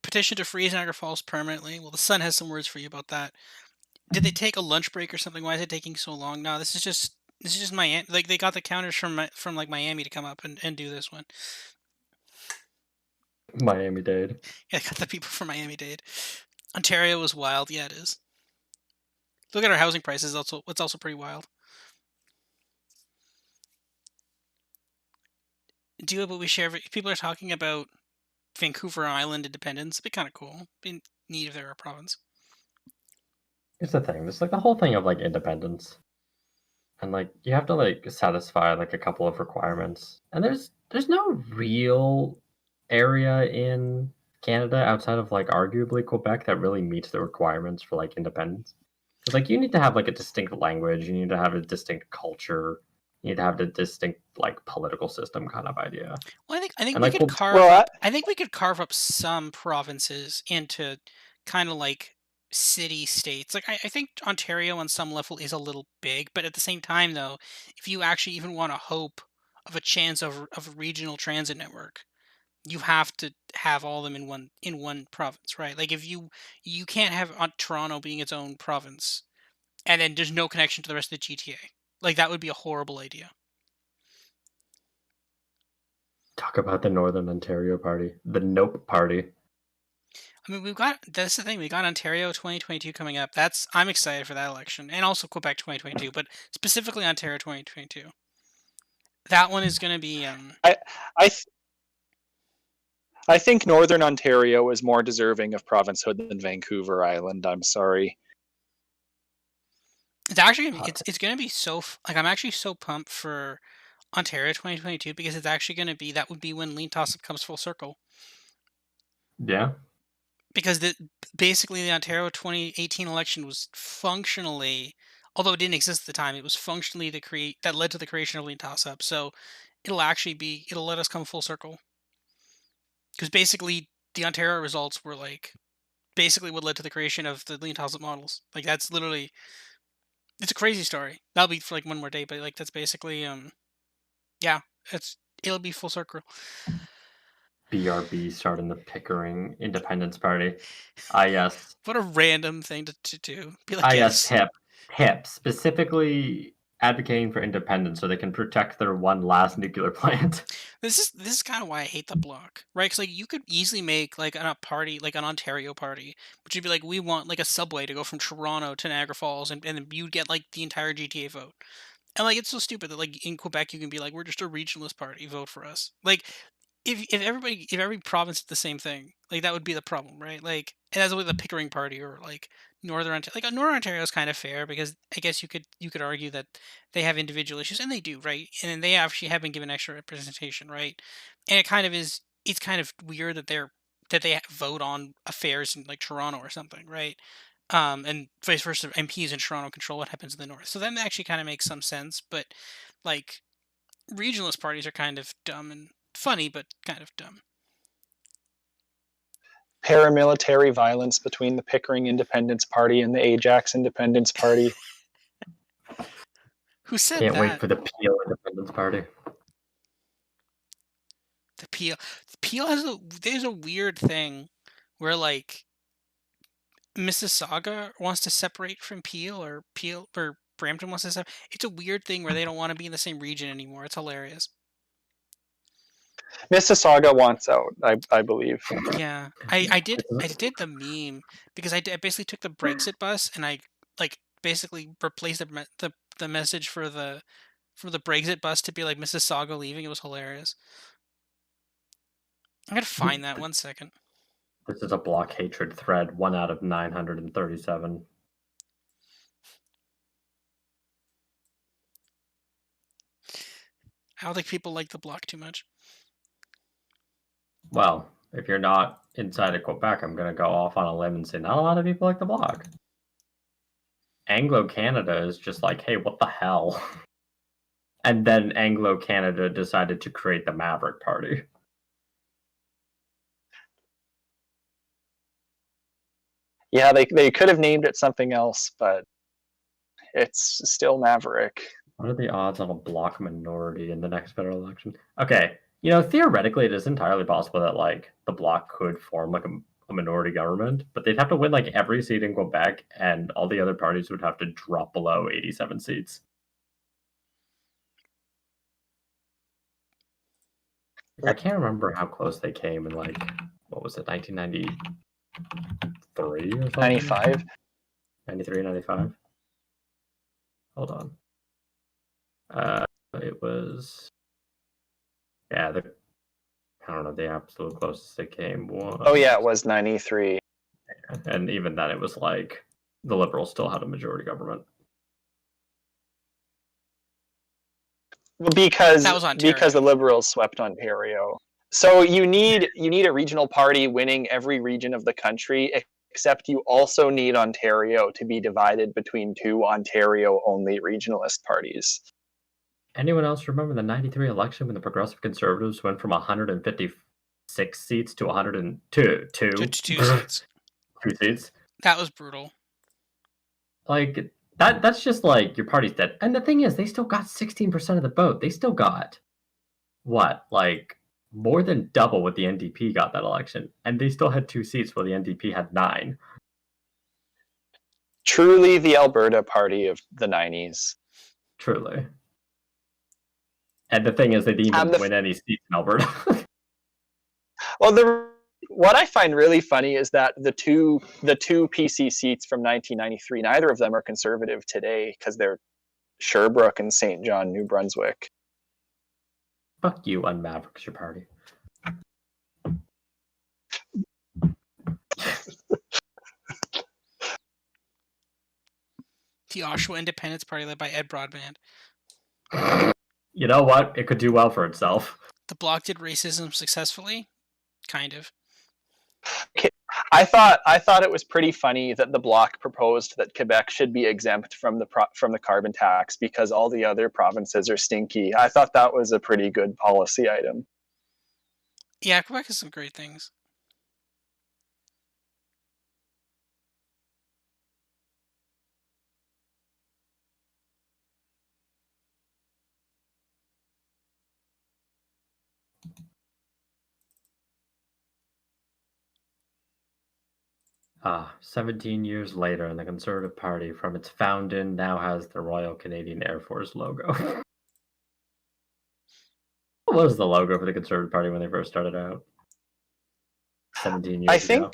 Petition to freeze Niagara Falls permanently. Well, the Sun has some words for you about that. Did they take a lunch break or something? Why is it taking so long? No, this is just Miami. Like they got the counters from like Miami to come up and do this one. Miami-Dade. Yeah, got the people from Miami-Dade. Ontario was wild. Yeah, it is. Look at our housing prices. It's also pretty wild. But we share. People are talking about Vancouver Island independence. It'd be kind of cool. Be neat if they were a province. It's the thing. There's like the whole thing of like independence, and like you have to like satisfy like a couple of requirements, and there's no real area in Canada outside of like arguably Quebec that really meets the requirements for like independence. Because like you need to have like a distinct language, you need to have a distinct culture, you need to have the distinct like political system kind of idea. Well, I think we could carve. I think we could carve up some provinces into kind of like city states. Like I think Ontario on some level is a little big, but at the same time, though, if you actually even want a hope of a chance of a regional transit network, you have to have all of them in one province, right? Like if you can't have Toronto being its own province, and then there's no connection to the rest of the GTA. Like that would be a horrible idea. Talk about the Northern Ontario Party, the Nope Party. I mean, that's the thing. We got Ontario 2022 coming up. I'm excited for that election, and also Quebec 2022, but specifically Ontario 2022. That one is going to be. I think Northern Ontario is more deserving of provincehood than Vancouver Island. I'm sorry. It's actually it's going to be so like I'm actually so pumped for Ontario 2022 because it's actually going to be that would be when Lean Toss-Up comes full circle. Yeah. Because basically the Ontario 2018 election was functionally, although it didn't exist at the time, it was functionally that led to the creation of Lean Toss-Up. So it'll let us come full circle. Because basically the Ontario results were like basically what led to the creation of the Lean Toss-Up models. Like that's literally, it's a crazy story. That'll be for like one more day, but like that's basically yeah, it'll be full circle. BRB starting the Pickering Independence Party. Yes. What a random thing to do. Be like, yes, HIP. Specifically advocating for independence so they can protect their one last nuclear plant. This is kind of why I hate the Bloc, right? Because like you could easily make like a party, like an Ontario party, which would be like we want like a subway to go from Toronto to Niagara Falls, and you'd get like the entire GTA vote. And like it's so stupid that like in Quebec you can be like we're just a regionalist party, vote for us. Like if every province did the same thing, like that would be the problem, right? Like and that's with the Pickering Party or like Northern Ontario. Like Northern Ontario is kind of fair because I guess you could argue that they have individual issues and they do, right? And they actually have been given extra representation, right? And it's kind of weird that they vote on affairs in like Toronto or something, right? And vice versa, MPs in Toronto control what happens in the north. So that actually kind of makes some sense, but like regionalist parties are kind of dumb and funny, but kind of dumb. Paramilitary violence between the Pickering Independence Party and the Ajax Independence Party. Who said Can't that? wait for the Peel Independence Party. The Peel there's a weird thing where like Mississauga wants to separate from Peel or Brampton wants to separate. It's a weird thing where they don't want to be in the same region anymore. It's hilarious. Mississauga wants out, I believe. Yeah, I did the meme because I basically took the Brexit bus and I like basically replaced the message for the Brexit bus to be like Mississauga leaving. It was hilarious. I'm gonna find that 1 second. This is a Bloc hatred thread, 1 out of 937. I don't think people like the Bloc too much. Well, if you're not inside of Quebec, I'm going to go off on a limb and say not a lot of people like the Bloc. Anglo-Canada is just like, hey, what the hell? And then Anglo-Canada decided to create the Maverick Party. Yeah, they could have named it something else, but it's still Maverick. What are the odds on a bloc minority in the next federal election? Okay, you know, theoretically, it is entirely possible that like the bloc could form like a minority government, but they'd have to win like every seat in Quebec, and all the other parties would have to drop below 87 seats. I can't remember how close they came in like, what was it, 1993 or something? 95? 93, 95? Hold on. It was, yeah, I don't know, the absolute closest they came was... Oh yeah, it was 93. And even then it was like, the Liberals still had a majority government. Because the Liberals swept Ontario. So you need a regional party winning every region of the country, except you also need Ontario to be divided between two Ontario-only regionalist parties. Anyone else remember the 93 election when the Progressive Conservatives went from 156 seats to 102? Two seats. 2 seats? That was brutal. Like, that's just like, your party's dead. And the thing is, they still got 16% of the vote. They still got, what, like, more than double what the NDP got that election. And they still had 2 seats while the NDP had 9. Truly the Alberta party of the 90s. Truly. And the thing is, they didn't even win any seats in Alberta. Well, what I find really funny is that the two PC seats from 1993, neither of them are Conservative today because they're Sherbrooke and St. John, New Brunswick. Fuck you, Unmavericks your party. The Oshawa Independence Party led by Ed Broadband. You know what? It could do well for itself. The Bloc did racism successfully? Kind of. I thought it was pretty funny that the Bloc proposed that Quebec should be exempt from the carbon tax because all the other provinces are stinky. I thought that was a pretty good policy item. Yeah, Quebec has some great things. Ah, 17 years later, and the Conservative Party, from its founding, now has the Royal Canadian Air Force logo. What was the logo for the Conservative Party when they first started out? 17 years ago.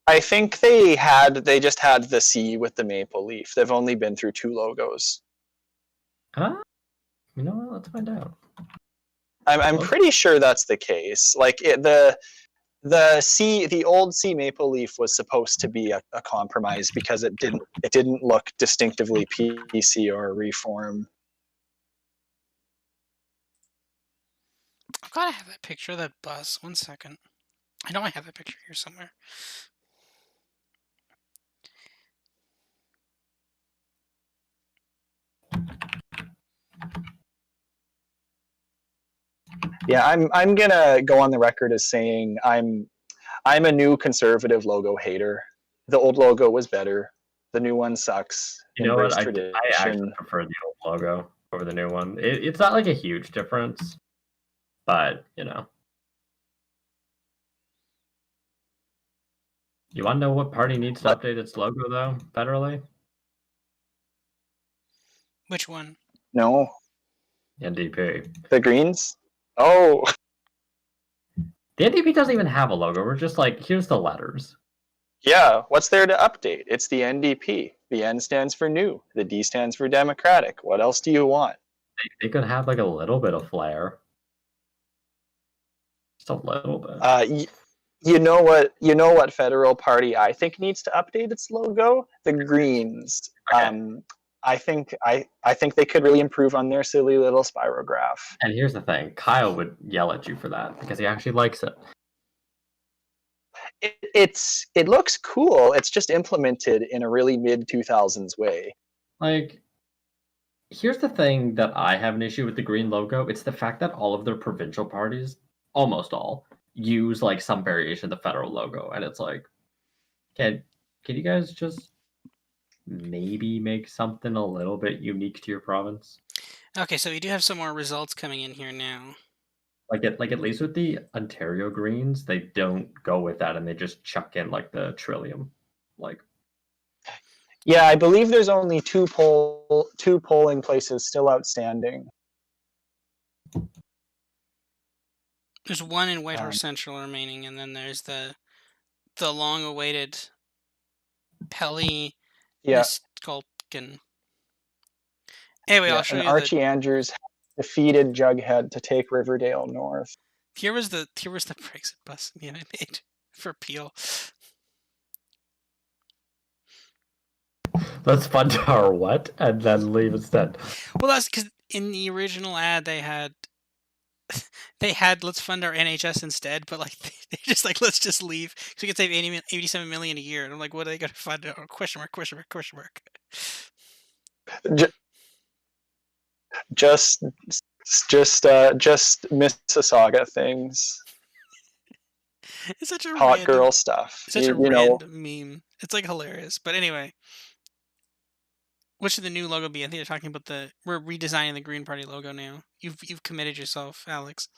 I think they just had the C with the maple leaf. They've only been through 2 logos. Huh? You know what? Let's find out. I'm pretty sure that's the case. Like the old C maple leaf was supposed to be a compromise because it didn't look distinctively PC or reform. I've got to have that picture of that bus. 1 second. I know I have that picture here somewhere. Yeah, I'm gonna go on the record as saying I'm a new Conservative logo hater. The old logo was better. The new one sucks. You know what? I actually prefer the old logo over the new one. It's not like a huge difference, but you know. You want to know what party needs to update its logo though, federally? Which one? No. NDP. The Greens? Oh. The NDP doesn't even have a logo. We're just like, here's the letters. Yeah, what's there to update? It's the NDP. The N stands for new. The D stands for Democratic. What else do you want? They could have like a little bit of flair. Just a little bit. You know what federal party I think needs to update its logo? The Greens. Okay. I think they could really improve on their silly little spirograph. And here's the thing, Kyle would yell at you for that because he actually likes it. It looks cool. It's just implemented in a really mid-2000s way. Like, here's the thing that I have an issue with the green logo. It's the fact that all of their provincial parties, almost all, use like some variation of the federal logo, and it's like, Can you guys just maybe make something a little bit unique to your province? Okay, so we do have some more results coming in here now. Like at least with the Ontario Greens, they don't go with that and they just chuck in like the Trillium. Like Yeah, I believe there's only two polling places still outstanding. There's one in Whitehorse Central remaining, and then there's the long-awaited Pelly Niskulkin. Anyway, I'll show you. Archie Andrews defeated Jughead to take Riverdale North. Here was the Brexit bus I made for Peel. let's fund our what and then leave instead. Well, that's because in the original ad they had let's fund our NHS instead, but like they just like let's just leave because we could save 87 million a year. And I'm like, what are they going to fund? Oh, question mark. Just Mississauga things. It's such a hot girl stuff. It's such a random meme. It's like hilarious. But anyway, what should the new logo be? I think they're talking about we're redesigning the Green Party logo now. You've committed yourself, Alex.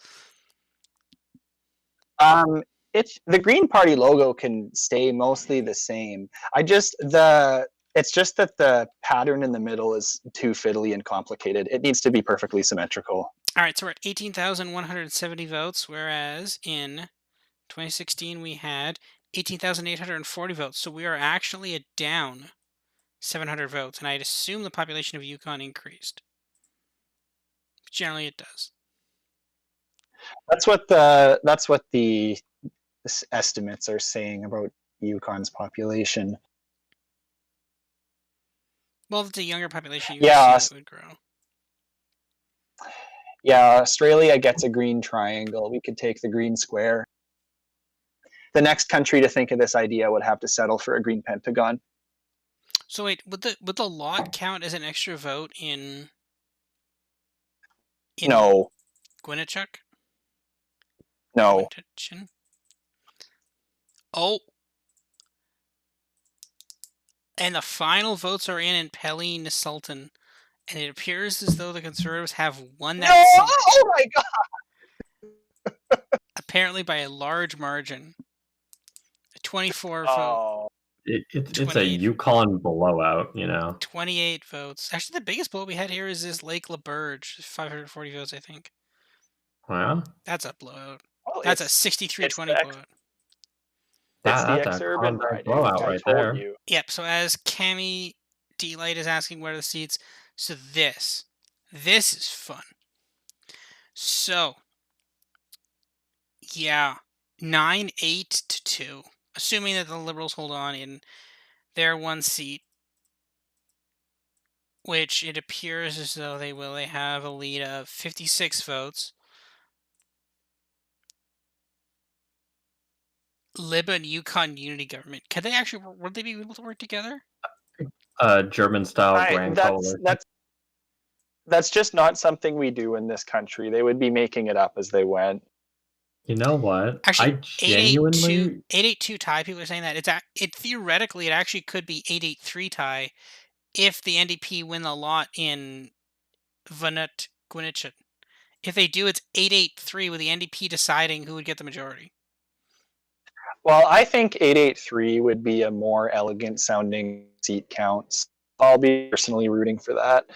It's the Green Party logo can stay mostly the same. It's just that the pattern in the middle is too fiddly and complicated. It needs to be perfectly symmetrical. All right, so we're at 18,170 votes, whereas in 2016 we had 18,840 votes. So we are actually down 700 votes, and I'd assume the population of Yukon increased. Generally, it does. That's what the estimates are saying about Yukon's population. Well, if it's a younger population, you would assume it would grow. Yeah, Australia gets a green triangle. We could take the green square. The next country to think of this idea would have to settle for a green pentagon. So wait, would the lot count as an extra vote in no. Gwinachuk? No. Oh. And the final votes are in Pelly Nisultan. And it appears as though the Conservatives have won that seat. Oh my god! Apparently by a large margin. 24 vote. It's a Yukon blowout, 28 votes. Actually, the biggest blowout we had here is this Lake LaBerge. 540 votes, I think. Wow. That's a blowout. That's a 63-20 blowout. That's the exurban blowout right there. Yep, so as Cami D-Light is asking where are the seats, so this is fun. So, yeah, 9-8-2. Assuming that the Liberals hold on in their one seat, which it appears as though they will. They have a lead of 56 votes. Lib and Yukon Unity Government. Would they be able to work together? German-style grand coalition. That's just not something we do in this country. They would be making it up as they went. You know what? Actually, 8-8-2 tie. People are saying that theoretically it actually could be 8-8-3 tie if the NDP win the lot in Gwinachuk. If they do, it's 8-8-3 with the NDP deciding who would get the majority. Well, I think 8-8-3 would be a more elegant sounding seat count. I'll be personally rooting for that.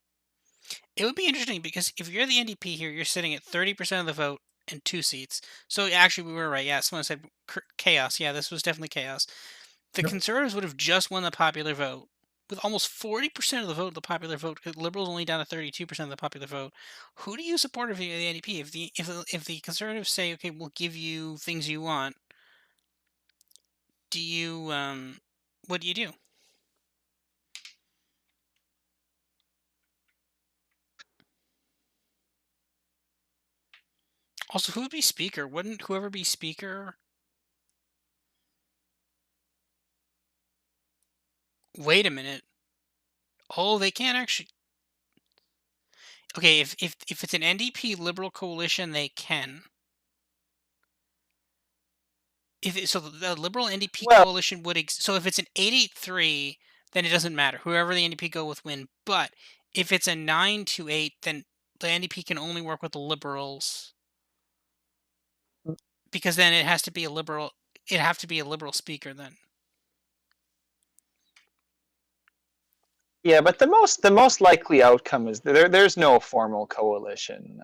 It would be interesting because if you're the NDP here, you're sitting at 30% of the vote and 2 seats. So actually, we were right. Yeah, someone said chaos. Yeah, this was definitely chaos. The Conservatives would have just won the popular vote with almost 40% of the vote of the popular vote. Liberals only down to 32% of the popular vote. Who do you support if you're the NDP? If the Conservatives say, okay, we'll give you things you want, what do you do? Also, who would be speaker? Wouldn't whoever be speaker? Wait a minute. Oh, they can't actually. Okay, if it's an NDP Liberal coalition, they can. So the Liberal NDP Well, coalition would so if it's an 8-8-3, then it doesn't matter. Whoever the NDP go with win. But if it's a 9-8, then the NDP can only work with the Liberals, because then it has to be a Liberal. It'd have to be a Liberal speaker then. yeah, but the most likely outcome is there's no formal coalition.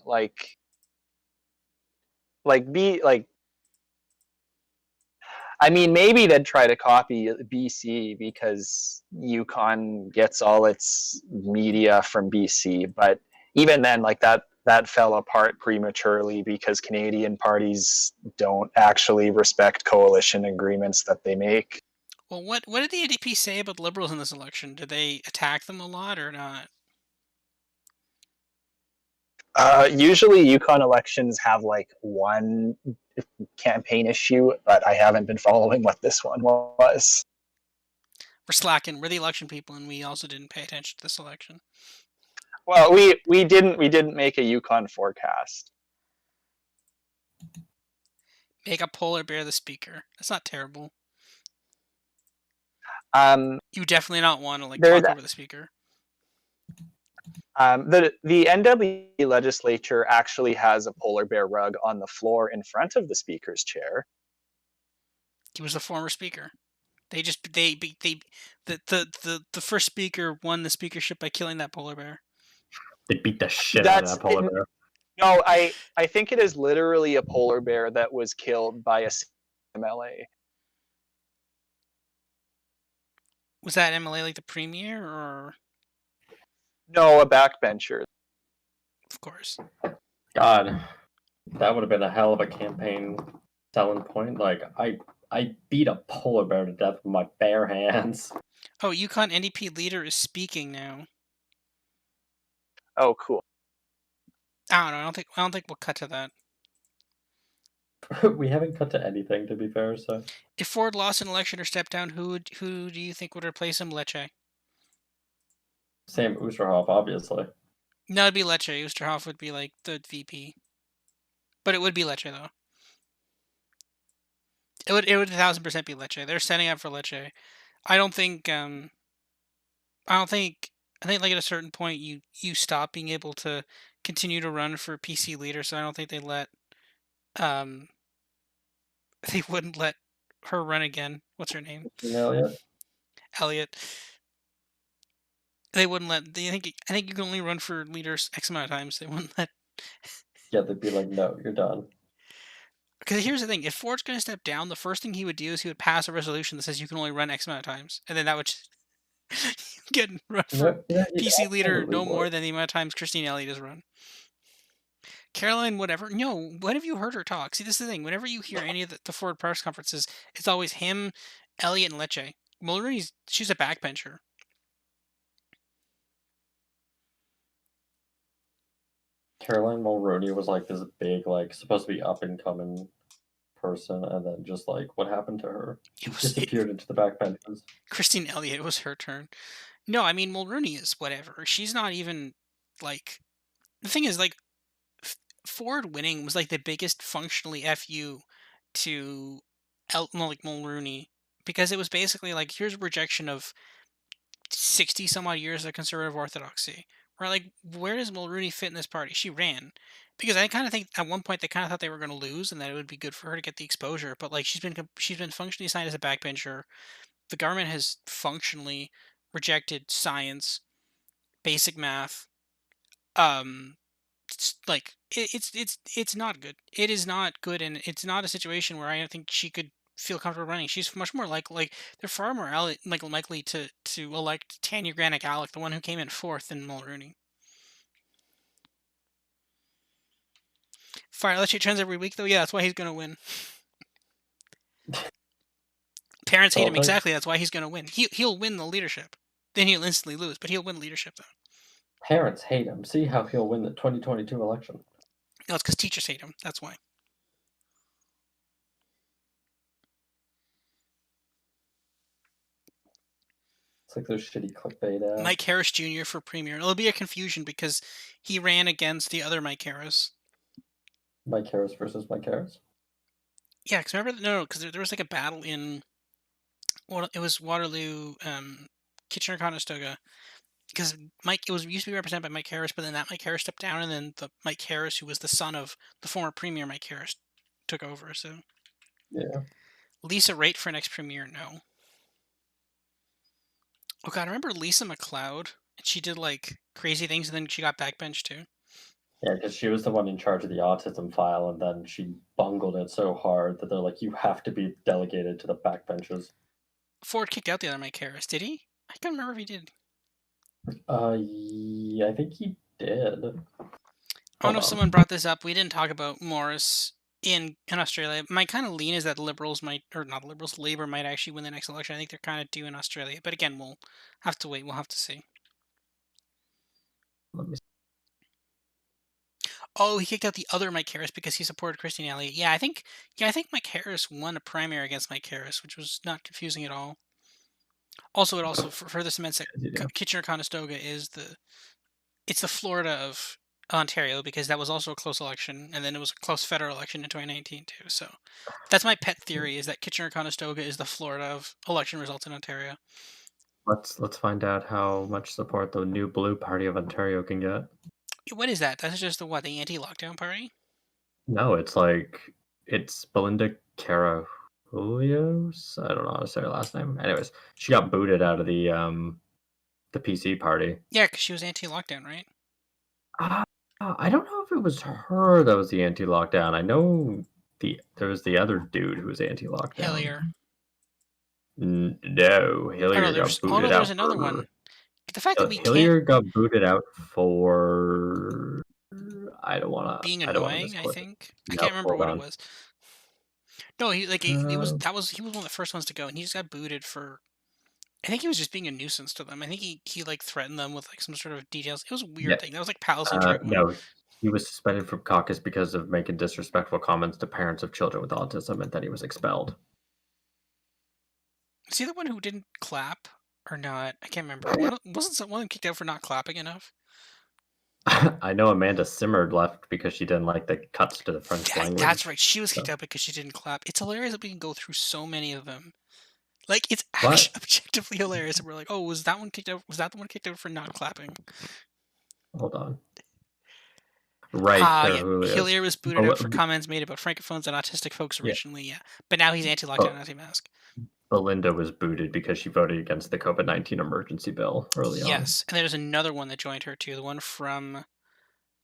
I mean, maybe they'd try to copy BC because Yukon gets all its media from BC, but even then, like that fell apart prematurely because Canadian parties don't actually respect coalition agreements that they make. Well, what did the NDP say about the Liberals in this election? Did they attack them a lot or not? Usually, Yukon elections have like one campaign issue, but I haven't been following what this one was. We're slacking. We're the election people, and we also didn't pay attention to this election. Well, we didn't make a Yukon forecast. Make a polar bear the speaker. That's not terrible. You definitely not want to talk over the speaker. The NW legislature actually has a polar bear rug on the floor in front of the speaker's chair. He was the former speaker. The first speaker won the speakership by killing that polar bear. They beat the shit out of that polar bear. No, I think it is literally a polar bear that was killed by a MLA. Was that MLA like the premier or? No, a backbencher. Of course. God, that would have been a hell of a campaign selling point. Like, I beat a polar bear to death with my bare hands. Oh, Yukon NDP leader is speaking now. Oh, cool. I don't know. I don't think we'll cut to that. We haven't cut to anything, to be fair. So, if Ford lost an election or stepped down, who do you think would replace him? Lecce. Sam Oosterhoff, obviously. No, it'd be Lecce. Oosterhoff would be like the VP, but it would be Lecce though. It would 1000% be Lecce. They're setting up for Lecce. I think like at a certain point you stop being able to continue to run for PC leader, so I don't think they wouldn't let her run again. What's her name? Elliot. They wouldn't let. I think you can only run for leaders X amount of times. They wouldn't let. Yeah, they'd be like, no, you're done. Because here's the thing: if Ford's going to step down, the first thing he would do is he would pass a resolution that says you can only run X amount of times, and then that would get run for PC leader no more than the amount of times Christine Elliott has run. Caroline, whatever. No, when have you heard her talk? See, this is the thing. Whenever you hear any of the Ford press conferences, it's always him, Elliott, and Lecce. Mulroney, she's a backbencher. Caroline Mulroney was like this big, like supposed to be up and coming person, and then just like what happened to her? She disappeared into the backbenches. Christine Elliott, it was her turn. No, I mean Mulroney is whatever. She's not even like. The thing is, like, Ford winning was like the biggest functionally FU to like Mulroney, because it was basically like, here's a rejection of 60 some odd years of conservative orthodoxy. Where, like, where does Mulroney fit in this party? She ran. Because I kind of think at one point they kind of thought they were going to lose and that it would be good for her to get the exposure. But, like, she's been functionally assigned as a backbencher. The government has functionally rejected science, basic math. It's not good. It is not good, and it's not a situation where I think she could feel comfortable running. She's much more like they're far more likely to elect Tanya Granick-Aleck, the one who came in fourth, than Mulroney. Fire Lecce trends every week, though. Yeah, that's why he's going to win. Parents hate him. Exactly. That's why he's going to win. He'll win the leadership. Then he'll instantly lose, but he'll win leadership, though. Parents hate him. See how he'll win the 2022 election. No, it's because teachers hate him. That's why. It's like those shitty clickbait. Mike Harris Jr. for premier. It'll be a confusion because he ran against the other Mike Harris. Mike Harris versus Mike Harris? Yeah, because remember, no, because there was like a battle in, well, it was Waterloo, Kitchener-Conestoga, because Mike, it was used to be represented by Mike Harris, but then that Mike Harris stepped down, and then the Mike Harris, who was the son of the former premier Mike Harris, took over. So Yeah. Lisa Raitt for next premier, no. Oh god, I remember Lisa McLeod, and she did like crazy things, and then she got backbenched too. Yeah, because she was the one in charge of the autism file, and then she bungled it so hard that they're like, you have to be delegated to the backbenches. Ford kicked out the other Mike Harris, did he? I can't remember if he did. Yeah, I think he did. I don't know if someone brought this up. We didn't talk about Morris in Australia. My kind of lean is that Liberals might, or not Liberals, Labour might actually win the next election. I think they're kind of due in Australia. But again, we'll have to wait. We'll have to see. Let me see. Oh, he kicked out the other Mike Harris because he supported Christine Elliott. Yeah, I think Mike Harris won a primary against Mike Harris, which was not confusing at all. Also, it also further cements that Kitchener-Conestoga is it's the Florida of Ontario, because that was also a close election, and then it was a close federal election in 2019 too. So that's my pet theory, is that Kitchener-Conestoga is the Florida of election results in Ontario. Let's find out how much support the New Blue Party of Ontario can get. What is that? That's just the anti-lockdown party? No, it's Belinda Carajulios. I don't know how to say her last name. Anyways, she got booted out of the PC party. Yeah, because she was anti-lockdown, right? I don't know if it was her that was the anti-lockdown. I know there was the other dude who was anti-lockdown. Hillier. No, Hillier got booted out. There's another one. The fact that Hillier got booted out for, I don't want to, being annoying. I think I can't remember what it was. No, he was one of the first ones to go, and he just got booted for. I think he was just being a nuisance to them. I think he like threatened them with like some sort of details. It was a weird thing. That was like Policy Drag. No, he was suspended from caucus because of making disrespectful comments to parents of children with autism, and then he was expelled. Is he the one who didn't clap or not? I can't remember. Wasn't someone kicked out for not clapping enough? I know Amanda Simard left because she didn't like the cuts to the French language. That's right. She was kicked out because she didn't clap. It's hilarious that we can go through so many of them. Like, it's actually objectively hilarious that we're like, oh, was that one kicked out? Was that the one kicked out for not clapping? Hold on. Right. Hillier was booted out for comments made about francophones and autistic folks originally, yeah. But now he's anti-lockdown, anti-mask. Belinda was booted because she voted against the COVID-19 emergency bill early on. Yes, and there's another one that joined her too. The one from, I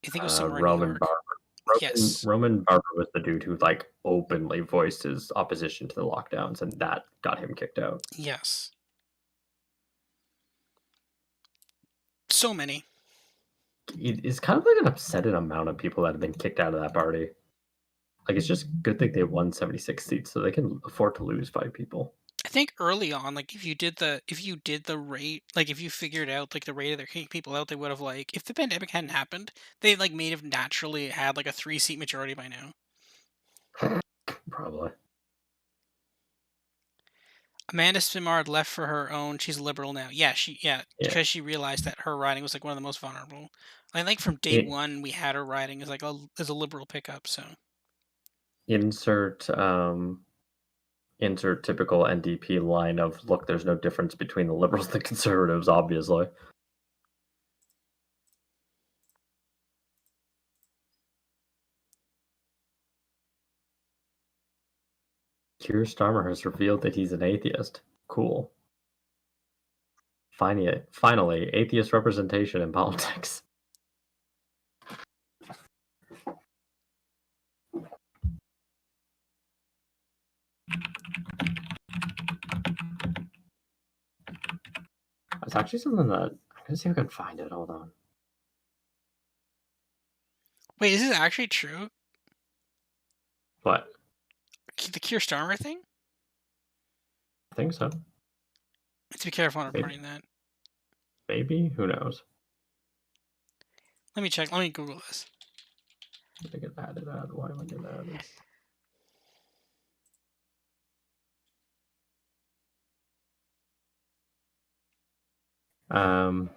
think it was somewhere in Roman New York. Barber. Yes. Roman Barber was the dude who like openly voiced his opposition to the lockdowns, and that got him kicked out. Yes. So many. It's kind of like an upsetting amount of people that have been kicked out of that party. Like, it's just good that they won 76 seats, so they can afford to lose 5 people. I think early on, like if you did the rate, like if you figured out like the rate of their kicking people out, they would have like, if the pandemic hadn't happened, they like may have naturally had like a 3-seat majority by now. Probably. Amanda Simard left for her own. She's liberal now. Yeah, because she realized that her riding was like one of the most vulnerable. I think from day one we had her riding as like as a liberal pickup. So insert typical NDP line of, look, there's no difference between the Liberals and the Conservatives, obviously. Keir Starmer has revealed that he's an atheist. Cool. Finally, atheist representation in politics. It's actually something that I'm gonna see if I can find it. Hold on. Wait, is this actually true? What? The Keir Starmer thing? I think so. To be careful on reporting that. Maybe? Who knows? Let me check. Let me Google this. I get added. Why am I getting added? How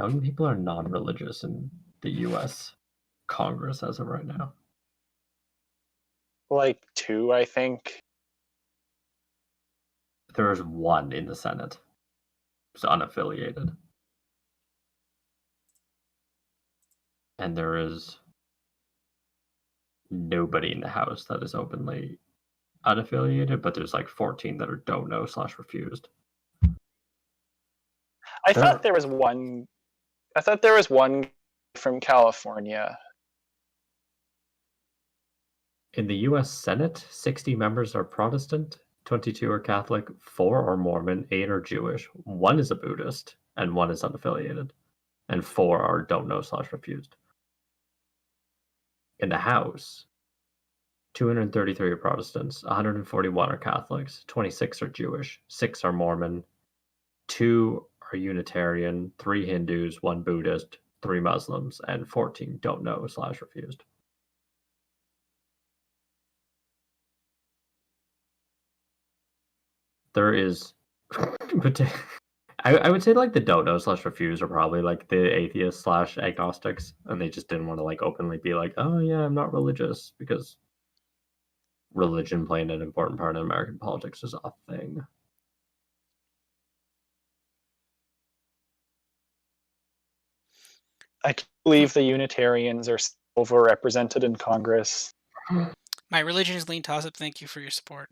many people are non-religious in the U.S. Congress as of right now? Like 2, I think. There's 1 in the Senate. It's unaffiliated. And there is nobody in the House that is openly unaffiliated, but there's like 14 that are don't know/refused. I thought there was one from California. In the U.S. Senate, 60 members are Protestant, 22 are Catholic, 4 are Mormon, 8 are Jewish, 1 is a Buddhist, and 1 is unaffiliated, and 4 are don't know/refused. In the House, 233 are Protestants, 141 are Catholics, 26 are Jewish, 6 are Mormon, 2 are Unitarian, 3 Hindus, 1 Buddhist, 3 Muslims, and 14 don't know/refused. There is, I would say like the don't know/refuse are probably like the atheists/agnostics, and they just didn't want to like openly be like, oh yeah, I'm not religious, because religion playing an important part in American politics is a thing. I can't believe the Unitarians are overrepresented in Congress. My religion is lean toss-up. Thank you for your support.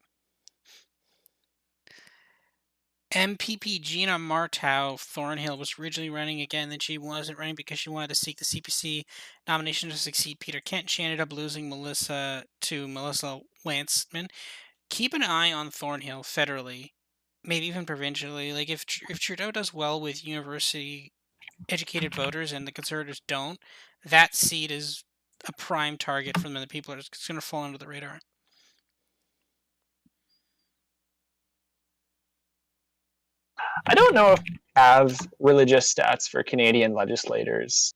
MPP Gina Martow of Thornhill was originally running again, then she wasn't running because she wanted to seek the CPC nomination to succeed Peter Kent. She ended up losing Melissa Lantsman. Keep an eye on Thornhill federally, maybe even provincially. Like if Trudeau does well with university-educated voters and the Conservatives don't, that seat is a prime target for them. The people are just going to fall under the radar. I don't know if we have religious stats for Canadian legislators.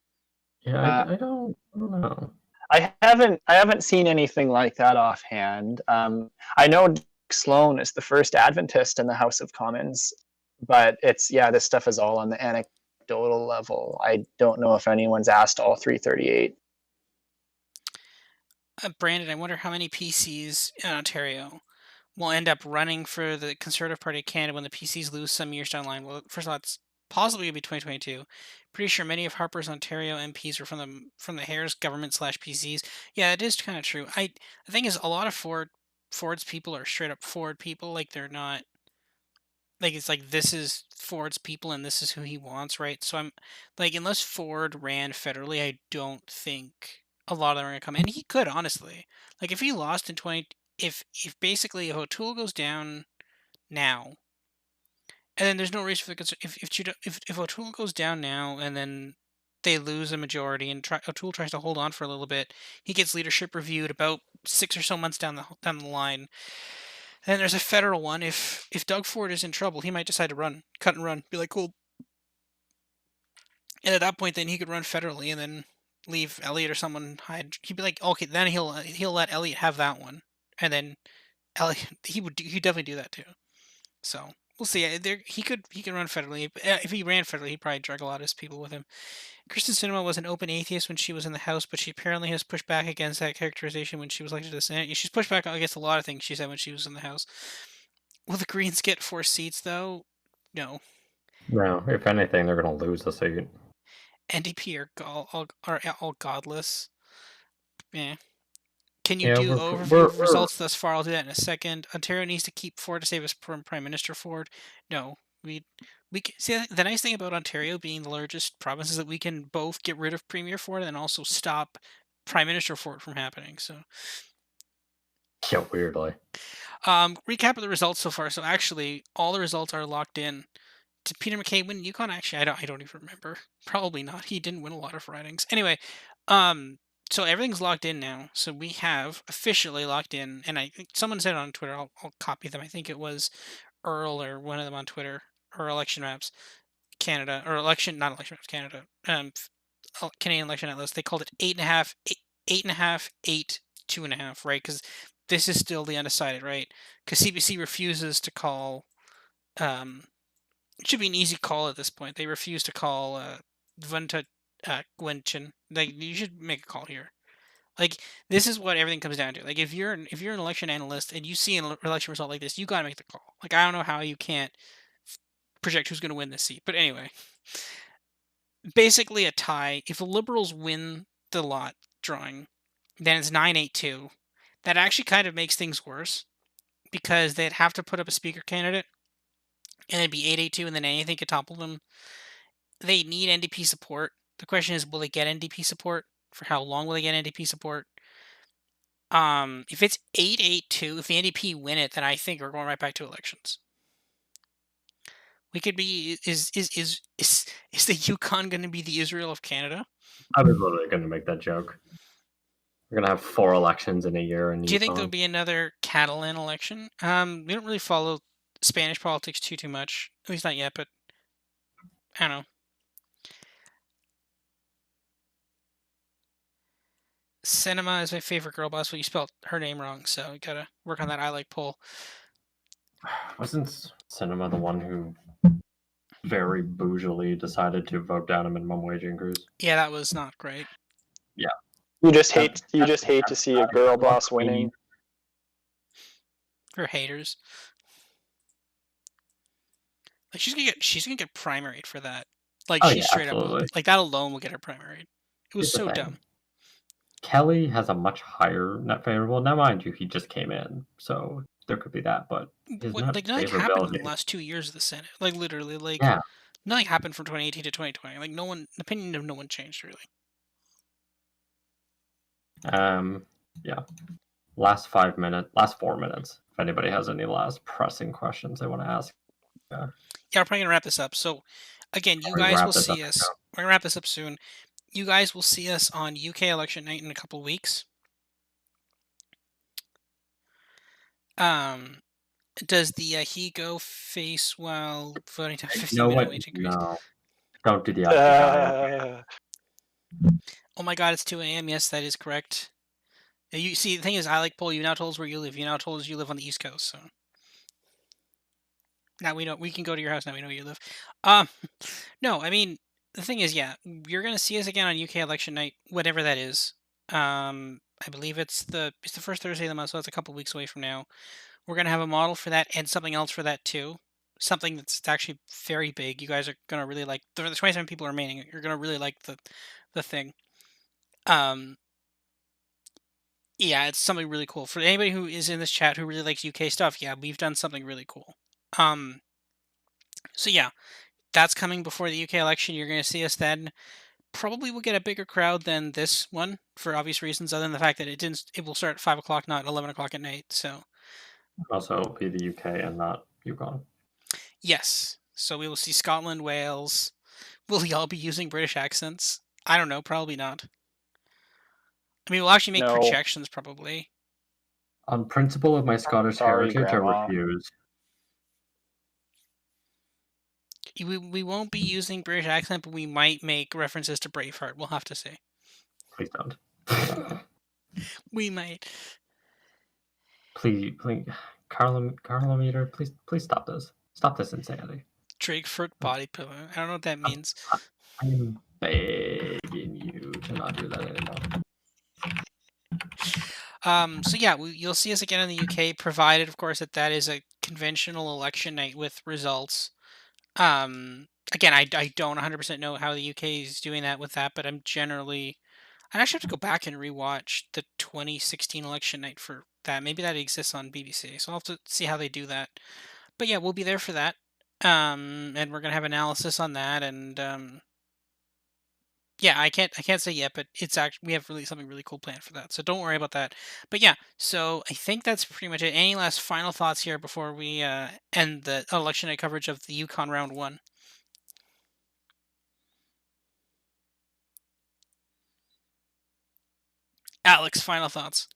Yeah, I don't know. I haven't seen anything like that offhand. I know Dick Sloan is the first Adventist in the House of Commons, but this stuff is all on the anecdotal level. I don't know if anyone's asked all 338. Brandon, I wonder how many PCs in Ontario will end up running for the Conservative Party of Canada when the PCs lose some years down the line. Well, first of all, it's possibly going to be 2022. Pretty sure many of Harper's Ontario MPs are from the Harris government/PCs. Yeah, it is kind of true. The thing is, a lot of Ford's people are straight up Ford people. Like they're not. Like it's like this is Ford's people and this is who he wants, right? So I'm like, unless Ford ran federally, I don't think a lot of them are gonna come. And he could honestly, like if he lost in 20, if basically if O'Toole goes down now, and then there's no reason for the if O'Toole goes down now and then they lose a majority and O'Toole tries to hold on for a little bit, he gets leadership reviewed about 6 or so months down the line. And then there's a federal one. If Doug Ford is in trouble, he might decide to cut and run, be like, cool. And at that point, then he could run federally and then leave Elliott or someone hide. He'd be like, okay, then he'll let Elliott have that one, and then Elliott he'd definitely do that too. So we'll see. He could run federally. If he ran federally, he'd probably drag a lot of his people with him. Kristen Sinema was an open atheist when she was in the House, but she apparently has pushed back against that characterization when she was elected to the Senate. She's pushed back against a lot of things she said when she was in the House. Will the Greens get 4 seats, though? No. No, if anything, they're going to lose the seat. NDP are all godless. Yeah. Can you do overview of results thus far? I'll do that in a second. Ontario needs to keep Ford to save us from Prime Minister Ford. No. We see, the nice thing about Ontario being the largest province is that we can both get rid of Premier Ford and then also stop Prime Minister Ford from happening. So yeah, weirdly. Recap of the results so far. So actually, all the results are locked in. Did Peter MacKay win Yukon? Actually, I don't even remember. Probably not. He didn't win a lot of ridings. Anyway, so everything's locked in now. So we have officially locked in, and I think someone said it on Twitter. I'll copy them. I think it was Earl or one of them on Twitter, or Election Maps Canada, or not Election Maps Canada. Canadian Election Atlas. They called it 8.5, 8.5, 8, 2.5, right? Because this is still the undecided, right? Because CBC refuses to call. It should be an easy call at this point. They refuse to call Vunta Gwenchin. You should make a call here. Like, this is what everything comes down to. Like, if you're an election analyst and you see an election result like this, you gotta make the call. Like, I don't know how you can't project who's gonna win this seat. But anyway, basically a tie. If the Liberals win the lot drawing, then it's 9-8-2. That actually kind of makes things worse because they'd have to put up a speaker candidate, and it'd be 8-8-2, and then anything could topple them. They need NDP support. The question is, will they get NDP support? For how long will they get NDP support? If it's 8-8-2, if the NDP win it, then I think we're going right back to elections. We could be is the Yukon going to be the Israel of Canada? I was literally going to make that joke. We're going to have 4 elections in a year. Do you think there'll be another Catalan election? We don't really follow Spanish politics too much, at least not yet. But I don't know. Cinema is my favorite girl boss, but you spelled her name wrong, so you gotta work on that I like poll. Wasn't Cinema the one who very bougily decided to vote down a minimum wage increase? Yeah, that was not great. Yeah. You just hate to see a girl boss winning. Her haters. Like, she's gonna get primaried for that. Like, she's straight absolutely. Up like that alone will get her primaried. It was so dumb. Kelly has a much higher net favorable. Now, mind you, he just came in, so there could be that. But nothing happened in the last 2 years of the Senate. Like, literally, nothing happened from 2018 to 2020. Like, the opinion of no one changed really. Yeah. Last 4 minutes. If anybody has any last pressing questions they want to ask. Yeah, we're probably gonna wrap this up. So, again, you guys will see us. We're gonna wrap this up soon. You guys will see us on UK election night in a couple weeks. Does the Higo face while voting to 50-minute wage increase? No. Don't do the Oh my god, it's 2 a.m. Yes, that is correct. You see, the thing is, I like poll. You now told us where you live. You now told us you live on the East Coast, so now we know we can go to your house. Now we know where you live. No, I mean, the thing is, yeah, you're gonna see us again on UK election night, whatever that is. I believe it's the first Thursday of the month, so it's a couple weeks away from now. We're gonna have a model for that and something else for that too. Something that's actually very big. You guys are gonna really like. The 27 people remaining, you're gonna really like the thing. Yeah, it's something really cool. For anybody who is in this chat who really likes UK stuff, yeah, we've done something really cool. So yeah, that's coming before the UK election. You're going to see us then. Probably will get a bigger crowd than this one for obvious reasons, other than the fact that it will start at 5 o'clock, not 11 o'clock at night. So also it'll be the UK and not Yukon. Yes. So we will see Scotland, Wales. Will we all be using British accents? I don't know. Probably not. I mean, we'll actually make projections, probably. On principle of my Scottish heritage, Grandma. I refuse. We won't be using British accent, but we might make references to Braveheart. We'll have to see. Please don't. We might. Please, Carlometer, please stop this. Stop this insanity. Drakeford body pillow. I don't know what that means. I'm begging you to not do that anymore. So yeah, you'll see us again in the UK, provided, of course, that is a conventional election night with results. Again, I don't 100% know how the UK is doing that with that, but I'd actually have to go back and rewatch the 2016 election night for that. Maybe that exists on BBC, so I'll have to see how they do that. But yeah, we'll be there for that, and we're gonna have analysis on that, and yeah, I can't say yet, but it's actually we have something really cool planned for that, so don't worry about that. But yeah, so I think that's pretty much it. Any last final thoughts here before we end the election night coverage of the Yukon Round 1? Alex, final thoughts.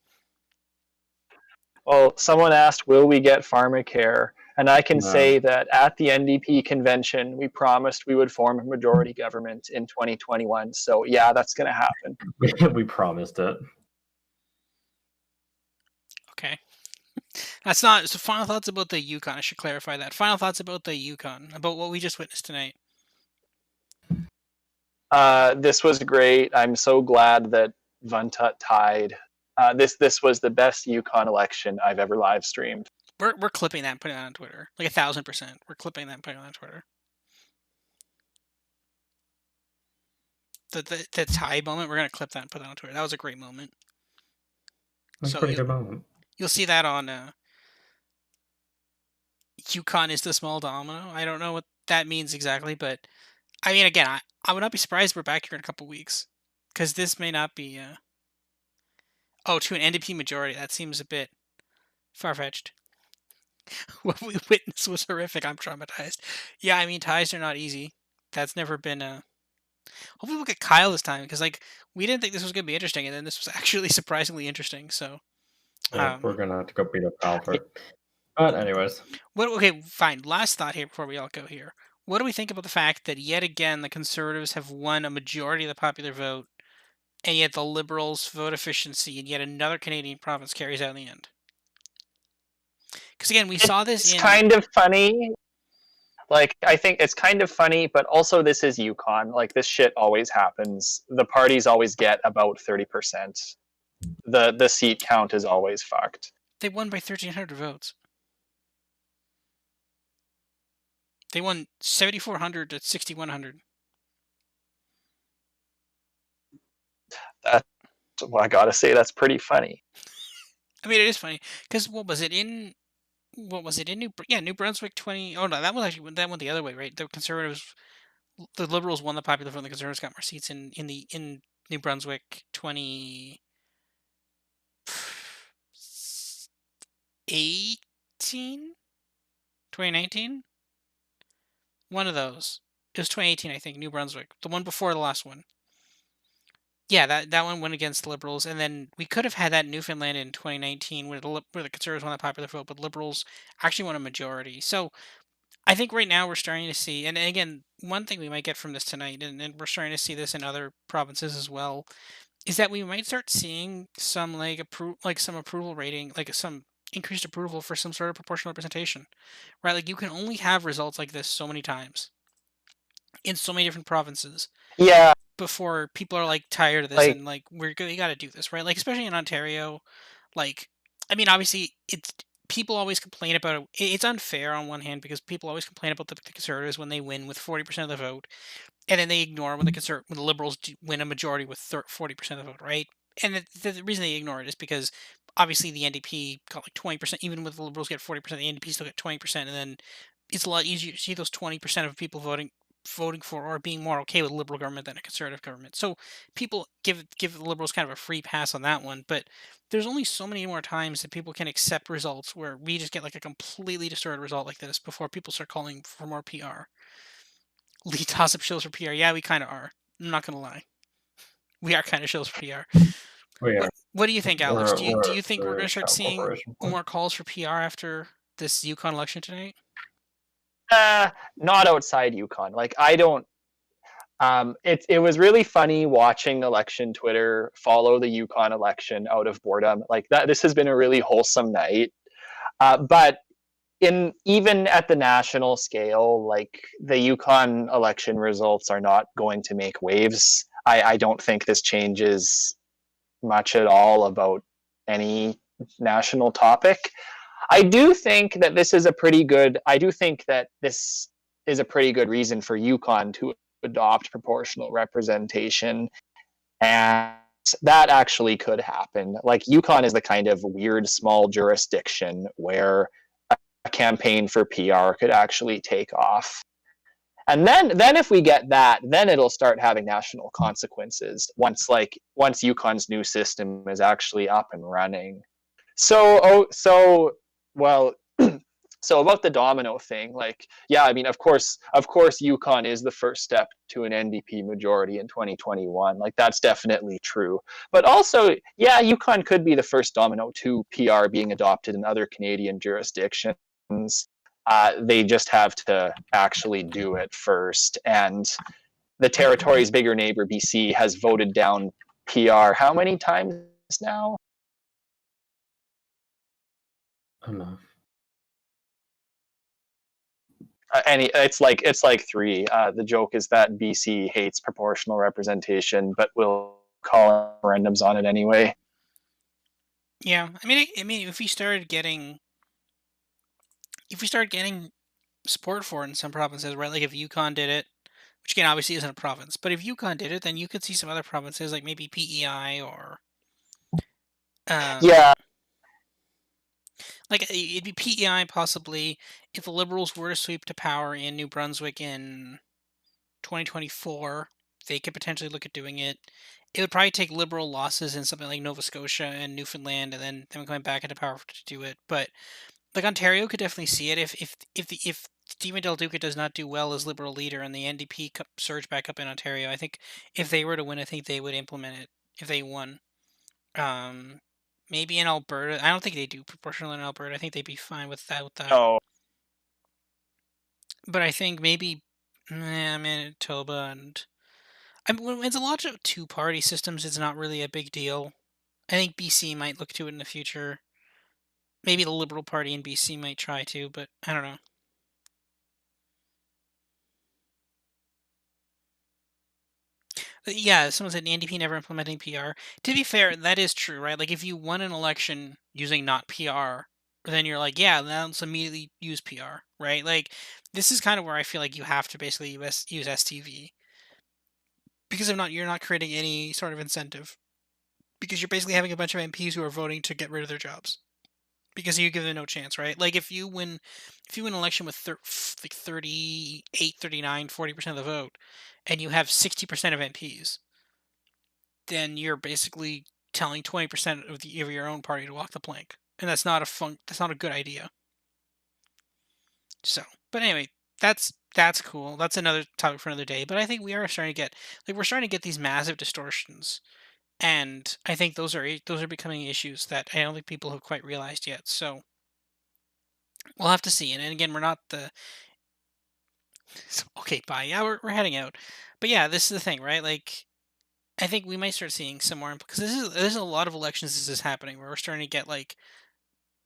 Well, someone asked, will we get pharmacare? And I can say that at the NDP convention, we promised we would form a majority government in 2021. So yeah, that's going to happen. We promised it. Okay. That's not, so final thoughts about the Yukon. I should clarify that. Final thoughts about the Yukon, about what we just witnessed tonight. This was great. I'm so glad that Vuntut tied. This was the best Yukon election I've ever live streamed. We're clipping that and putting that on Twitter. Like 1,000%. We're clipping that and putting it on Twitter. The tie moment, we're gonna clip that and put that on Twitter. That was a great moment. That's a pretty good moment. You'll see that on Yukon is the small domino. I don't know what that means exactly, but I mean, again, I would not be surprised if we're back here in a couple weeks, because this may not be. To an NDP majority, that seems a bit far-fetched. What we witnessed was horrific. I'm traumatized. Yeah, I mean, ties are not easy. That's never been a. Hopefully we'll get Kyle this time, because we didn't think this was going to be interesting, and then this was actually surprisingly interesting. So yeah, we're gonna have to go beat up Kyle for it. But anyways, okay, fine. Last thought here before we all go here. What do we think about the fact that yet again the Conservatives have won a majority of the popular vote, and yet the Liberals' vote efficiency in yet another Canadian province carries out in the end? Because again, we saw this. It's kind of funny. Like, I think it's kind of funny, but also this is Yukon. Like, this shit always happens. The parties always get about 30%. The seat count is always fucked. They won by 1,300 votes. They won 7,400 to 6,100. Well, I gotta say, that's pretty funny. I mean, it is funny because what was it in New Brunswick 20? Oh no, that went the other way, right? The Liberals won the popular vote, and the Conservatives got more seats in New Brunswick 2018. 2019. One of those. It was 2018, I think. New Brunswick, the one before the last one. Yeah, that one went against the Liberals, and then we could have had that in Newfoundland in 2019 where the Conservatives won the popular vote, but Liberals actually won a majority. So I think right now we're starting to see, and again, one thing we might get from this tonight, and we're starting to see this in other provinces as well, is that we might start seeing some some approval rating, like some increased approval for some sort of proportional representation, right? Like you can only have results like this so many times in so many different provinces. Yeah. Before people are like tired of this and like we got to do this, right? Like especially in Ontario, like I mean obviously it's people always complain about it. It's unfair on one hand because people always complain about the Conservatives when they win with 40% of the vote, and then they ignore when the Liberals win a majority with 40% of the vote, right? And the reason they ignore it is because obviously the NDP got like 20%, even with the Liberals get 40%, the NDP still get 20%, and then it's a lot easier to see those 20% of people voting for or being more okay with a Liberal government than a Conservative government. So people give the Liberals kind of a free pass on that one, but there's only so many more times that people can accept results where we just get like a completely distorted result like this before people start calling for more PR. Lee toss-up shows for PR. Yeah, we kind of are. I'm not going to lie. We are kind of shows for PR. What do you think, Alex? Do you think we're going to start seeing more calls for PR after this Yukon election tonight? Not outside Yukon. Like I don't. It was really funny watching election Twitter follow the Yukon election out of boredom. Like that, this has been a really wholesome night. But even at the national scale, like the Yukon election results are not going to make waves. I don't think this changes much at all about any national topic. I do think that this is a pretty good reason for Yukon to adopt proportional representation. And that actually could happen. Like Yukon is the kind of weird small jurisdiction where a campaign for PR could actually take off. And then if we get that, then it'll start having national consequences once Yukon's new system is actually up and running. So about the domino thing, like, yeah, I mean, of course, Yukon is the first step to an NDP majority in 2021. Like, that's definitely true. But also, yeah, Yukon could be the first domino to PR being adopted in other Canadian jurisdictions. They just have to actually do it first. And the territory's bigger neighbor, BC, has voted down PR how many times now? Enough. It's like 3. The joke is that BC hates proportional representation, but will call referendums on it anyway. Yeah, I mean, if we started getting support for it in some provinces, right? Like if Yukon did it, which again obviously isn't a province, but if Yukon did it, then you could see some other provinces like maybe PEI or yeah, like it'd be PEI possibly if the Liberals were to sweep to power in New Brunswick in 2024. They could potentially look at doing it. It would probably take Liberal losses in something like Nova Scotia and Newfoundland, and then them going back into power to do it. But like Ontario could definitely see it if Stephen Del Duca does not do well as Liberal leader and the NDP surge back up in Ontario. I think if they were to win, I think they would implement it if they won. Maybe in Alberta. I don't think they do proportional in Alberta. I think they'd be fine with that. no. But I think maybe Manitoba and when it's a lot of two-party systems, it's not really a big deal. I think BC might look to it in the future. Maybe the Liberal Party in BC might try to, but I don't know. But yeah, someone said NDP never implementing PR. To be fair, that is true, right? Like if you won an election using not PR, then you're like, yeah, let's immediately use PR, right? Like this is kind of where I feel like you have to basically use STV. Because if not, you're not creating any sort of incentive. Because you're basically having a bunch of MPs who are voting to get rid of their jobs. Because you give them no chance, right? Like if you win an election with 38, 39, 40% of the vote, and you have 60% of MPs, then you're basically telling 20% of your own party to walk the plank, and that's not a good idea. So, but anyway, that's cool. That's another topic for another day. But I think we are starting to get these massive distortions. And I think those are becoming issues that I don't think people have quite realized yet. So we'll have to see. And again, we're not the okay. Bye. Yeah, we're heading out. But yeah, this is the thing, right? Like, I think we might start seeing some more because there's a lot of elections. This is happening where we're starting to get like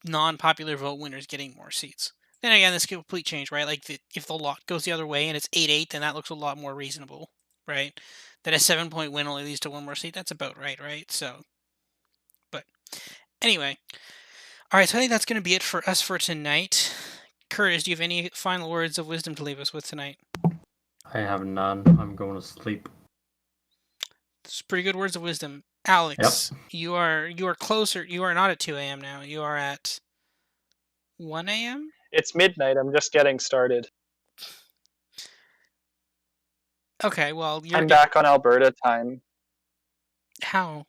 non-popular vote winners getting more seats. Then again, this could complete change, right? Like if the lot goes the other way and it's 8-8, then that looks a lot more reasonable, right? That a 7-point win only leads to one more seat. That's about right? So, but anyway, all right. So I think that's going to be it for us for tonight. Curtis, do you have any final words of wisdom to leave us with tonight? I have none. I'm going to sleep. It's pretty good words of wisdom. Alex, yep. You are closer. You are not at 2 a.m. now. You are at 1 a.m.? It's midnight. I'm just getting started. Okay, well, I'm back on Alberta time. How?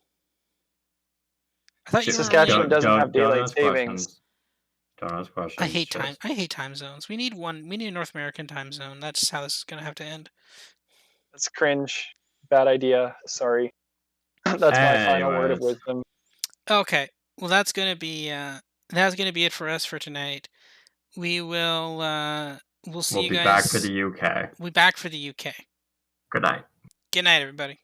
I thought Saskatchewan doesn't have daylight savings. Don't ask questions. I hate time zones. We need a North American time zone. That's how this is going to have to end. That's cringe. Bad idea. Sorry. That's my final word of wisdom. Okay. Well, that's going to be it for us for tonight. We will we'll see you guys. We'll be back for the UK. We'll be back for the UK. Good night. Good night, everybody.